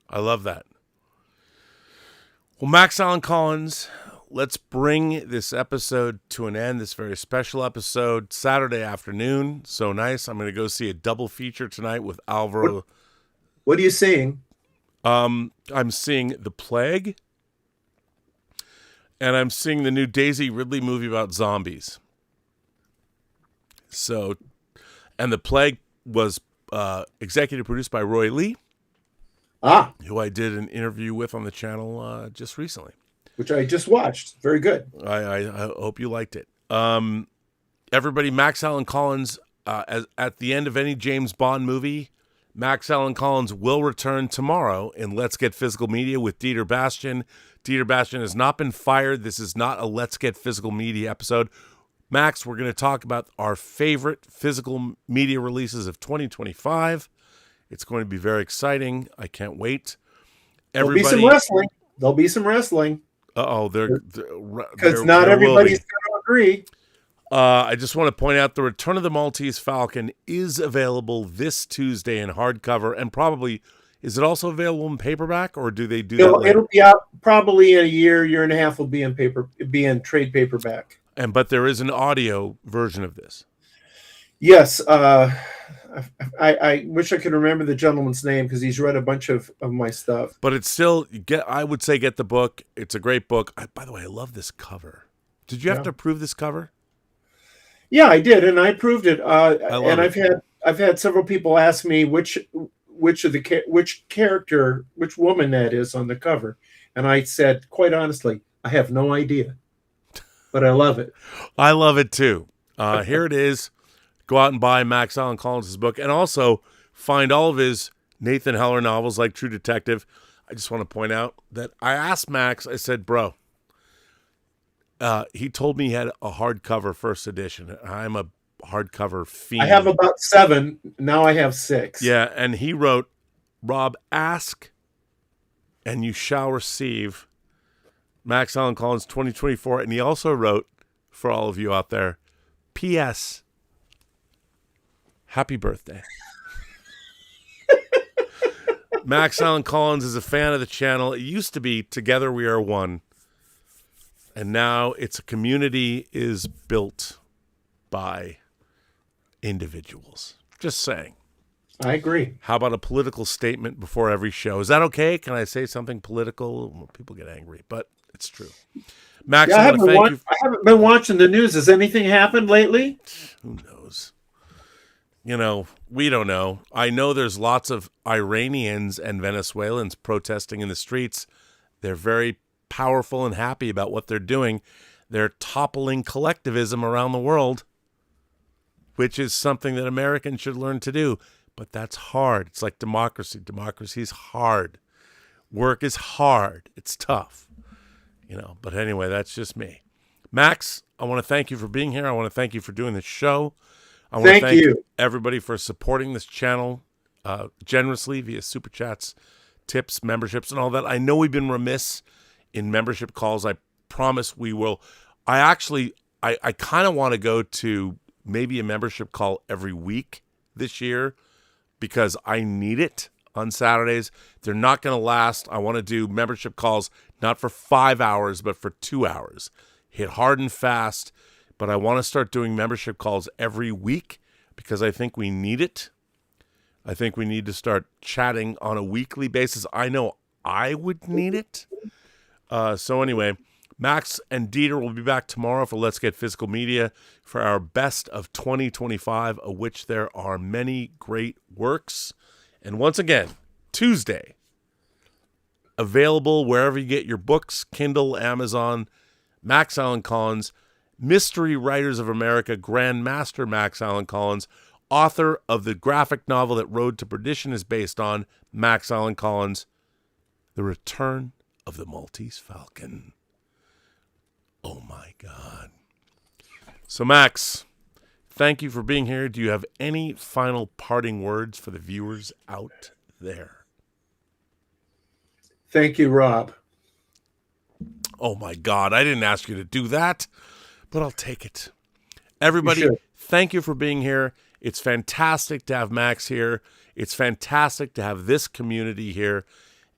I love that. Well, Max Allan Collins, let's bring this episode to an end, this very special episode, Saturday afternoon. So nice. I'm going to go see a double feature tonight with Alvaro. What are you seeing? I'm seeing The Plague, and I'm seeing the new Daisy Ridley movie about zombies. So, and The Plague was executive produced by Roy Lee, who I did an interview with on the channel just recently. Which I just watched. Very good. I hope you liked it. Everybody, Max Allan Collins, at the end of any James Bond movie, Max Allan Collins will return tomorrow in Let's Get Physical Media with Dieter Bastian. Dieter Bastian has not been fired. This is not a Let's Get Physical Media episode. Max, we're going to talk about our favorite physical media releases of 2025. It's going to be very exciting. I can't wait. There'll be some wrestling. Uh-oh. Because not everybody's going to agree. I just want to point out the Return of the Maltese Falcon is available this Tuesday in hardcover, and probably, is it also available in paperback, or do they do that later? It'll be out probably in a year and a half. Will be in trade paperback. But there is an audio version of this. Yes. I wish I could remember the gentleman's name because he's read a bunch of my stuff. But it's still, I would say get the book. It's a great book. By the way, I love this cover. Did you have to approve this cover? Yeah, I did, and I approved it. And I've had several people ask me which character, which woman that is on the cover, and I said, quite honestly, I have no idea, but I love it. I love it too. Here it is. Go out and buy Max Allan Collins' book, and also find all of his Nathan Heller novels like True Detective. I just want to point out that I asked Max, I said, bro, he told me he had a hardcover first edition. I'm a hardcover fiend. I have about 7. Now I have 6. Yeah, and he wrote, Rob, ask and you shall receive, Max Allan Collins 2024. And he also wrote, for all of you out there, P.S. Happy birthday. Max Allan Collins is a fan of the channel. It used to be Together We Are One. And now it's a community is built by individuals. Just saying. I agree. How about a political statement before every show? Is that okay? Can I say something political? Well, people get angry, but it's true. Max, I haven't been watching the news. Has anything happened lately? Who knows? We don't know. I know there's lots of Iranians and Venezuelans protesting in the streets. They're very powerful and happy about what they're doing. They're toppling collectivism around the world, which is something that Americans should learn to do. But that's hard. It's like democracy. Democracy is hard. Work is hard. It's tough. But anyway, that's just me. Max, I want to thank you for being here. I want to thank you for doing this show. I want to thank everybody for supporting this channel generously via super chats, tips, memberships, and all that. I know we've been remiss in membership calls. I promise we will. I kind of want to go to maybe a membership call every week this year because I need it on Saturdays. They're not going to last. I want to do membership calls not for 5 hours, but for 2 hours. Hit hard and fast. But I want to start doing membership calls every week because I think we need it. I think we need to start chatting on a weekly basis. I know I would need it. So anyway, Max and Dieter will be back tomorrow for Let's Get Physical Media for our best of 2025, of which there are many great works. And once again, Tuesday, available wherever you get your books, Kindle, Amazon, Max Allan Collins, Mystery Writers of America, Grandmaster Max Allan Collins, author of the graphic novel that Road to Perdition is based on, Max Allan Collins, The Return of the Maltese Falcon. Oh my God. So Max, thank you for being here. Do you have any final parting words for the viewers out there? Thank you, Rob. Oh my God, I didn't ask you to do that, but I'll take it. Everybody, thank you for being here. It's fantastic to have Max here. It's fantastic to have this community here.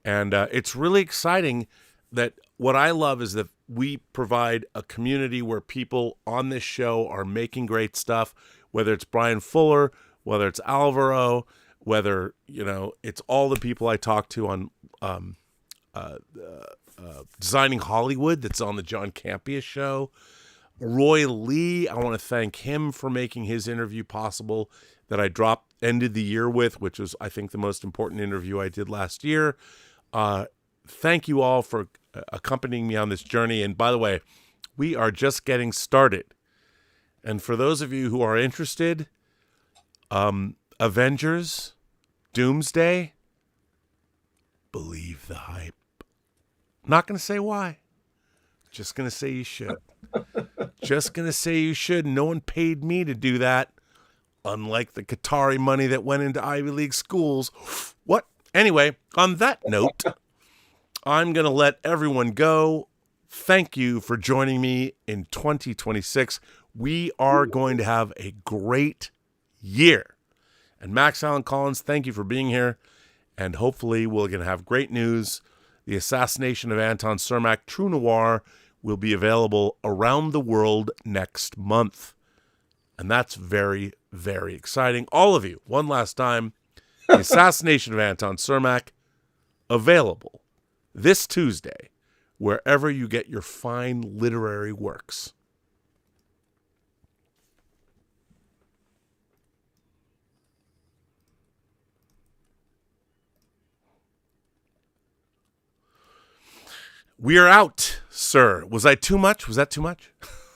And it's really exciting that what I love is that we provide a community where people on this show are making great stuff, whether it's Brian Fuller, whether it's Alvaro, whether, it's all the people I talk to on Designing Hollywood that's on the John Campea show. Roy Lee, I want to thank him for making his interview possible that I ended the year with, which was, I think, the most important interview I did last year. Thank you all for accompanying me on this journey. And by the way, we are just getting started. And for those of you who are interested, Avengers, Doomsday, believe the hype. Not going to say why. Just going to say you should. Just going to say you should. No one paid me to do that. Unlike the Qatari money that went into Ivy League schools. What? Anyway, on that note, I'm going to let everyone go. Thank you for joining me in 2026. We are going to have a great year. And Max Allan Collins, thank you for being here. And hopefully we're going to have great news. The Assassination of Anton Cermak, True Noir, will be available around the world next month. And that's very, very exciting. All of you, one last time, The Assassination of Anton Cermak, available this Tuesday, wherever you get your fine literary works. We are out, sir. Was I too much? Was that too much?